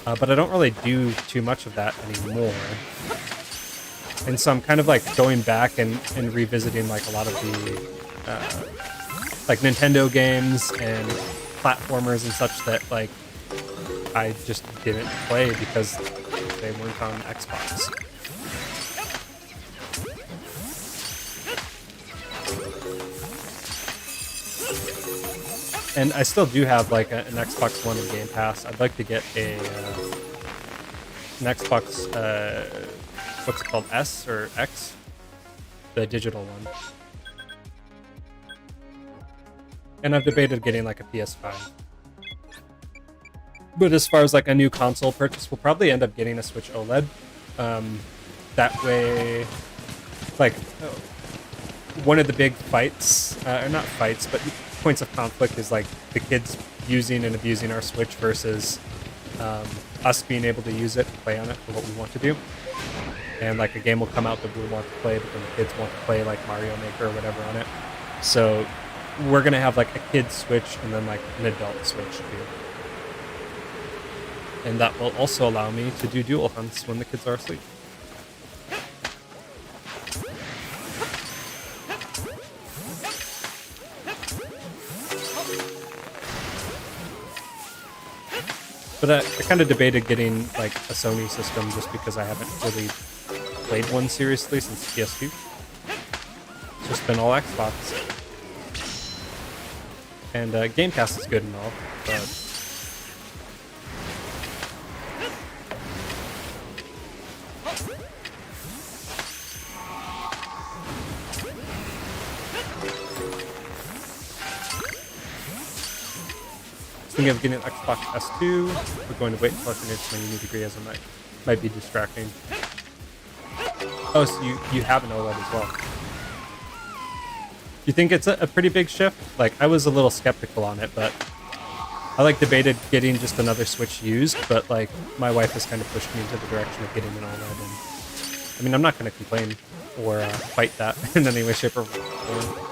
But I don't really do too much of that anymore. And so I'm kind of like going back and revisiting like a lot of the like Nintendo games and platformers and such that like I just didn't play because they weren't on Xbox. And I still do have like an Xbox One and Game Pass. I'd like to get an Xbox, what's it called, S or X? The digital one. And I've debated getting like a PS5. But as far as like a new console purchase, we'll probably end up getting a Switch OLED. That way, like, one of the big fights, or not fights, but points of conflict is like the kids using and abusing our Switch versus us being able to use it and play on it for what we want to do. And like a game will come out that we want to play, but then the kids want to play like Mario Maker or whatever on it. So we're gonna have like a kid's Switch and then like an adult Switch too. And that will also allow me to do dual hunts when the kids are asleep. But I kind of debated getting like a Sony system just because I haven't really played one seriously since PS2. It's just been all Xbox. And Game Pass is good and all, but Thinking of getting an Xbox S2. We're going to wait until I finish my uni degree, as it might be distracting. Oh, so you have an OLED as well. You think it's a pretty big shift? Like, I was a little skeptical on it, but I like debated getting just another Switch used, but like my wife has kind of pushed me into the direction of getting an OLED, and I mean, I'm not going to complain or fight that in any way, shape, or form.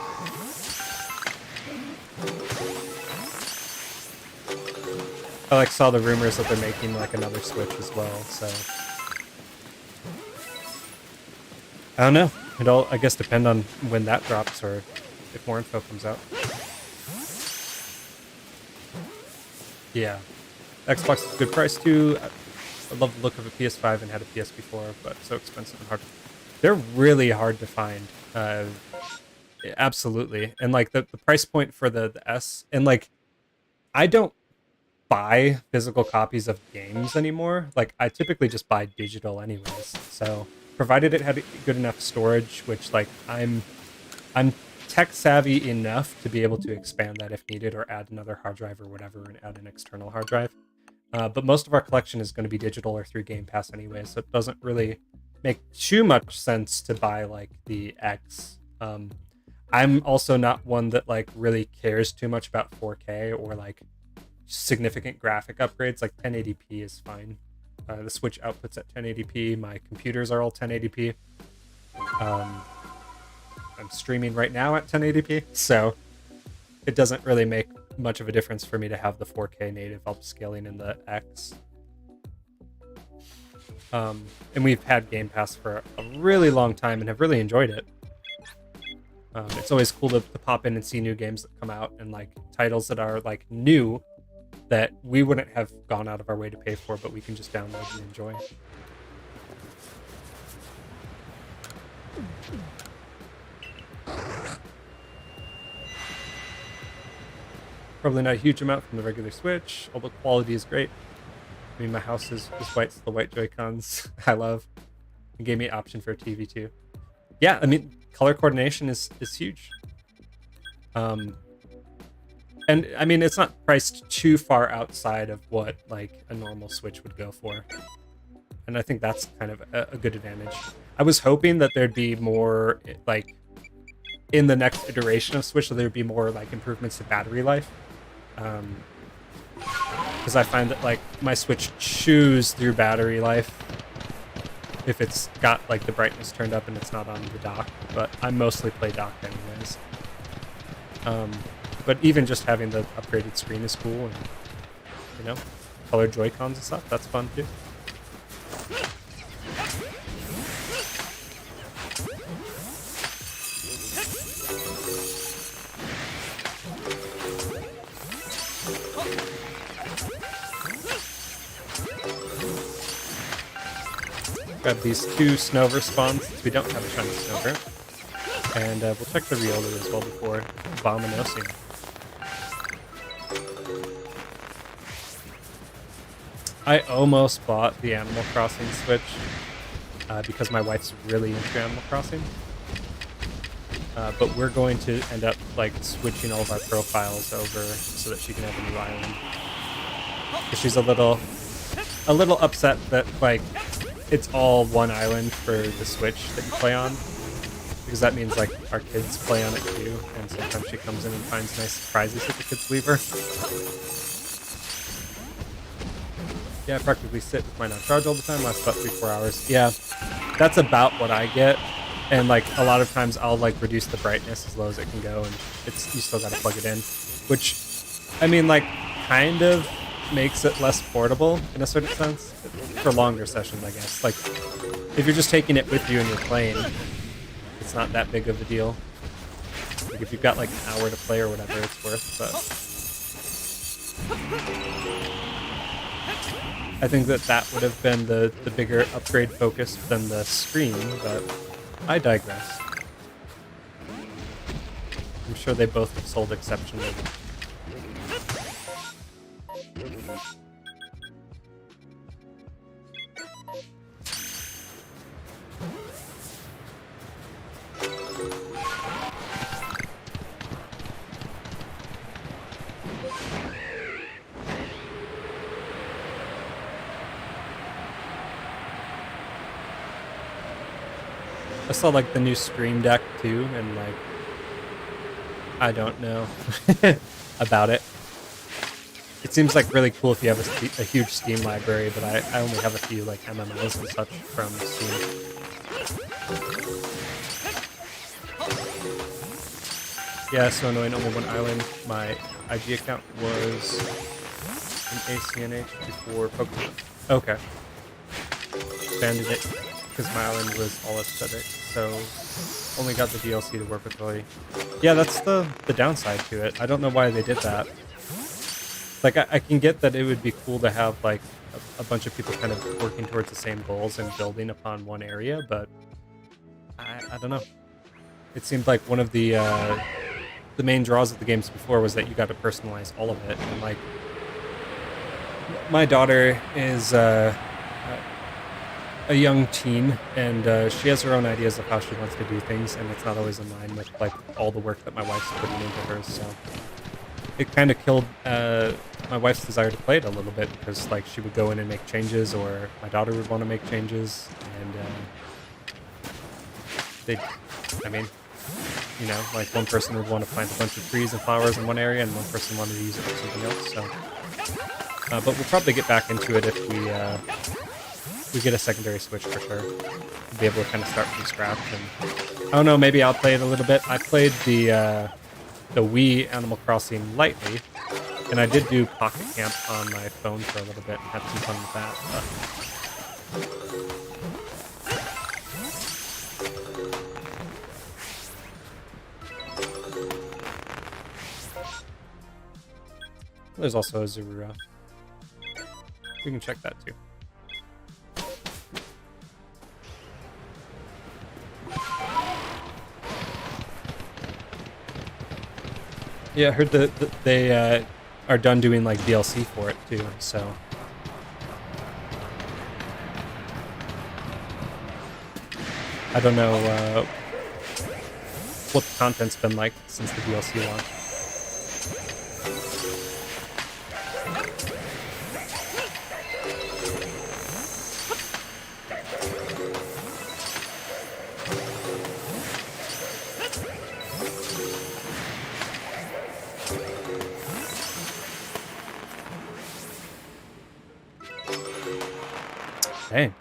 I like saw the rumors that they're making like another Switch as well, so I don't know. It'll, I guess, depend on when that drops or if more info comes out. Yeah, Xbox is a good price too. I love the look of a PS5 and had a PS before, but so expensive and hard. They're really hard to find. Absolutely, and like the price point for the S, and like I don't buy physical copies of games anymore. Like I typically just buy digital anyways. So provided it had good enough storage, which like I'm tech savvy enough to be able to expand that if needed, or add another hard drive or whatever, and add an external hard drive. But most of our collection is going to be digital or through Game Pass anyway, so it doesn't really make too much sense to buy like the X. I'm also not one that like really cares too much about 4K or like significant graphic upgrades. Like 1080p is fine. The Switch outputs at 1080p. My computers are all 1080p. I'm streaming right now at 1080p, so it doesn't really make much of a difference for me to have the 4K native upscaling in the X. And we've had Game Pass for a really long time and have really enjoyed it. It's always cool to pop in and see new games that come out, and like titles that are like new that we wouldn't have gone out of our way to pay for, but we can just download and enjoy. Probably not a huge amount from the regular Switch, although quality is great. I mean, my house is white, so the white Joy-Cons I love. It gave me an option for a TV too. Yeah, I mean, color coordination is huge. And I mean, it's not priced too far outside of what like a normal Switch would go for. And I think that's kind of a good advantage. I was hoping that there'd be more like in the next iteration of Switch, so there'd be more like improvements to battery life. Because I find that like my Switch chews through battery life if it's got like the brightness turned up and it's not on the dock, but I mostly play docked anyways. But even just having the upgraded screen is cool, and you know, colored Joy-Cons and stuff, that's fun too. Grab these 2 Snover spawns since we don't have a shiny Snover. And we'll check the Rowlett as well before Abominosing. I almost bought the Animal Crossing Switch because my wife's really into Animal Crossing. But we're going to end up like switching all of our profiles over so that she can have a new island. She's a little upset that like it's all one island for the Switch that you play on, because that means like our kids play on it too, and sometimes she comes in and finds nice surprises that the kids leave her. Yeah, I practically sit with mine on charge all the time, lasts about 3-4 hours. Yeah, that's about what I get, and like a lot of times I'll like reduce the brightness as low as it can go, and it's you still got to plug it in, which I mean like kind of makes it less portable in a certain sense for longer sessions, I guess. Like if you're just taking it with you and you're playing, it's not that big of a deal. Like if you've got like an hour to play or whatever, it's worth. But I think that would have been the bigger upgrade focus than the screen, but I digress. I'm sure they both have sold exceptionally. I saw like the new Stream Deck too, and like I don't know about it. It seems like really cool if you have a huge Steam library, but I only have a few like MMOs and such from Steam. Yeah, so annoying. Only one island. My IG account was an ACNH before Pokemon. Okay. Expanded it because my island was all aesthetic, so only got the DLC to work with really. Yeah, that's the downside to it. I don't know why they did that. Like, I can get that it would be cool to have, like, a bunch of people kind of working towards the same goals and building upon one area, but I don't know. It seemed like one of the main draws of the games before was that you got to personalize all of it, and, like, my daughter is a young teen, and she has her own ideas of how she wants to do things, and it's not always in line with, like, all the work that my wife's putting into hers, so it kind of killed my wife's desire to play it a little bit, because like she would go in and make changes, or my daughter would want to make changes, and I mean, you know, like one person would want to plant a bunch of trees and flowers in one area, and one person wanted to use it for something else. So, but we'll probably get back into it if we get a secondary Switch for sure. We'll be able to kind of start from scratch, and I don't know, maybe I'll play it a little bit. I played the Wii Animal Crossing lightly, and I did do Pocket Camp on my phone for a little bit and had some fun with that. There's also a Zorua. We can check that too. Yeah, I heard that they are done doing like DLC for it too, so I don't know what the content's been like since the DLC launch. Hey.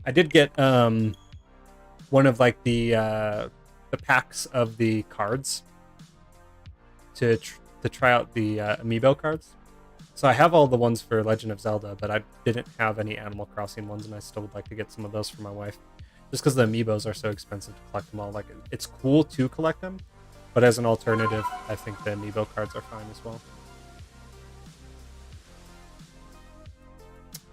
I did get one of like the packs of the cards to try out the amiibo cards. So I have all the ones for Legend of Zelda, but I didn't have any Animal Crossing ones, and I still would like to get some of those for my wife, just because the amiibos are so expensive to collect them all. Like, it's cool to collect them, but as an alternative, I think the amiibo cards are fine as well.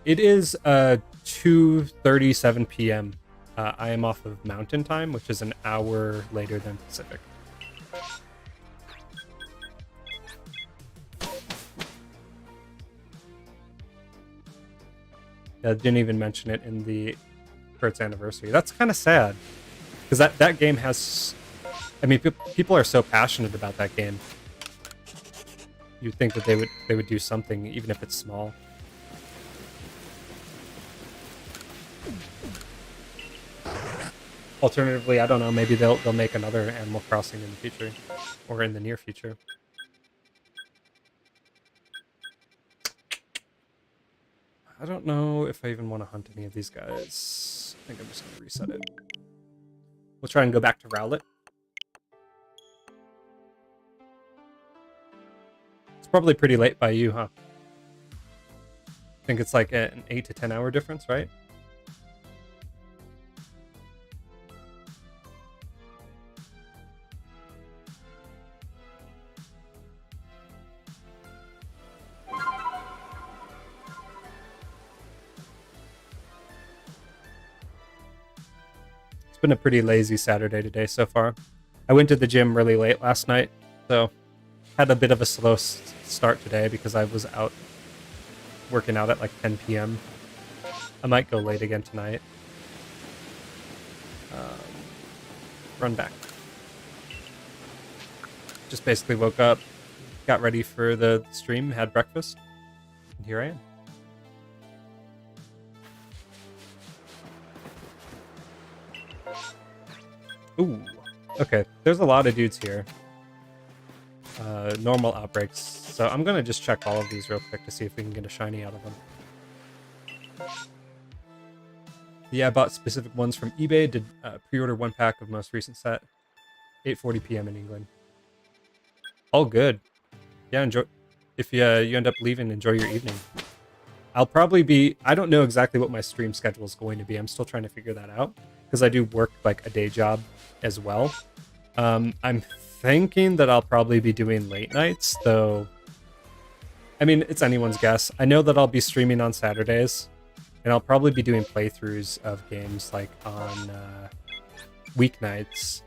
It is 2:37 p.m. I am off of Mountain Time, which is an hour later than Pacific. I didn't even mention it in for its anniversary. That's kind of sad, because that game has. I mean, people are so passionate about that game. You'd think that they would do something, even if it's small. Alternatively, I don't know. Maybe they'll make another Animal Crossing in the future, or in the near future. I don't know if I even want to hunt any of these guys. I think I'm just gonna reset it. We'll try and go back to Rowlett. It's probably pretty late by you, huh? I think it's like an 8 to 10 hour difference, right? It's been a pretty lazy Saturday today so far. I went to the gym really late last night, so had a bit of a slow start today because I was out working out at like 10 p.m. I might go late again tonight. Run back. Just basically woke up, got ready for the stream, had breakfast, and here I am. Ooh, okay. There's a lot of dudes here. Normal outbreaks. So I'm gonna just check all of these real quick to see if we can get a shiny out of them. Yeah, I bought specific ones from eBay. Did pre-order 1 pack of most recent set. 8:40 p.m. in England. All good. Yeah, enjoy. If you end up leaving, enjoy your evening. I'll probably be... I don't know exactly what my stream schedule is going to be. I'm still trying to figure that out because I do work like a day job as well. I'm thinking that I'll probably be doing late nights, though. I mean, it's anyone's guess. I know that I'll be streaming on Saturdays, and I'll probably be doing playthroughs of games like on weeknights.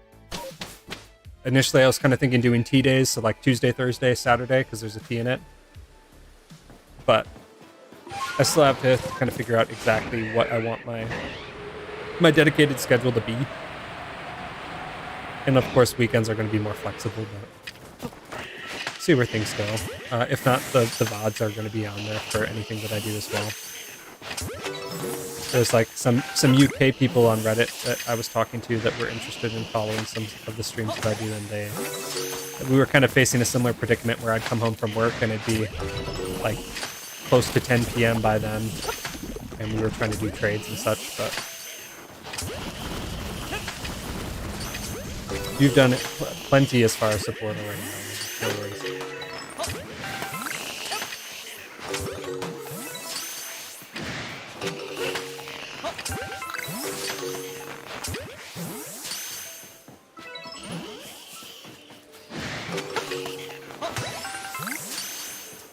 Initially, I was kind of thinking doing T days, so like Tuesday, Thursday, Saturday, because there's a T in it. But I still have to kind of figure out exactly what I want my dedicated schedule to be. And of course, weekends are going to be more flexible, but see where things go. If not, the VODs are going to be on there for anything that I do as well. There's like some UK people on Reddit that I was talking to that were interested in following some of the streams that I do, and we were kind of facing a similar predicament where I'd come home from work and it'd be like close to 10 p.m. by then, and we were trying to do trades and such, but you've done plenty as far as support already. No worries.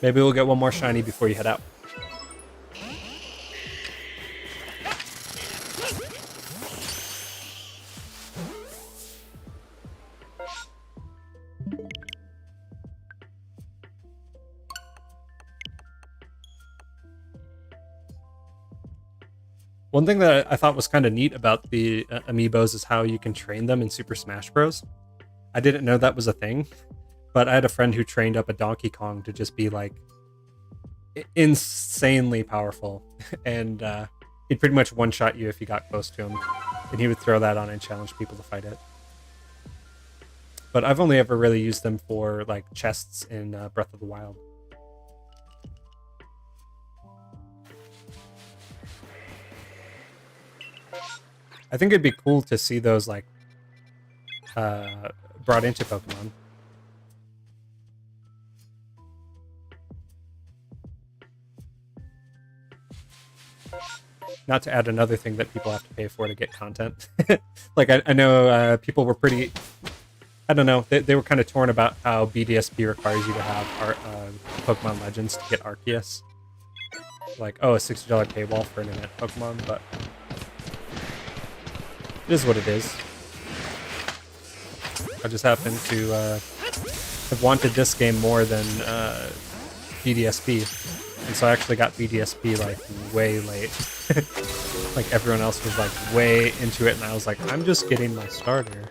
Maybe we'll get one more shiny before you head out. One thing that I thought was kind of neat about the amiibos is how you can train them in Super Smash Bros. I didn't know that was a thing, but I had a friend who trained up a Donkey Kong to just be like insanely powerful, and he'd pretty much one-shot you if you got close to him, and he would throw that on and challenge people to fight it. But I've only ever really used them for like chests in Breath of the Wild. I think it'd be cool to see those like brought into Pokemon. Not to add another thing that people have to pay for to get content. Like I know people were pretty, I don't know, they were kind of torn about how BDSP requires you to have Pokemon Legends to get Arceus. Like, oh, a $60 paywall for an event Pokemon, but it is what it is. I just happen to have wanted this game more than BDSP, and so I actually got BDSP like way late. Like everyone else was like way into it, and I was like, I'm just getting my starter.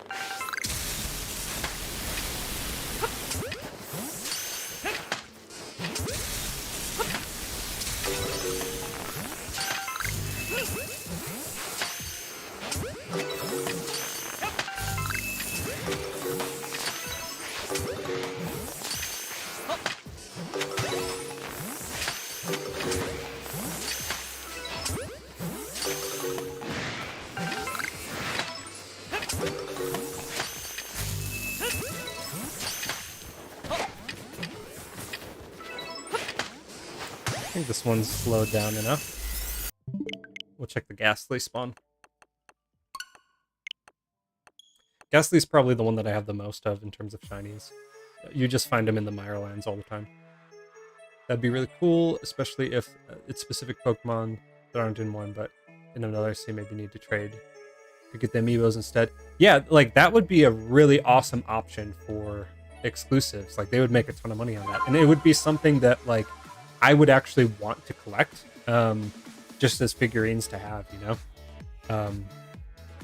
I think this one's slowed down enough. We'll check the Ghastly spawn. Ghastly's probably the one that I have the most of in terms of shinies. You just find them in the Mirelands all the time. That'd be really cool, especially if it's specific Pokemon that aren't in one, but in another, so you maybe need to trade to get the amiibos instead. Yeah, like that would be a really awesome option for exclusives. Like they would make a ton of money on that, and it would be something that like I would actually want to collect, just as figurines to have, you know?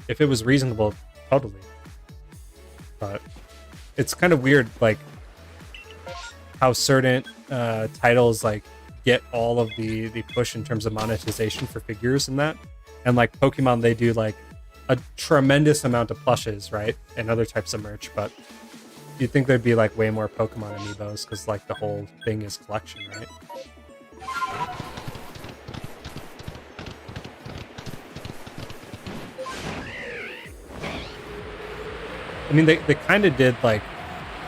If it was reasonable, totally. But it's kind of weird, like, how certain titles like get all of the push in terms of monetization for figures and that. And like Pokemon, they do like a tremendous amount of plushes, right? And other types of merch, but you'd think there'd be like way more Pokemon amiibos because like the whole thing is collection, right? I mean, they kind of did like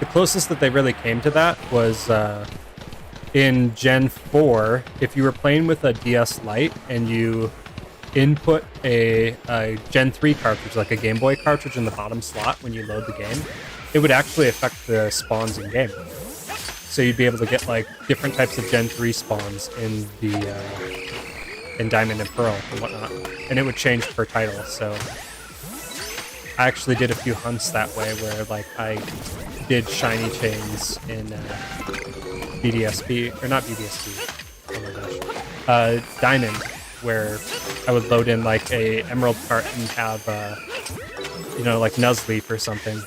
the closest that they really came to that was in Gen 4. If you were playing with a DS Lite and you input a Gen 3 cartridge, like a Game Boy cartridge in the bottom slot when you load the game, it would actually affect the spawns in game. So you'd be able to get like different types of Gen 3 spawns in the in Diamond and Pearl and whatnot, and it would change per title. So I actually did a few hunts that way where like I did shiny chains in BDSP, or not BDSP, oh my gosh, Diamond, where I would load in like a Emerald cart and have you know, like Nuzleaf or something.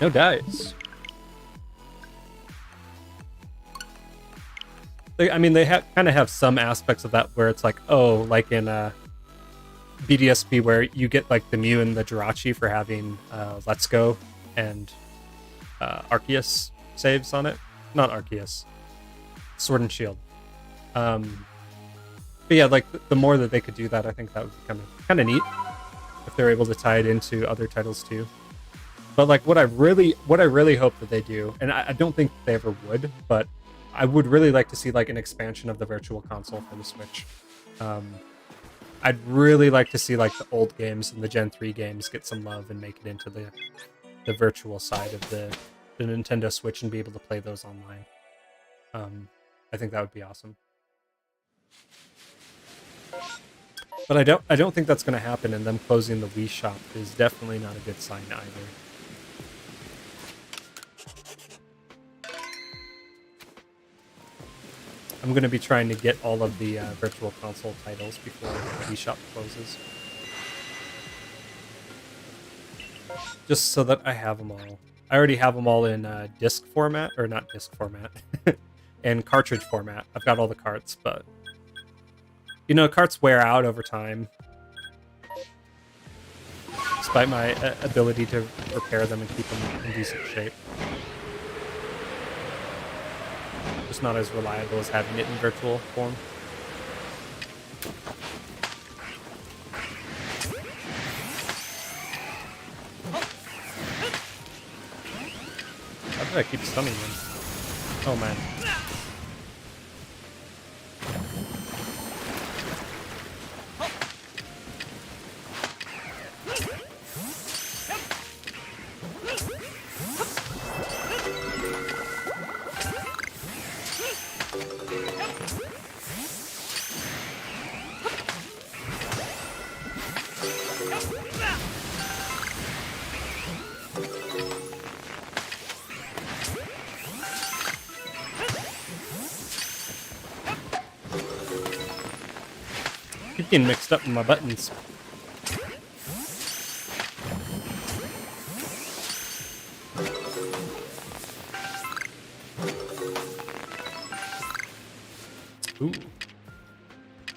No dice. I mean, they kind of have some aspects of that where it's like, oh, like in BDSP where you get like the Mew and the Jirachi for having Let's Go and Arceus saves on it. Not Arceus. Sword and Shield. But yeah, like the more that they could do that, I think that would be kind of neat if they're able to tie it into other titles too. But like what I really hope that they do, and I don't think they ever would, but I would really like to see like an expansion of the Virtual Console for the Switch. I'd really like to see like the old games and the Gen 3 games get some love and make it into the virtual side of the Nintendo Switch and be able to play those online. I think that would be awesome. But I don't think that's going to happen, and them closing the Wii shop is definitely not a good sign either. I'm going to be trying to get all of the Virtual Console titles before the eShop closes. Just so that I have them all. I already have them all in disc format, or not disc format, in cartridge format. I've got all the carts, but you know, carts wear out over time. Despite my ability to repair them and keep them in decent shape. Just not as reliable as having it in virtual form. How did I keep stunning them? Oh man. Getting mixed up in my buttons. Ooh.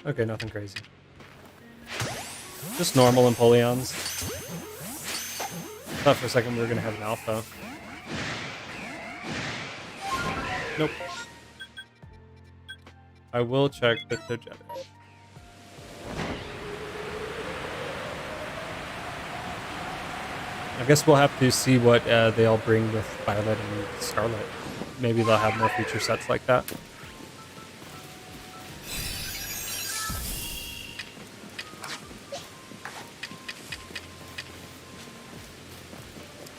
Okay, nothing crazy. Just normal Empoleons. Thought for a second we were gonna have an alpha. Nope. I will check the Togetic. I guess we'll have to see what they all bring with Violet and Scarlet. Maybe they'll have more feature sets like that.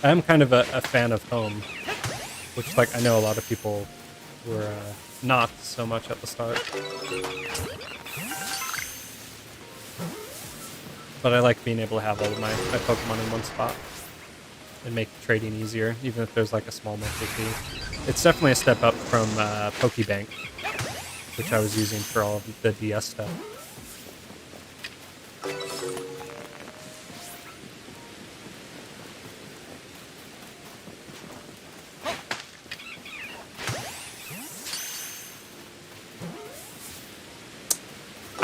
I am kind of a fan of Home, which like I know a lot of people were not so much at the start. But I like being able to have all of my Pokemon in one spot and make trading easier, even if there's like a small monthly fee. It's definitely a step up from Pokebank, which I was using for all of the DS stuff.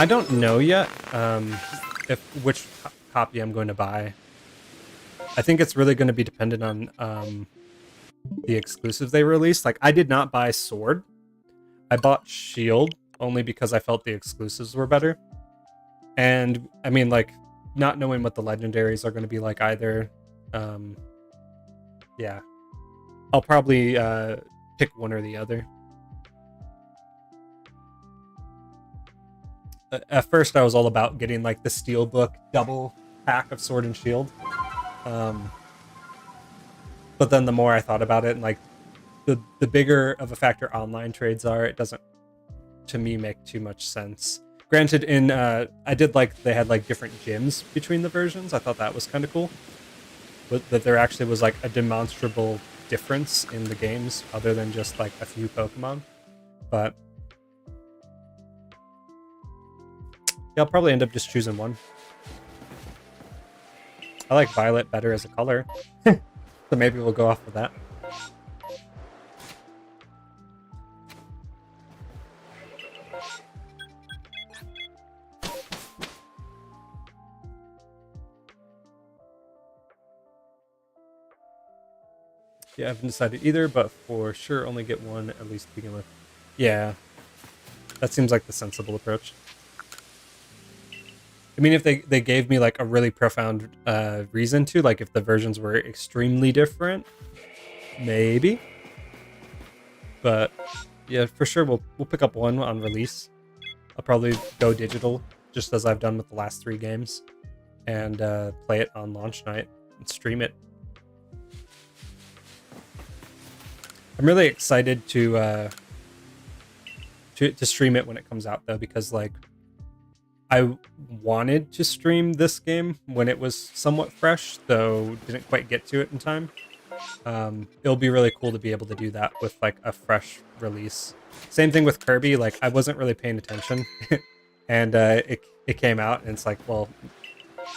I don't know yet if which copy I'm going to buy. I think it's really going to be dependent on the exclusives they released. Like, I did not buy Sword. I bought Shield only because I felt the exclusives were better. And I mean, like, not knowing what the legendaries are going to be like either. Yeah, I'll probably pick one or the other. At first, I was all about getting like the Steelbook double pack of Sword and Shield. But then the more I thought about it, and like the bigger of a factor online trades are, it doesn't, to me, make too much sense. Granted, in I did like they had like different gyms between the versions. I thought that was kind of cool, but that there actually was like a demonstrable difference in the games other than just like a few Pokemon. But yeah, I'll probably end up just choosing one. I like Violet better as a color, so maybe we'll go off of that. Yeah, I haven't decided either, but for sure only get one at least to begin with. Yeah, that seems like the sensible approach. I mean, if they gave me like a really profound reason to, like if the versions were extremely different, maybe. But yeah, for sure we'll pick up one on release. I'll probably go digital, just as I've done with the last 3 games, and play it on launch night and stream it. I'm really excited to stream it when it comes out, though, because like I wanted to stream this game when it was somewhat fresh, though didn't quite get to it in time. It'll be really cool to be able to do that with like a fresh release. Same thing with Kirby. Like, I wasn't really paying attention, and it came out, and it's like, well,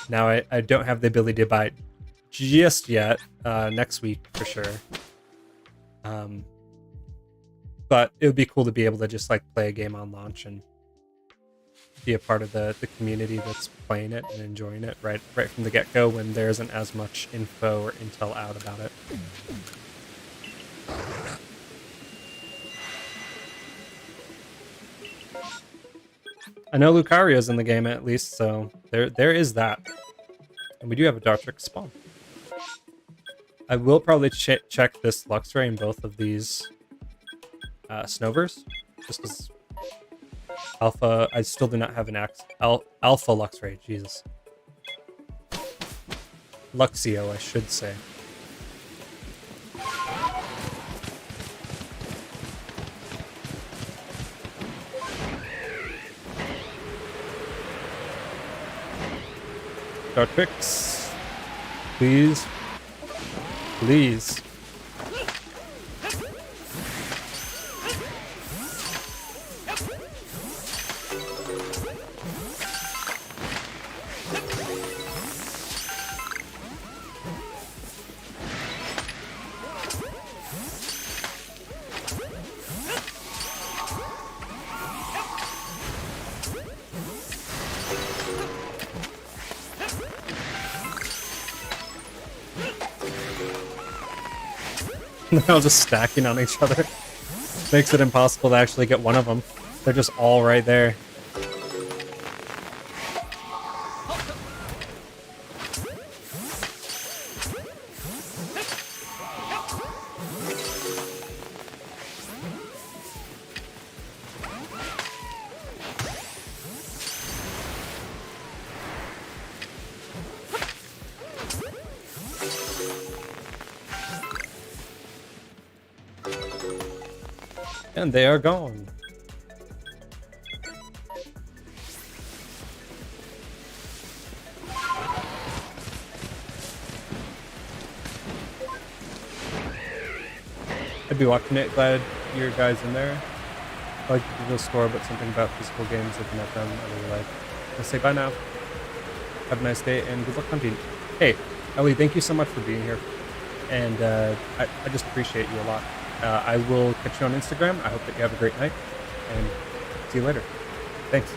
now I don't have the ability to buy it just yet. Next week for sure. But it would be cool to be able to just like play a game on launch and be a part of the community that's playing it and enjoying it right from the get-go when there isn't as much info or intel out about it. I know Lucario's in the game at least, so there is that. And we do have a Dartrix spawn. I will probably check this Luxray in both of these Snovers, just because Alpha, I still do not have an Alpha Luxray, Jesus. Luxio, I should say. Dartrix, please. Please. They're all just stacking on each other. Makes it impossible to actually get one of them. They're just all right there. And they are gone. I'd be watching it, glad your guys in there. I like the digital score, but something about physical games, looking at them, I really like. I'll say bye now. Have a nice day and good luck hunting. Hey, Ellie, thank you so much for being here. And I just appreciate you a lot. I will catch you on Instagram. I hope that you have a great night, and see you later. Thanks.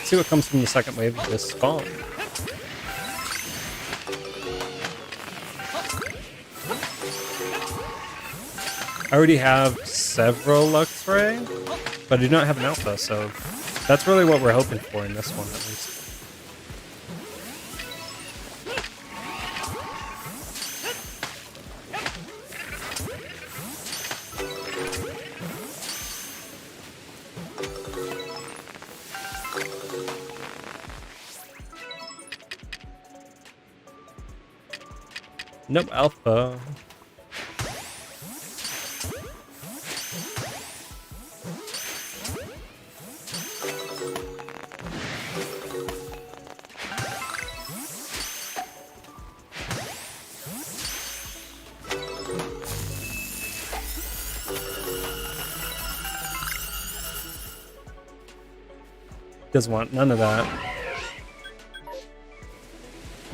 Let's see what comes from the second wave of this spawn. I already have several Luxray, but I do not have an alpha, so that's really what we're hoping for in this one, at least. Nope, alpha. Doesn't want none of that.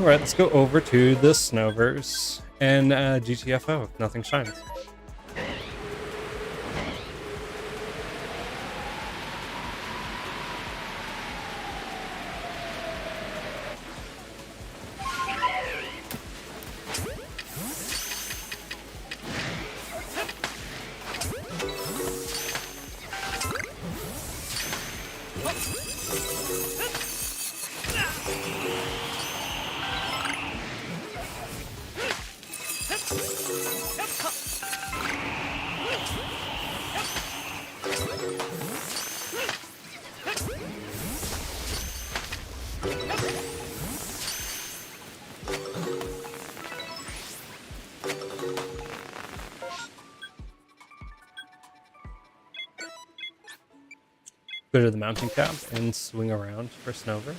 Alright, let's go over to the Snowverse and GTFO if nothing shines. Go to the mountain cap and swing around for Snover.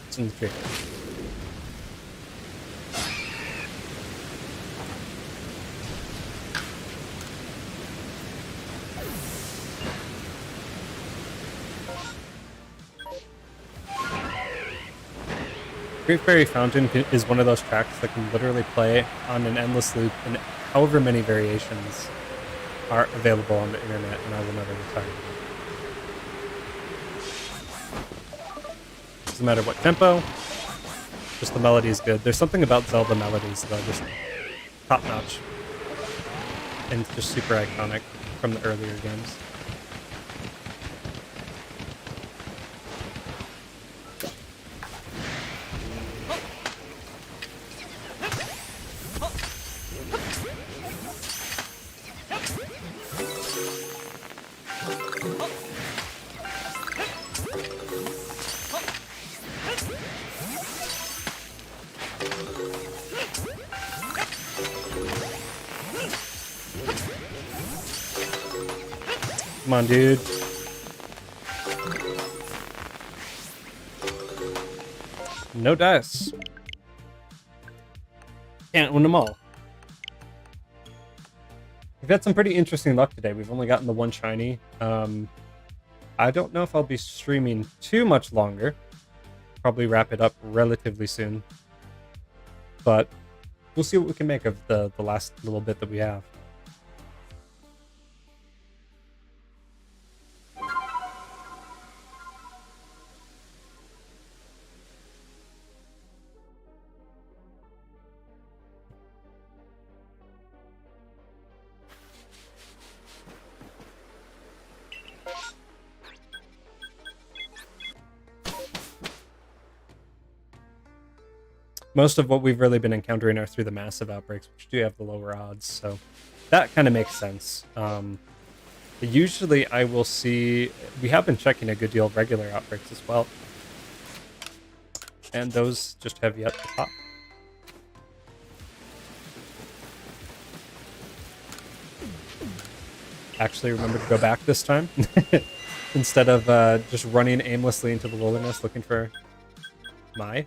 It's in the tree. Great Fairy Fountain is one of those tracks that can literally play on an endless loop, and however many variations are available on the internet, and I will never get tired of it. Doesn't matter what tempo, just the melody is good. There's something about Zelda melodies that are just top-notch and just super iconic from the earlier games. Come on, dude. No dice. Can't win them all. We've had some pretty interesting luck today. We've only gotten the one shiny. I don't know if I'll be streaming too much longer. Probably wrap it up relatively soon. But we'll see what we can make of the last little bit that we have. Most of what we've really been encountering are through the massive outbreaks, which do have the lower odds, so that kind of makes sense. Usually I will see... We have been checking a good deal of regular outbreaks as well. And those just have yet to pop. Actually remember to go back this time. Instead of just running aimlessly into the wilderness looking for Mai.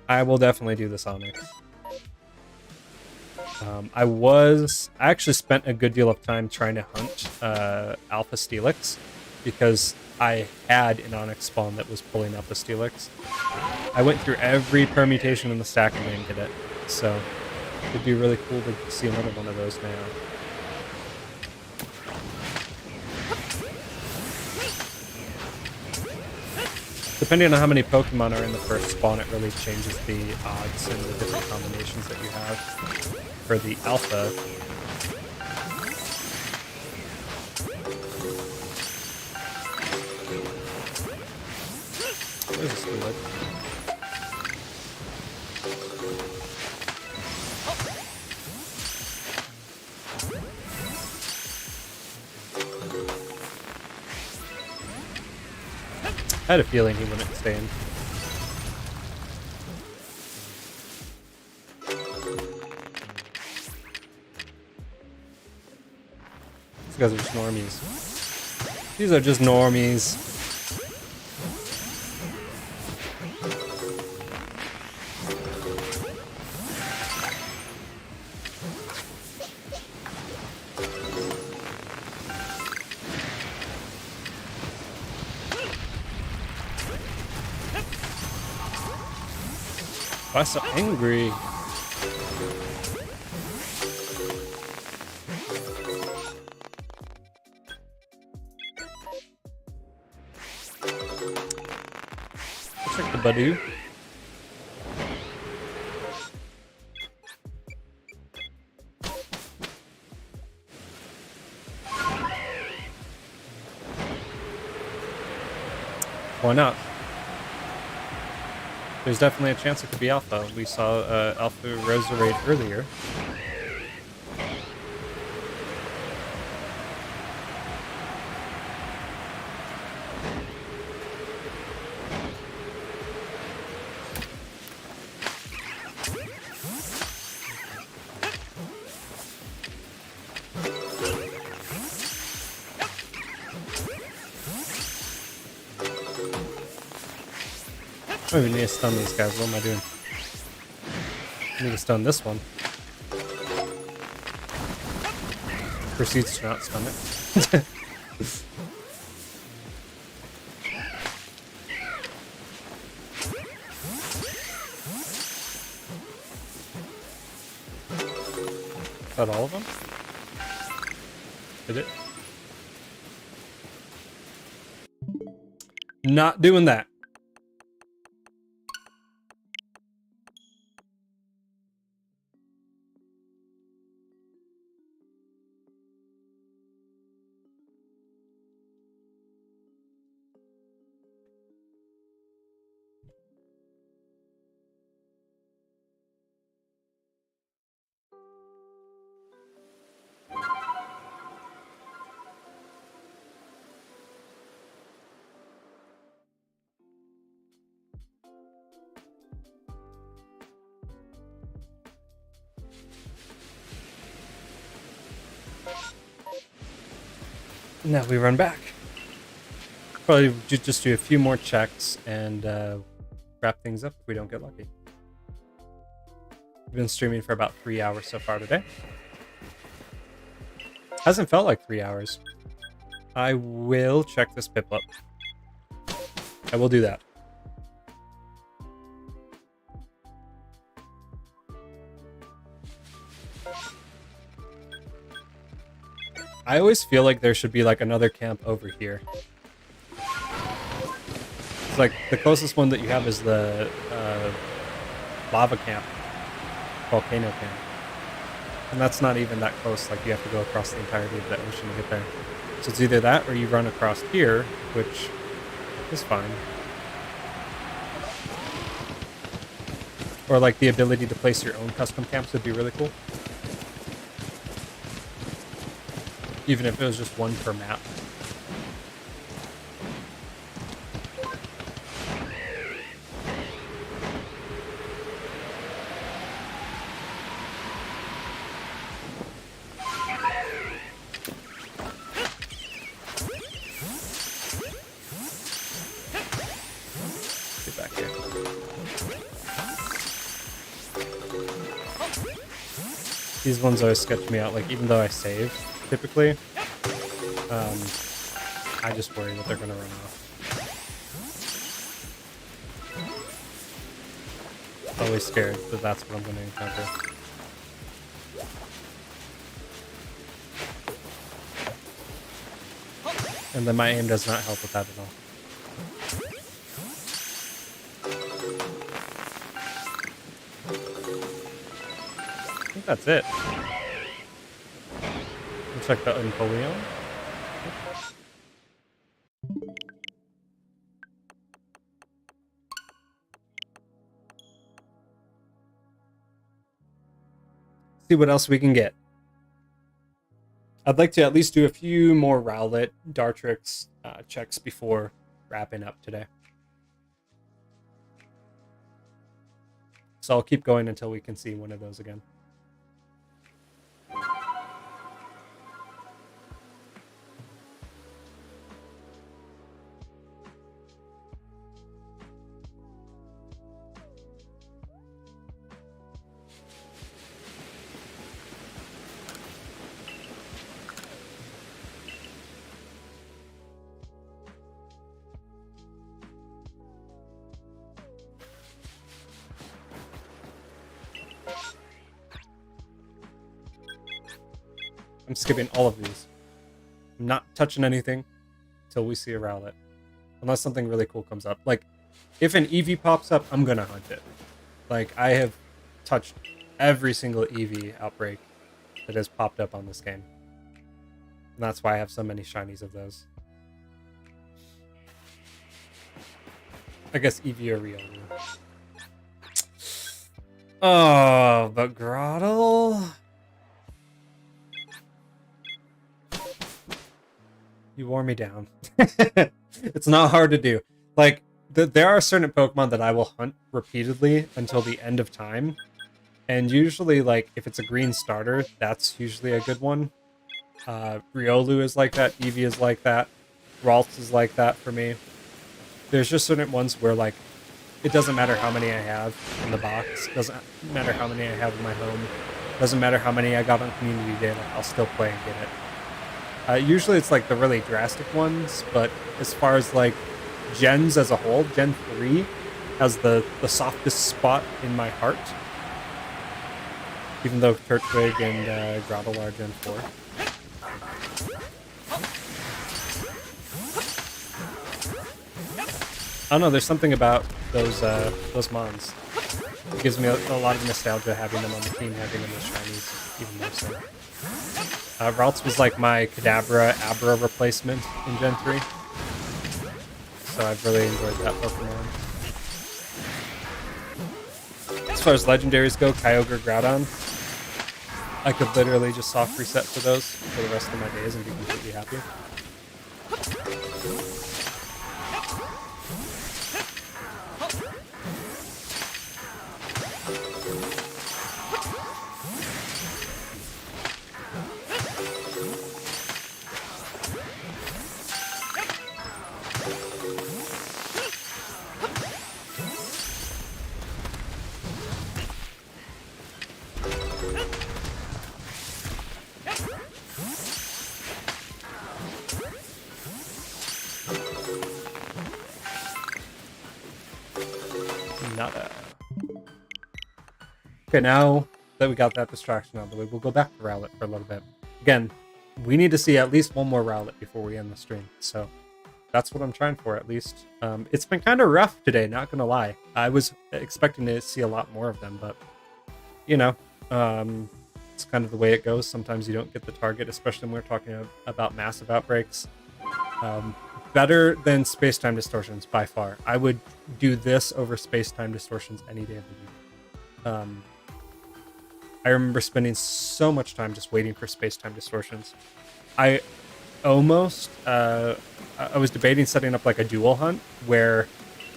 I will definitely do this Onyx. I actually spent a good deal of time trying to hunt Alpha Steelix because I had an Onyx spawn that was pulling Alpha Steelix. I went through every permutation in the stack and didn't get it. So It'd be really cool to see another one of those now. Depending on how many Pokemon are in the first spawn, it really changes the odds and the different combinations that you have for the alpha. There's a Steelix. I had a feeling he wouldn't stay in. These guys are just normies. These are just normies. Why so angry? Check the Badoo. Why not? There's definitely a chance it could be Alpha. We saw Alpha Roserade earlier. I don't even need to stun these guys. What am I doing? I need to stun this one. Proceeds to not stun it. Is that all of them? Did it? Not doing that. Now we run back. Probably just do a few more checks and wrap things up if we don't get lucky. We've been streaming for about 3 hours so far today. Hasn't felt like 3 hours. I will check this Piplup. I will do that. I always feel like there should be like another camp over here. It's like the closest one that you have is the lava camp, volcano camp. And that's not even that close, like you have to go across the entirety of the ocean to get there. So it's either that or you run across here, which is fine. Or like the ability to place your own custom camps would be really cool. Even if it was just one per map. Get back here. These ones always sketch me out, like even though I save, typically, I just worry that they're gonna run off. Always scared that that's what I'm gonna encounter. And then my aim does not help with that at all. I think that's it. We'll check the Napoleon. See what else we can get. I'd like to at least do a few more Rowlett Dartrix checks before wrapping up today. So I'll keep going until we can see one of those again. I'm skipping all of these. I'm not touching anything until we see a Rowlett. Unless something really cool comes up. Like, if an EV pops up, I'm gonna hunt it. Like, I have touched every single EV outbreak that has popped up on this game. And that's why I have so many shinies of those. I guess EV or Riolu. Oh, but Grottle? You wore me down. It's not hard to do. Like, there are certain Pokemon that I will hunt repeatedly until the end of time. And usually, like, if it's a green starter, that's usually a good one. Riolu is like that. Eevee is like that. Rowlett is like that for me. There's just certain ones where, like, it doesn't matter how many I have in the box. Doesn't matter how many I have in my home. Doesn't matter how many I got on Community Day. Like, I'll still play and get it. Usually it's like the really drastic ones, but as far as like gens as a whole, Gen 3 has the softest spot in my heart. Even though Turtwig and Grottle are Gen 4. I don't know, there's something about those mons. It gives me a lot of nostalgia having them on the team, having them as shinies, even more so. Rowlett was like my Kadabra Abra replacement in Gen 3. So I've really enjoyed that Pokemon. As far as legendaries go, Kyogre, Groudon, I could literally just soft reset for those for the rest of my days and be completely happy. Okay, now that we got that distraction out of the way, we'll go back to Rowlett for a little bit. Again, we need to see at least one more Rowlett before we end the stream, so that's what I'm trying for at least. It's been kind of rough today, not gonna lie. I was expecting to see a lot more of them, but you know, it's kind of the way it goes. Sometimes you don't get the target, especially when we're talking about massive outbreaks. Better than space-time distortions by far. I would do this over space-time distortions any day of the week. I remember spending so much time just waiting for space-time distortions. I almost, I was debating setting up like a dual hunt where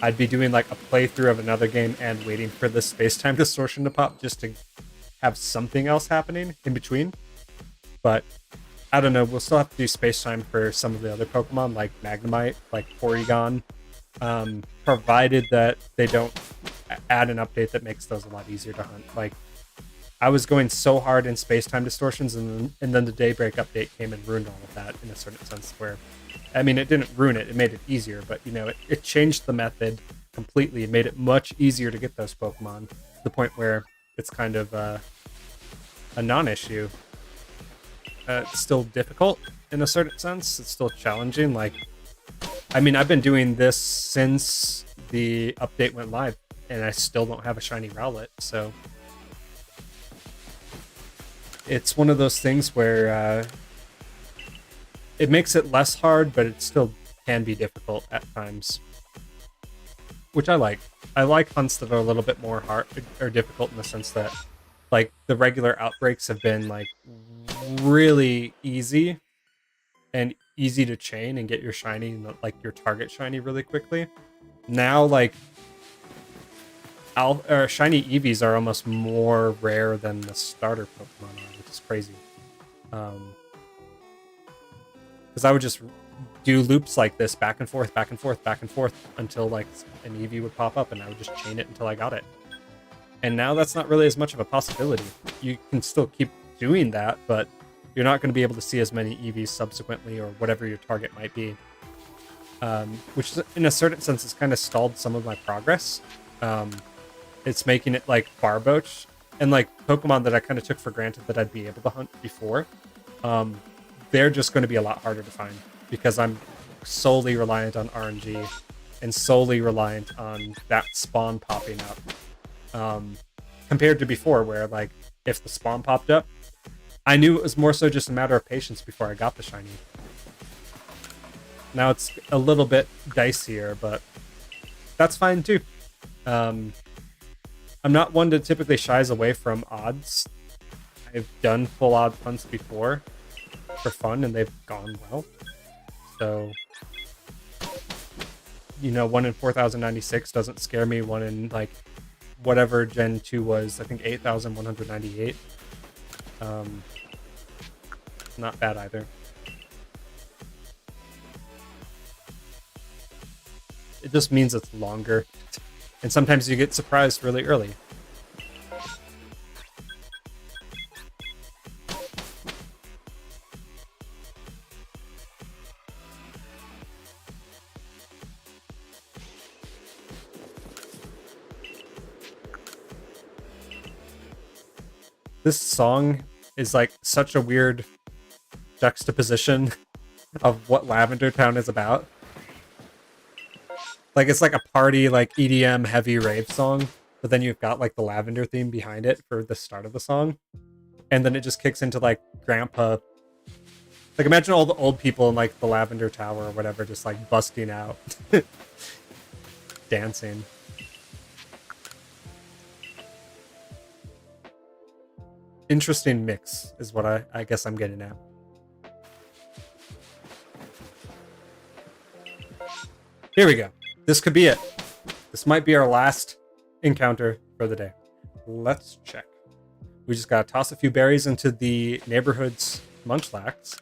I'd be doing like a playthrough of another game and waiting for the space-time distortion to pop just to have something else happening in between. But I don't know, we'll still have to do space-time for some of the other Pokemon like Magnemite, like Porygon, provided that they don't add an update that makes those a lot easier to hunt. Like, I was going so hard in space-time distortions, and then the Daybreak update came and ruined all of that in a certain sense. Where, I mean, it didn't ruin it; it made it easier. But you know, it changed the method completely. It made it much easier to get those Pokemon to the point where it's kind of a non-issue. It's still difficult in a certain sense. It's still challenging. Like, I mean, I've been doing this since the update went live, and I still don't have a shiny Rowlett, so it's one of those things where it makes it less hard, but it still can be difficult at times, which I like. I like hunts that are a little bit more hard or difficult in the sense that, like, the regular outbreaks have been like really easy and easy to chain and get your shiny, like your target shiny, really quickly. Now, like, shiny Eevees are almost more rare than the starter Pokemon are, which is crazy. Because I would just do loops like this, back and forth, back and forth, back and forth, until like an Eevee would pop up, and I would just chain it until I got it. And now that's not really as much of a possibility. You can still keep doing that, but you're not going to be able to see as many Eevees subsequently, or whatever your target might be. Which, in a certain sense, has kind of stalled some of my progress. It's making it like Barboach, and like Pokemon that I kind of took for granted that I'd be able to hunt before. They're just going to be a lot harder to find, because I'm solely reliant on RNG and solely reliant on that spawn popping up. Compared to before, where like if the spawn popped up, I knew it was more so just a matter of patience before I got the shiny. Now it's a little bit dicier, but that's fine too. I'm not one to typically shies away from odds. I've done full odd hunts before for fun, and they've gone well. So, you know, 1 in 4,096 doesn't scare me. 1 in like whatever Gen 2 was, I think 8,198. Not bad either. It just means it's longer, and sometimes you get surprised really early. This song is like such a weird juxtaposition of what Lavender Town is about. Like, it's like a party, like EDM heavy rave song, but then you've got like the Lavender theme behind it for the start of the song, and then it just kicks into like grandpa. Like, imagine all the old people in like the Lavender Tower or whatever just like busting out, dancing. Interesting mix is what I guess I'm getting at. Here we go. This could be it. This might be our last encounter for the day. Let's check. We just gotta toss a few berries into the neighborhood's munchlax,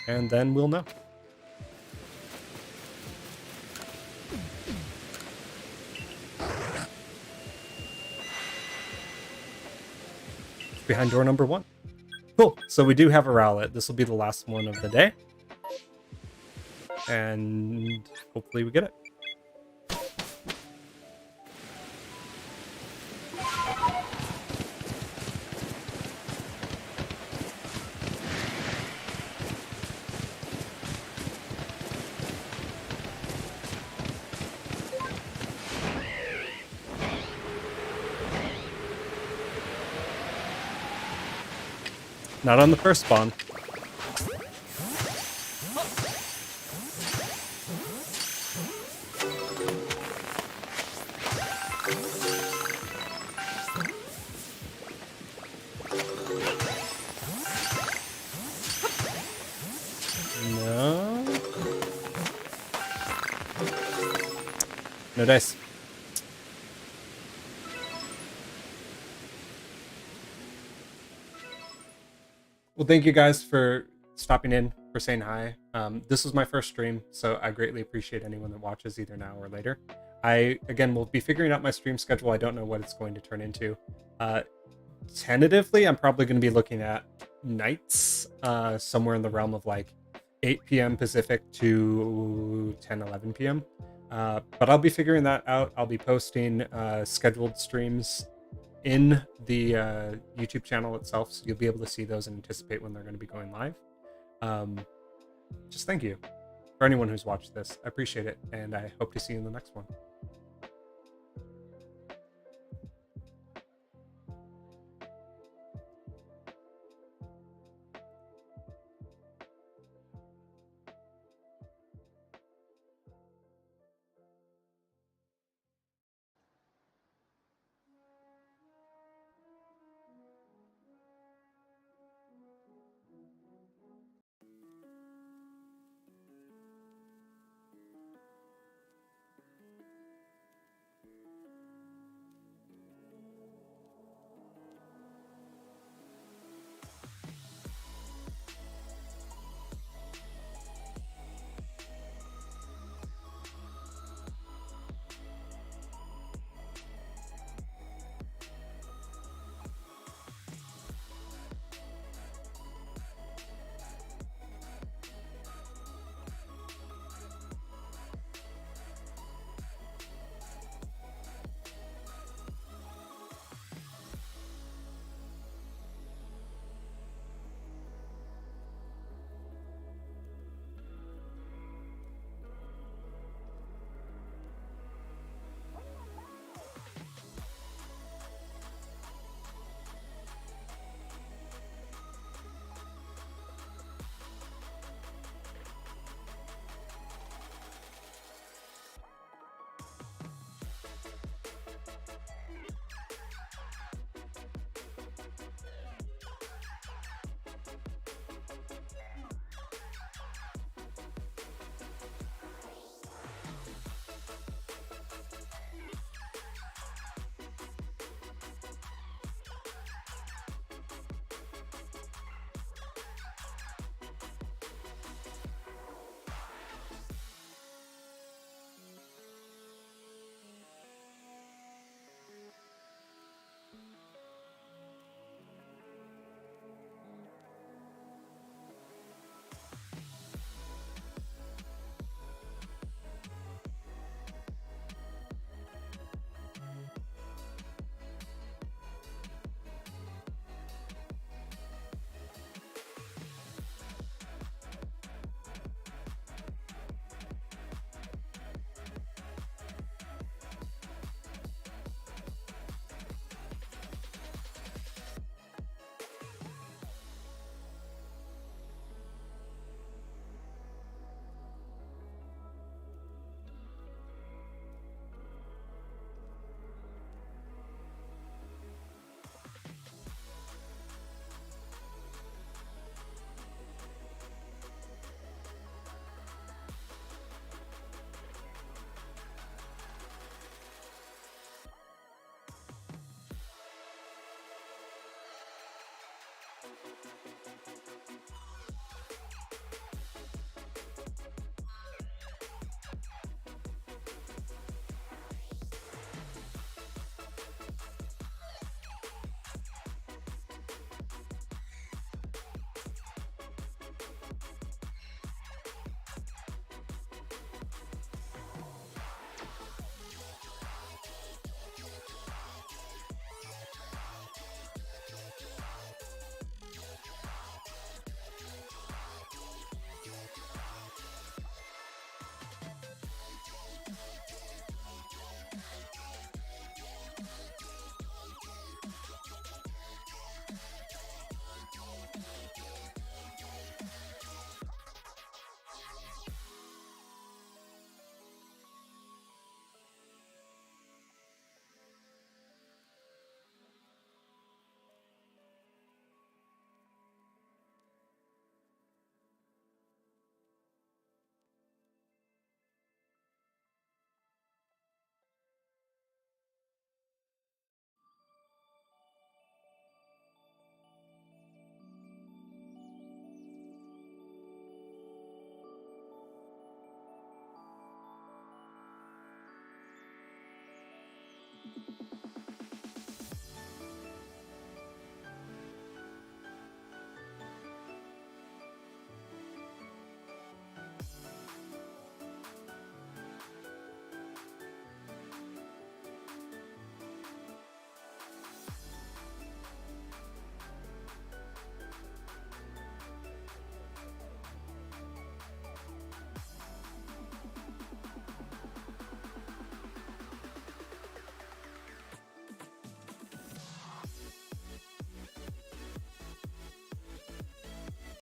and then we'll know. Behind door number 1. Cool. So we do have a Rowlett. This will be the last one of the day, and hopefully we get it. Not on the first spawn. No. No dice. Well, thank you guys for stopping in, for saying hi. This was my first stream, so I greatly appreciate anyone that watches either now or later. I, again, will be figuring out my stream schedule. I don't know what it's going to turn into. Tentatively, I'm probably going to be looking at nights, somewhere in the realm of like 8 p.m. Pacific to 10, 11 p.m. But I'll be figuring that out. I'll be posting scheduled streams in the YouTube channel itself, so you'll be able to see those and anticipate when they're going to be going live. Um, just thank you for anyone who's watched this. I appreciate it, and I hope to see you in the next one.